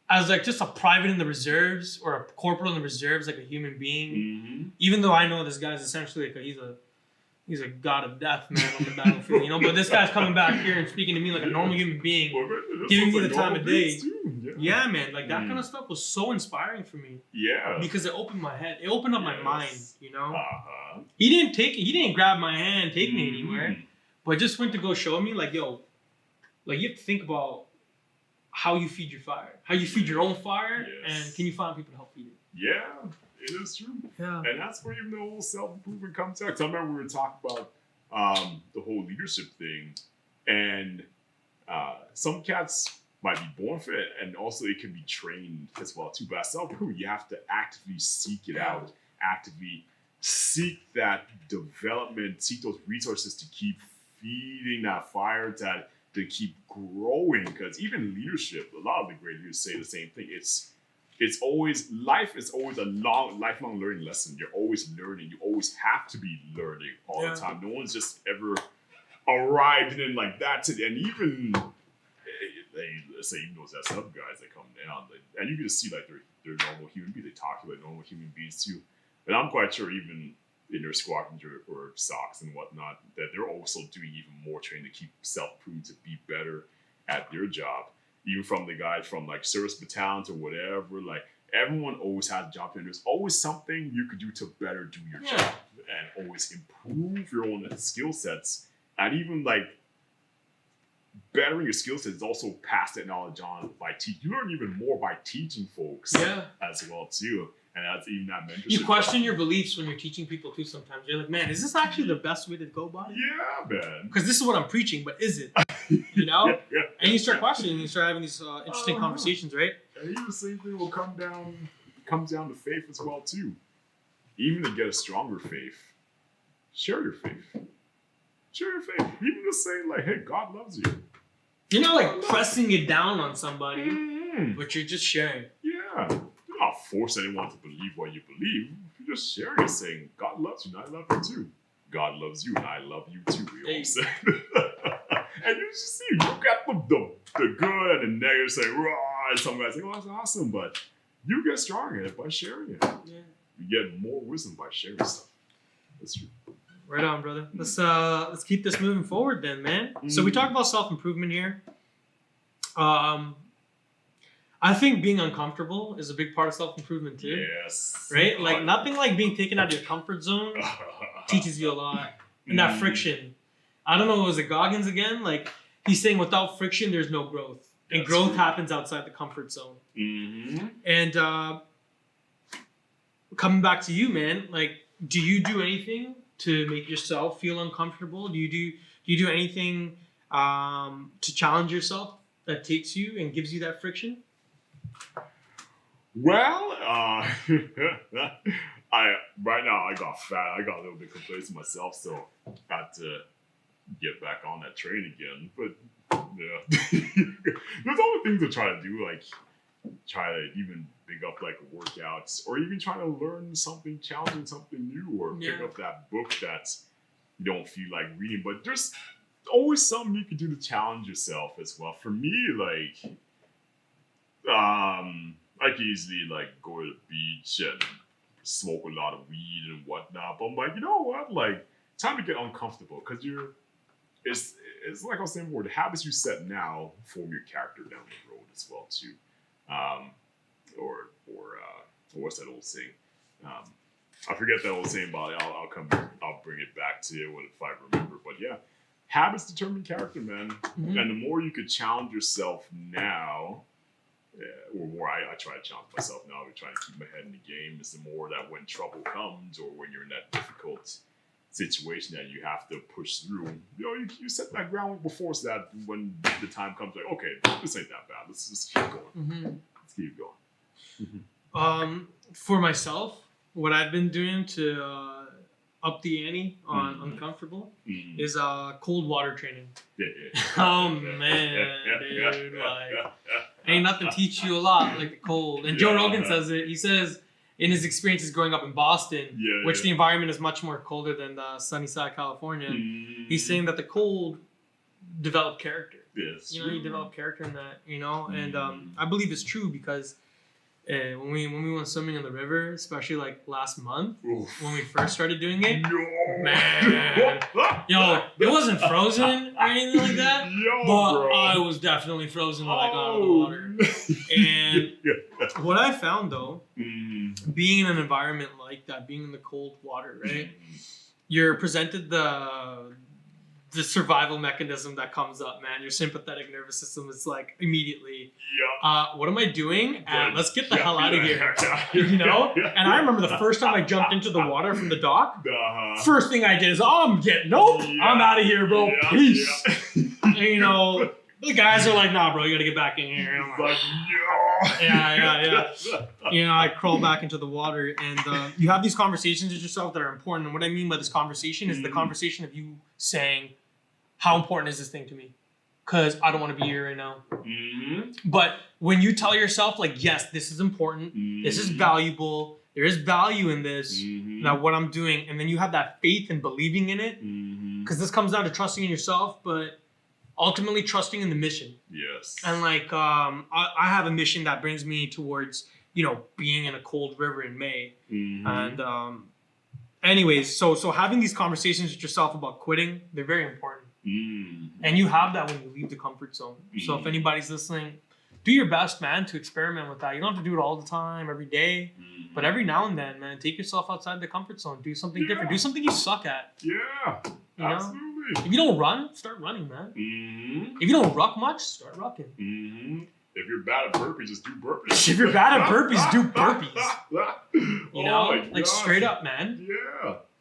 as like just a private in the reserves or a corporal in the reserves, like a human being. Even though I know this guy's essentially like he's a god of death, man, on the battlefield, you know. But this guy's coming back here and speaking to me like a normal human being, giving me the time of day. Yeah, man, like that kind of stuff was so inspiring for me. Yeah, because it opened my head, it opened up my mind, you know. He didn't grab my hand, take me anywhere, but just went to go show me like, yo, like you have to think about how you feed your fire, how you feed your own fire, and can you find people to help feed it? Yeah, it is true. Yeah. And that's where even the whole self-improvement comes out. I remember we were talking about the whole leadership thing, and some cats might be born for it, and also it can be trained as well too. But at some point, you have to actively seek it out, actively seek that development, seek those resources to keep feeding that fire, to keep growing. Because even leadership, a lot of the great leaders say the same thing. It's always, life is always a lifelong learning lesson. You're always learning. You always have to be learning all the time. No one's just ever arrived in like that. And even, let's say, even those SF guys that come down, and you can just see like they're normal human beings. They talk like normal human beings too. And I'm quite sure even in their squadrons or SOCs and whatnot, that they're also doing even more training to keep self-improving, to be better at their job. Even from the guys from like service battalions or whatever, like everyone always has a job, and there's always something you could do to better do your job and always improve your own skill sets. And even like bettering your skill sets is also pass that knowledge on by teaching. You learn even more by teaching folks as well too. And that's even that mentorship. You question your beliefs when you're teaching people too sometimes. You're like, man, is this actually the best way to go about it? Yeah, man. Because this is what I'm preaching, but is it? You know? And you start questioning, you start having these interesting conversations, right? And even the same thing will comes down to faith as well too. Even to get a stronger faith, share your faith. Share your faith. Even just saying like, hey, God loves you. You're not like pressing it down on somebody, but you're just sharing. Yeah. You're not forcing anyone to believe what you believe. You're just sharing it, saying, God loves you and I love you too. God loves you and I love you too. We all say. And you just see, you got the good and the negative saying, raw, and some guys say, oh, that's awesome. But you get stronger at it by sharing it. Yeah. You get more wisdom by sharing stuff. That's true. Right on, brother. Let's keep this moving forward then, man. So we talked about self-improvement here. I think being uncomfortable is a big part of self-improvement too. Yes. Right? Like nothing like being taken out of your comfort zone teaches you a lot. And that friction. I don't know, was it Goggins again? Like he's saying without friction, there's no growth. And that's growth happens outside the comfort zone. Mm-hmm. And coming back to you, man, like do you do anything to make yourself feel uncomfortable? Do you do anything to challenge yourself that takes you and gives you that friction? Well, right now I got fat. I got a little bit complacent myself, so I had to get back on that train again. But yeah, there's always things to try to do, like try to even pick up like workouts, or even trying to learn something challenging, something new, or pick up that book that you don't feel like reading. But there's always something you can do to challenge yourself as well. For me, like I can easily like go to the beach and smoke a lot of weed and whatnot. But I'm like, you know what? Like, time to get uncomfortable, because it's like I was saying before, the habits you set now form your character down the road as well too. Or what's that old saying? I forget that old saying, but I'll bring it back to you if I remember. But yeah, habits determine character, man. Mm-hmm. And the more you could challenge yourself now, or more I try to challenge myself now, to try to keep my head in the game, is the more that when trouble comes, or when you're in that difficult situation that you have to push through, you set that groundwork before, so that when the time comes, like, okay, this ain't that bad. Let's just keep going. Mm-hmm. Let's keep going. Mm-hmm. For myself, what I've been doing to up the ante on uncomfortable is cold water training. Oh man, dude, like ain't nothing teach you a lot like the cold. And Joe Rogan says it. He says in his experiences growing up in Boston, which the environment is much more colder than the sunny side of California, he's saying that the cold developed character. Yes. You develop character in that, and I believe it's true, because when we went swimming in the river, especially like last month, when we first started doing it, man, it wasn't frozen or anything like that, but I was definitely frozen when I got out of the water. And what I found though, being in an environment like that, being in the cold water, right, you're presented the survival mechanism that comes up, man. Your sympathetic nervous system is like immediately, what am I doing? Let's get the hell out of here. And I remember the first time I jumped into the water from the dock, first thing I did is, I'm out of here, bro. Peace. And, The guys are like, nah, bro, you gotta get back in here. And I'm like, yeah. I crawl back into the water, and you have these conversations with yourself that are important. And what I mean by this conversation is the conversation of you saying, how important is this thing to me? Because I don't want to be here right now. But when you tell yourself, like, yes, this is important, this is valuable, there is value in this, that what I'm doing, and then you have that faith and believing in it, because this comes down to trusting in yourself, but ultimately trusting in the mission. Yes. And like, I have a mission that brings me towards, being in a cold river in May. And anyways, so having these conversations with yourself about quitting, they're very important. And you have that when you leave the comfort zone. So if anybody's listening, do your best, man, to experiment with that. You don't have to do it all the time, every day. But every now and then, man, take yourself outside the comfort zone. Do something different. Do something you suck at. Yeah, absolutely. If you don't run, start running, man. If you don't ruck much, start rucking. If you're bad at burpees, just do burpees. If you're bad at burpees, do burpees. Like straight up, man.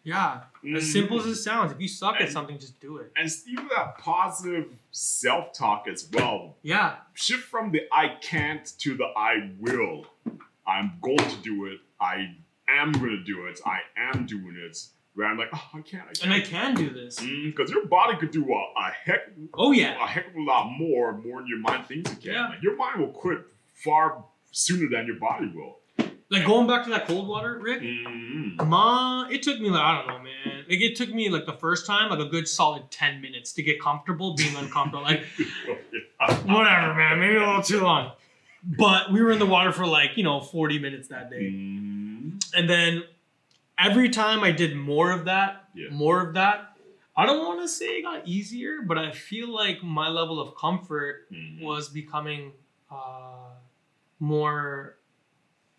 Yeah. As simple as it sounds. If you suck at something, just do it. And even that positive self-talk as well. Yeah. Shift from the I can't to the I will. I'm going to do it. I am going to do it. I am doing it. Where I'm like, oh, I can't. And I can do this. Because your body could do a heck of a lot more than your mind thinks it can. Yeah. Like, your mind will quit far sooner than your body will. Like going back to that cold water, Rick, it took me like, I don't know, man. Like it took me like the first time, like a good solid 10 minutes to get comfortable being uncomfortable. Like, whatever, man. Maybe a little too long. But we were in the water for like, 40 minutes that day. And then every time I did more of that, I don't want to say it got easier, but I feel like my level of comfort was becoming more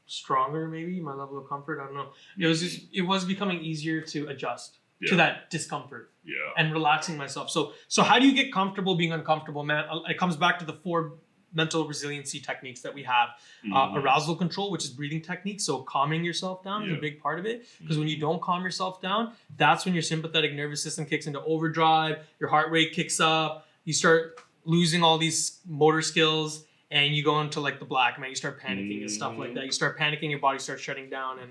stronger, maybe. My level of comfort, I don't know. It was becoming easier to adjust to that discomfort and relaxing myself. So how do you get comfortable being uncomfortable, man? It comes back to the 4 mental resiliency techniques that we have. Arousal control, which is breathing techniques. So calming yourself down is a big part of it. Because when you don't calm yourself down, that's when your sympathetic nervous system kicks into overdrive, your heart rate kicks up, you start losing all these motor skills, and you go into like the black, man. You start panicking and stuff like that. You start panicking, your body starts shutting down, and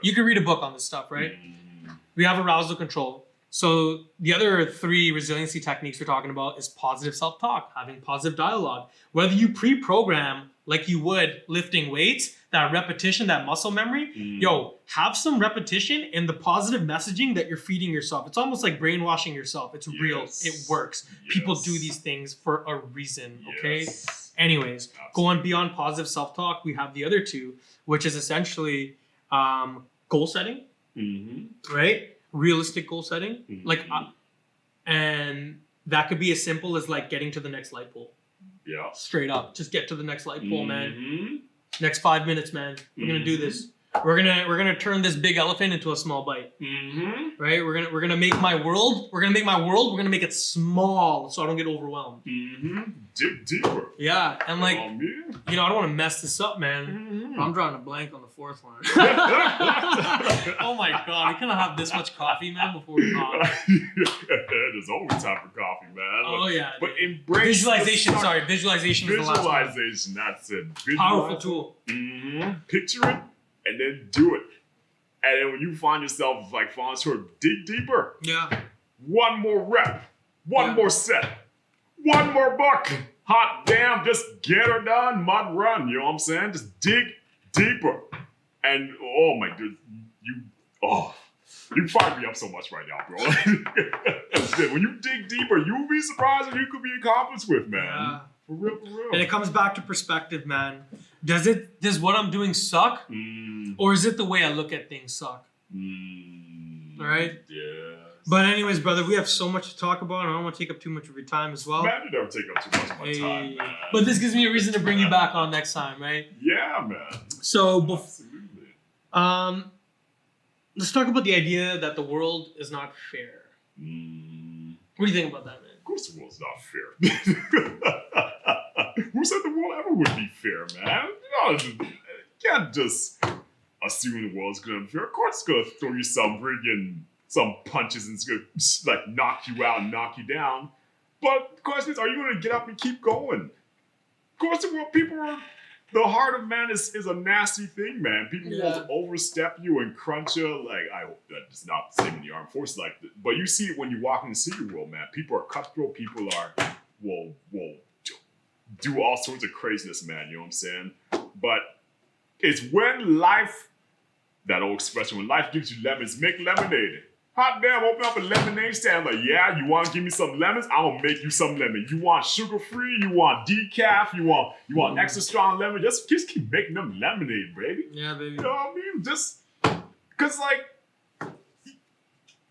you can read a book on this stuff, right? We have arousal control. So the other 3 resiliency techniques we're talking about is positive self-talk, having positive dialogue. Whether you pre-program like you would lifting weights, that repetition, that muscle memory, have some repetition in the positive messaging that you're feeding yourself. It's almost like brainwashing yourself. It's real. It works. People do these things for a reason, okay? Anyways, going beyond positive self-talk, we have the other 2, which is essentially goal setting, right? Realistic goal setting, and that could be as simple as like getting to the next light pole. Yeah. Straight up, just get to the next light pole, man. Next 5 minutes, man. We're gonna do this. We're gonna turn this big elephant into a small bite. Right? We're gonna make my world. We're gonna make it small so I don't get overwhelmed. Dig deeper. Yeah, and like I don't want to mess this up, man. I'm drawing a blank on the 4th one. Oh my god, we cannot have this much coffee, man, before we talk. There's always time for coffee, man. Oh yeah. But embrace visualization. Sorry, visualization is the last one. Visualization. That's it. Powerful tool. Picture it. And then do it. And then when you find yourself like falling short, dig deeper. Yeah. One more rep. One more set. One more buck. Hot damn, just get her done. Mud run. You know what I'm saying? Just dig deeper. And oh my goodness, you fired me up so much right now, bro. When you dig deeper, you'll be surprised what you could be accomplished with, man. Yeah. For real. And it comes back to perspective, man. Does what I'm doing suck? Or is it the way I look at things suck? All right? Yeah. But anyways, brother, we have so much to talk about, and I don't want to take up too much of your time as well. Man, you never take up too much of my time, man. But this gives me a reason to bring you back on next time, right? Yeah, man. So, let's talk about the idea that the world is not fair. What do you think about that, man? Of course the world's not fair. Who said the world ever would be fair, man? You can't just assume the world's gonna be fair. Of course it's gonna throw you some punches and it's gonna like knock you out and knock you down. But the question is, are you going to get up and keep going? Of course, the heart of man is a nasty thing, man. People will overstep you and crunch you. Like, I hope that's not the same in the armed forces. Like, but you see it when you walk in the city world, man. People are cutthroat. People will do all sorts of craziness, man. You know what I'm saying? But it's when life, that old expression, when life gives you lemons, make lemonade. Hot damn, open up a lemonade stand. Like, yeah, you want to give me some lemons? I'm going to make you some lemon. You want sugar-free? You want decaf? You want extra strong lemon? Just keep making them lemonade, baby. Yeah, baby. You know what I mean? Just, because, like,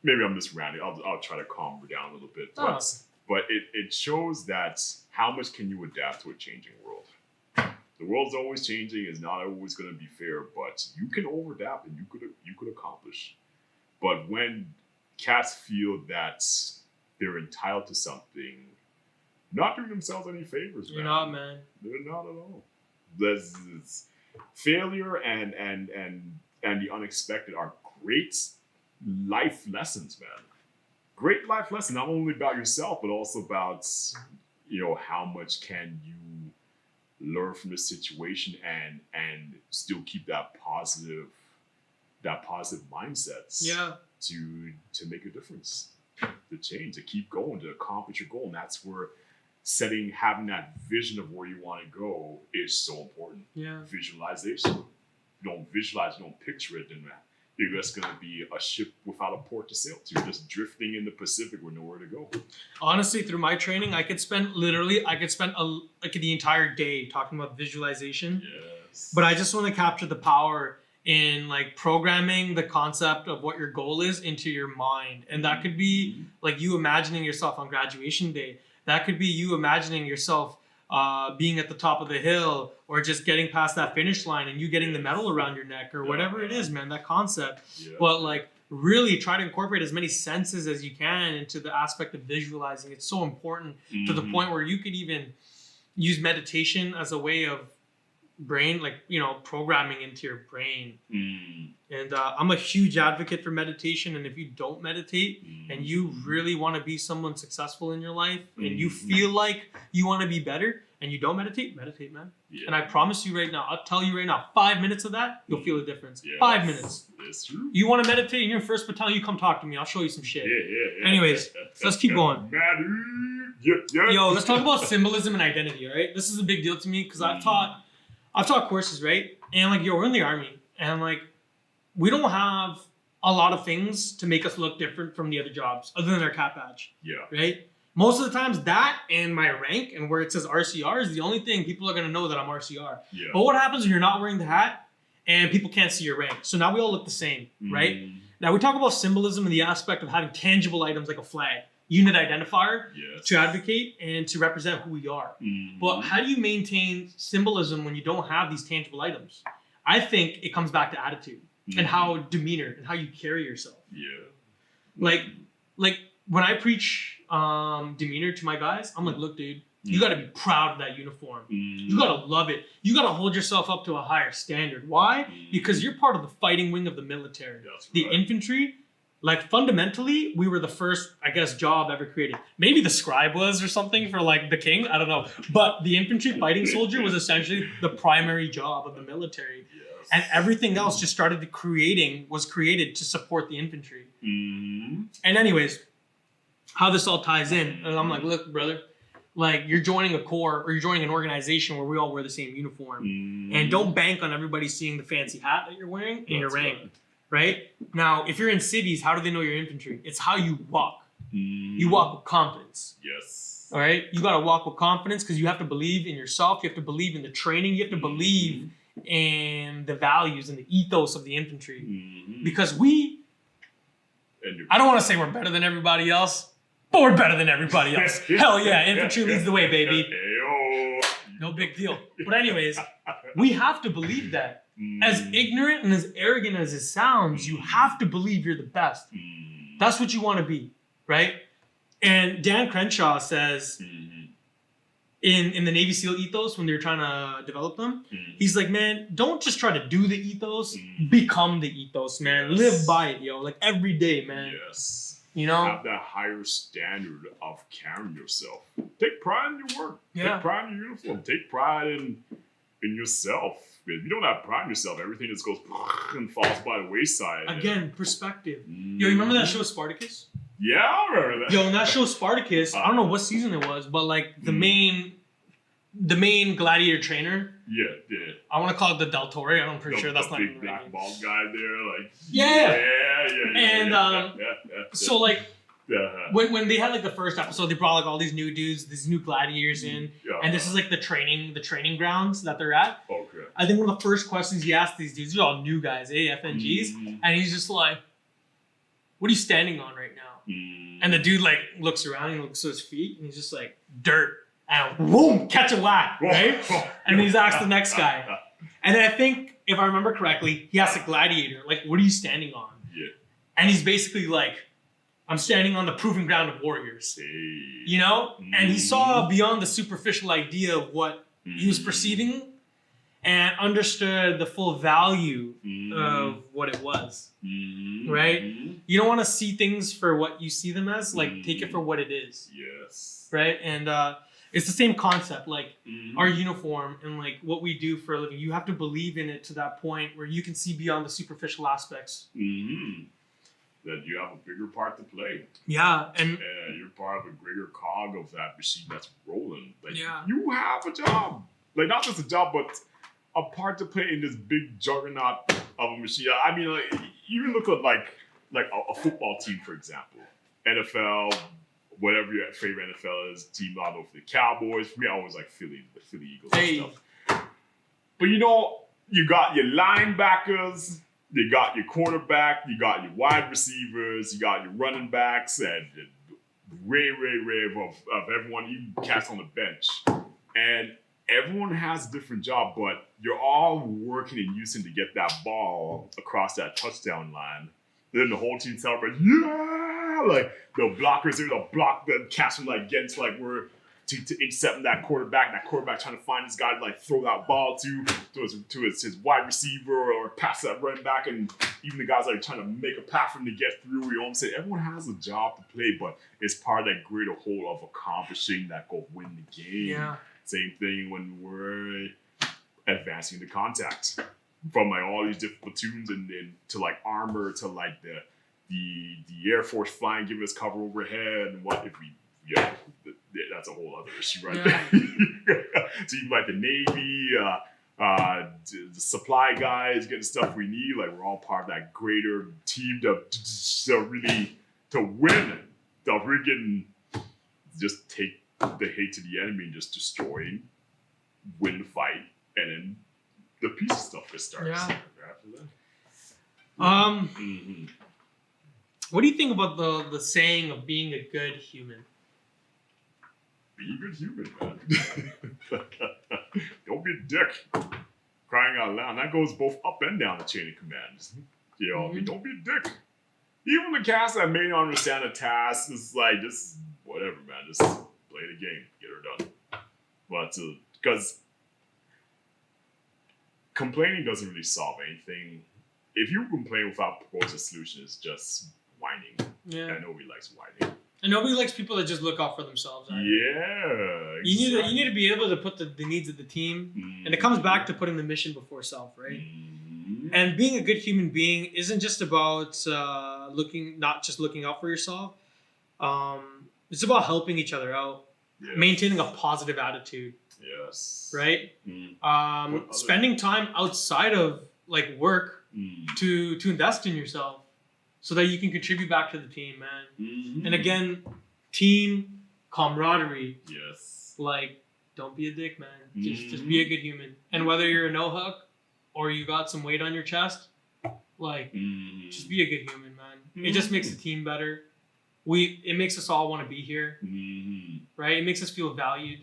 maybe I'm just ranting. I'll try to calm her down a little bit. But it shows that how much can you adapt to a changing world? The world's always changing. It's not always going to be fair, but you can overadapt and you could accomplish. But when cats feel that they're entitled to something, not doing themselves any favors, man. You're not, man. They're not at all. This failure and the unexpected are great life lessons, man. Great life lesson, not only about yourself, but also about, how much can you learn from the situation and still keep that positive mindset to make a difference, to change, to keep going, to accomplish your goal. And that's where having that vision of where you want to go is so important. Yeah. Visualization. If you don't visualize, you don't picture it, then you're just going to be a ship without a port to sail to. You're just drifting in the Pacific with nowhere to go. Honestly, through my training, I could spend the entire day talking about visualization. Yes. But I just want to capture the power in like programming the concept of what your goal is into your mind. And that could be like you imagining yourself on graduation day. That could be you imagining yourself being at the top of the hill, or just getting past that finish line and you getting the medal around your neck, or whatever it is, man, that concept. Yeah. But like really try to incorporate as many senses as you can into the aspect of visualizing. It's so important to the point where you could even use meditation as a way of brain, like, programming into your brain. And I'm a huge advocate for meditation. And if you don't meditate and you really want to be someone successful in your life and you feel like you want to be better and you don't meditate, man. Yeah. And I promise you right now, I'll tell you right now, 5 minutes of that, you'll feel a difference. Yeah, 5 minutes. It's true. You want to meditate in your first battalion, you come talk to me. I'll show you some shit. Yeah. Anyways, so let's keep going. Yo, let's talk about symbolism and identity, all right? This is a big deal to me because I've taught courses, right? And like, we're in the Army, and like, we don't have a lot of things to make us look different from the other jobs other than our cap badge. Yeah. Right? Most of the times that and my rank and where it says RCR is the only thing people are going to know that I'm RCR. Yeah. But what happens when you're not wearing the hat and people can't see your rank? So now we all look the same, right? Now we talk about symbolism and the aspect of having tangible items like a flag, unit identifier, to advocate and to represent who we are. But how do you maintain symbolism when you don't have these tangible items? I think it comes back to attitude and how demeanor and how you carry yourself. Yeah. Like when I preach demeanor to my guys, I'm like, look, dude, you got to be proud of that uniform. You got to love it. You got to hold yourself up to a higher standard. Why? Because you're part of the fighting wing of the military. The infantry, like fundamentally, we were the first, I guess, job ever created. Maybe the scribe was or something for like the king. I don't know. But the infantry fighting soldier was essentially the primary job of the military. Yes. And everything else just was created to support the infantry. And anyways, how this all ties in. And I'm like, look, brother, like you're joining a corps or you're joining an organization where we all wear the same uniform. And don't bank on everybody seeing the fancy hat that you're wearing in your rank. Right? Now, if you're in cities, how do they know you're infantry? It's how you walk. You walk with confidence. Yes. All right? You got to walk with confidence because you have to believe in yourself. You have to believe in the training. You have to believe in the values and the ethos of the infantry. Because I don't want to say we're better than everybody else, but we're better than everybody else. Hell yeah, infantry leads the way, baby. No big deal. But anyways, we have to believe that. As ignorant and as arrogant as it sounds, you have to believe you're the best. That's what you want to be, right? And Dan Crenshaw says in the Navy SEAL ethos, when they're trying to develop them, he's like, man, don't just try to do the ethos, become the ethos, man. Live by it, yo. Like every day, man. You know? Have that higher standard of carrying yourself. Take pride in your work. Yeah. Take pride in your uniform. Take pride in yourself. If you don't have pride in yourself, everything just goes and falls by the wayside. Again, perspective. Yo, you remember that show Spartacus? Yeah, I remember that. Yo, in that show Spartacus, I don't know what season it was, but like the main gladiator trainer. Yeah. I want to call it the Del Torre. I'm pretty sure that's the not big even the right black name. bald guy there, like Yeah. And yeah. so like Yeah. when they had like the first episode, they brought like all these new dudes, these new gladiators in, Yeah. and this is like the training grounds that they're at. Okay. I think one of the first questions he asked these dudes, they're all new guys, FNGs, and he's just like, "What are you standing on right now?" And the dude like looks around, and looks at his feet, and he's just like, "Dirt." And boom, catch a whack, right? And he's asked the next guy. And then I think, if I remember correctly, he asked the gladiator, like, "What are you standing on?" Yeah. And he's basically like, "I'm standing on the proving ground of warriors." You know? And he saw beyond the superficial idea of what he was perceiving and understood the full value of what it was. Right? You don't want to see things for what you see them as. Like, take it for what it is. Yes. Right? And it's the same concept. Like, our uniform and, like, what we do for a living. You have to believe in it to that point where you can see beyond the superficial aspects. That you have a bigger part to play. Yeah. And you're part of a greater cog of that machine that's rolling. Like, Yeah. you have a job. Like, not just a job, but a part to play in this big juggernaut of a machine. I mean, like, you look at like a football team, for example. NFL, whatever your favorite NFL is, team, I don't know, for the Cowboys. For me, I always like the Philly Eagles and stuff. But you know, you got your linebackers, you got your quarterback, you got your wide receivers, you got your running backs, and ray of everyone you cast on the bench. And everyone has a different job, but you're all working in unison to get that ball across that touchdown line. Then the whole team celebrates, yeah! Like, the blockers there, they'll block the catch them, like, against, like, we're to intercept that quarterback trying to find this guy to, like, throw that ball to his wide receiver or pass that running back, and even the guys, like, trying to make a pass for him to get through. You know what I'm saying? Everyone has a job to play, but it's part of that greater whole of accomplishing that go win the game. Yeah. Same thing when we're advancing to contact. From like all these different platoons and to like armor to like the Air Force flying, giving us cover overhead, and what if we that's a whole other issue right there. So even like the Navy, the supply guys getting stuff we need, like we're all part of that greater team to really to win, to really just take the hate to the enemy and just destroy, win the fight, and then the piece stuff just starts. Yeah. After that. What do you think about the saying of being a good human? Be a good human, man. Don't be a dick. Crying out loud. And that goes both up and down the chain of command. You know, I mean, don't be a dick. Even the cast that may not understand the task is like, just whatever, man. Just play the game. Get her done. But, because complaining doesn't really solve anything. If you complain without proposing a solution, it's just whining. Yeah. And nobody likes whining. And nobody likes people that just look out for themselves. Right? Yeah. You need to be able to put the needs of the team, and it comes back to putting the mission before self, right? And being a good human being isn't just about not just looking out for yourself. It's about helping each other out, maintaining a positive attitude. Yes. Right. Spending time outside of like work to invest in yourself, so that you can contribute back to the team, man. And again, team camaraderie. Yes. Like, don't be a dick, man. Just be a good human. And whether you're a no hook or you got some weight on your chest, like, just be a good human, man. It just makes the team better. It makes us all want to be here, right? It makes us feel valued.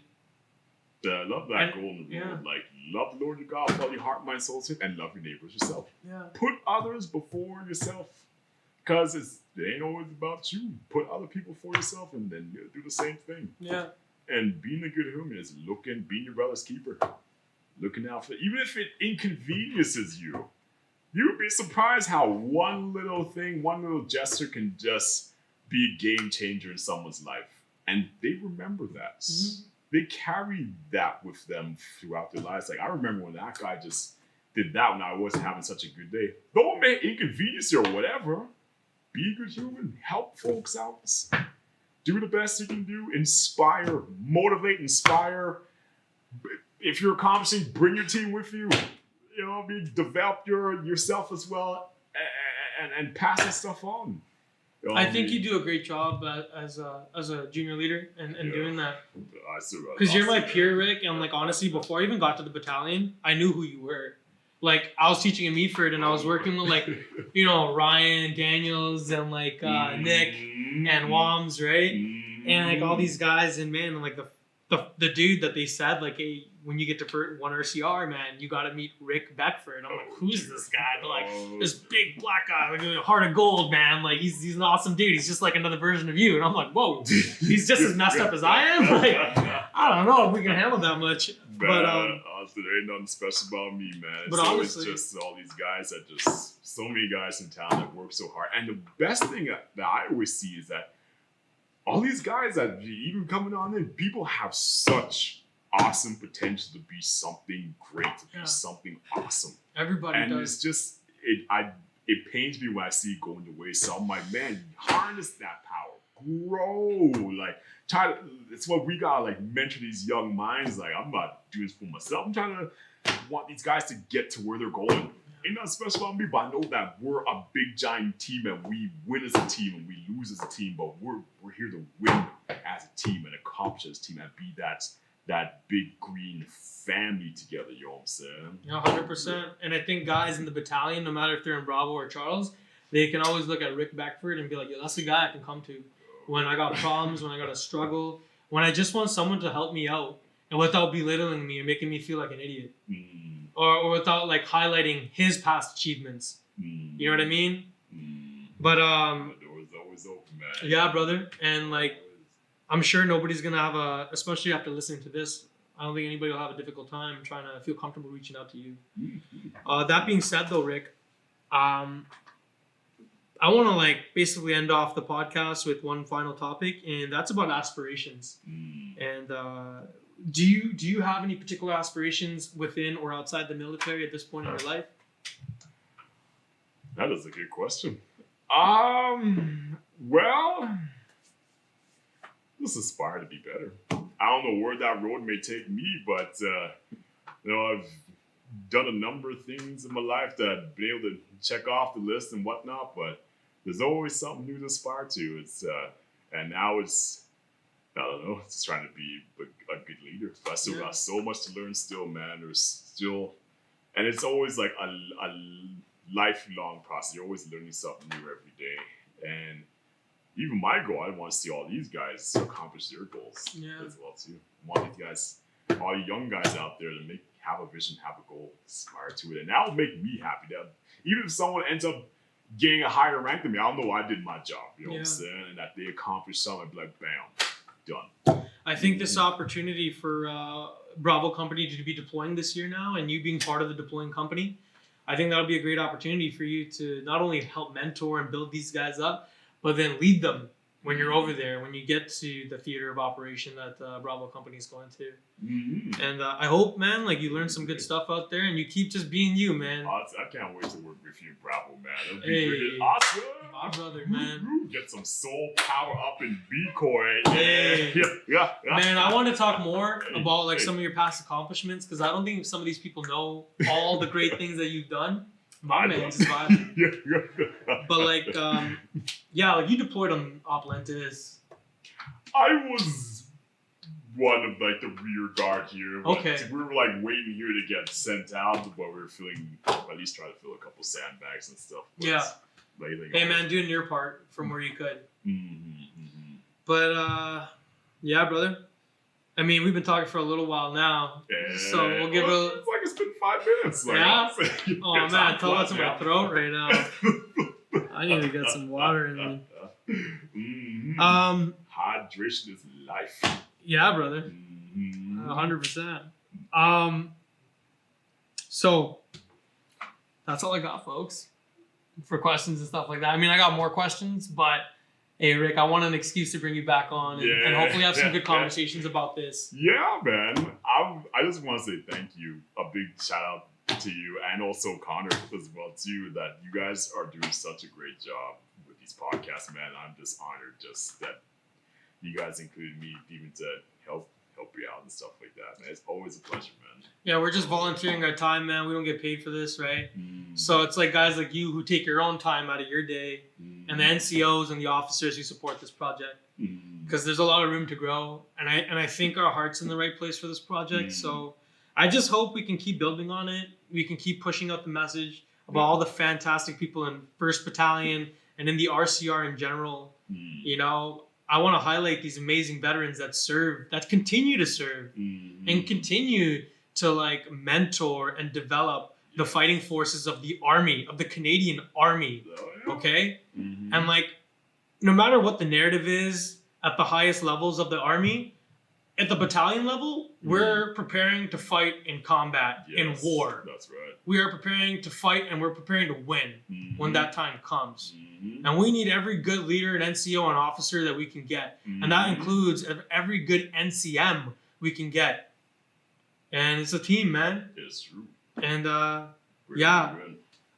I love that golden rule. Like, love the Lord your God with all your heart, mind, soul, strength, and love your neighbors yourself. Yeah. Put others before yourself. Because it ain't always about you. Put other people for yourself and then do the same thing. Yeah. And being a good human is being your brother's keeper. Looking out for, even if it inconveniences you, you would be surprised how one little thing, one little gesture can just be a game changer in someone's life. And they remember that. Mm-hmm. They carry that with them throughout their lives. Like, I remember when that guy just did that when I wasn't having such a good day. Don't make inconvenience you or whatever. Be a good human. Help folks out. Do the best you can do. Inspire. Motivate. Inspire. If you're accomplishing, bring your team with you. You know, develop yourself as well, and pass that stuff on. You know I think you do a great job as a junior leader and doing that. Because you're my peer, Rick, and like honestly, before I even got to the battalion, I knew who you were. Like I was teaching in Meaford, and I was working with like, you know, Ryan Daniels and like Nick and Wams, right? And like all these guys, and man, like the dude that they said like, hey, when you get to one RCR, man, you got to meet Rick Beckford. And I'm like, who's this guy? But like this big black guy, like a heart of gold, man. Like he's an awesome dude. He's just like another version of you. And I'm like, whoa, he's just as messed up as I am. Like I don't know if we can handle that much. But honestly, there ain't nothing special about me, man. It's always just all these guys that just so many guys in town that work so hard. And the best thing that I always see is that all these guys that even coming on in, people have such awesome potential to be something great, to be something awesome. Everybody and does. It's just it pains me when I see it going to waste. So I'm like, man, harness that power, grow, like try to. It's what we gotta like mentor these young minds. Like I'm not doing this for myself. I'm trying to want these guys to get to where they're going. Ain't nothing special about me, but I know that we're a big giant team and we win as a team and we lose as a team. But we're here to win as a team and accomplish as a team and be that big green family together, you know what I'm saying? Yeah, 100%. And I think guys in the battalion, no matter if they're in Bravo or Charles, they can always look at Rick Beckford and be like, yo, that's the guy I can come to when I got problems, when I got a struggle, when I just want someone to help me out and without belittling me or making me feel like an idiot. Or without like highlighting his past achievements. You know what I mean? But the door's always open, man. Yeah, brother. And like I'm sure nobody's gonna have especially after listening to this, I don't think anybody will have a difficult time trying to feel comfortable reaching out to you. That being said though, Rick, I want to like basically end off the podcast with one final topic, and that's about aspirations. And do you have any particular aspirations within or outside the military at this point in your life? That is a good question. Well, just aspire to be better. I don't know where that road may take me, but I've done a number of things in my life that I've been able to check off the list and whatnot, but there's always something new to aspire to. It's and now it's, I don't know, it's trying to be a good leader. I still got so much to learn still, man. There's still, and it's always like a lifelong process. You're always learning something new every day. And even my goal, I want to see all these guys accomplish their goals as well too. I want these guys, all you young guys out there, to have a vision, have a goal, aspire to it, and that will make me happy. That even if someone ends up getting a higher rank than me, I'll know I did my job. You know what I'm saying? And that they accomplished something, I'd be like, bam, done. I think this opportunity for Bravo Company to be deploying this year now, and you being part of the deploying company, I think that would be a great opportunity for you to not only help mentor and build these guys up, but then lead them when you're over there, when you get to the theater of operation that Bravo Company is going to. And I hope, man, like you learn some good stuff out there and you keep just being you, man. I can't wait to work with you, Bravo, man. It'll be awesome. My brother, man. Get some soul power up in B-Coy. Hey. Man, I want to talk more about like some of your past accomplishments, because I don't think some of these people know all the great things that you've done. My man's is vibing. But like, like you deployed on Oplentis. I was one of like the rear guard here. Okay. We were like waiting here to get sent out, but we were at least trying to fill a couple sandbags and stuff. But hey man, doing your part from where you could. But brother. I mean, we've been talking for a little while now, so we'll give it. It's like it's been 5 minutes. Like, oh man, tell that's in my throat right now. I need to get some water in me. Hydration is life. Yeah, brother. 100%. So that's all I got, folks, for questions and stuff like that. I mean, I got more questions, but Hey, Rick, I want an excuse to bring you back on and hopefully have some good conversations about this. Yeah, man. I just want to say thank you. A big shout out to you and also Connor as well, too, that you guys are doing such a great job with these podcasts, man. I'm just honored just that you guys included me even to help you out and stuff like that, man. It's always a pleasure, man. Yeah, we're just volunteering our time, man. We don't get paid for this, right? So it's like guys like you who take your own time out of your day and the NCOs and the officers who support this project. Because there's a lot of room to grow. And I think our heart's in the right place for this project. So I just hope we can keep building on it. We can keep pushing out the message about all the fantastic people in 1st Battalion and in the RCR in general. You know, I want to highlight these amazing veterans that serve, that continue to serve and continue to like mentor and develop the fighting forces of the Army, of the Canadian Army. Okay? And like, no matter what the narrative is at the highest levels of the Army, at the battalion level, we're preparing to fight in combat, in war. That's right. We are preparing to fight and we're preparing to win when that time comes. And we need every good leader and NCO and officer that we can get. And that includes every good NCM we can get. And it's a team, man. It's true. And yeah,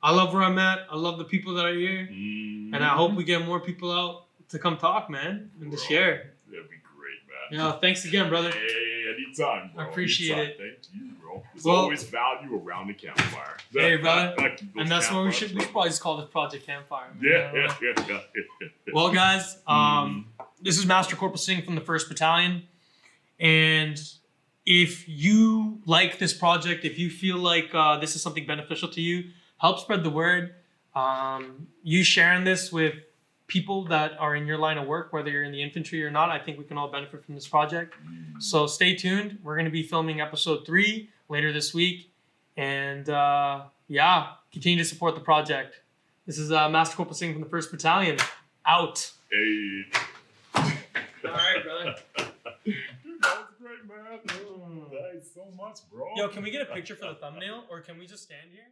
I love where I'm at. I love the people that are here. And I hope we get more people out to come talk, man, and to share. That'd be great, man. Yeah, thanks again, brother. Hey, anytime, bro. I appreciate it. Thank you, bro. There's always value around the campfire. Hey, brother. And that's what we should probably just call this Project Campfire. Man. Yeah. Well, guys, this is Master Corporal Singh from the 1st Battalion. And if you like this project, if you feel like this is something beneficial to you, help spread the word. You sharing this with people that are in your line of work, whether you're in the infantry or not, I think we can all benefit from this project. So stay tuned. We're going to be filming episode 3 later this week. And yeah, continue to support the project. This is Master Corporal Singh from the 1st Battalion. Out. Hey. All right, brother. Dude, that was great, man. Thanks so much, bro. Yo, can we get a picture for the thumbnail, or can we just stand here?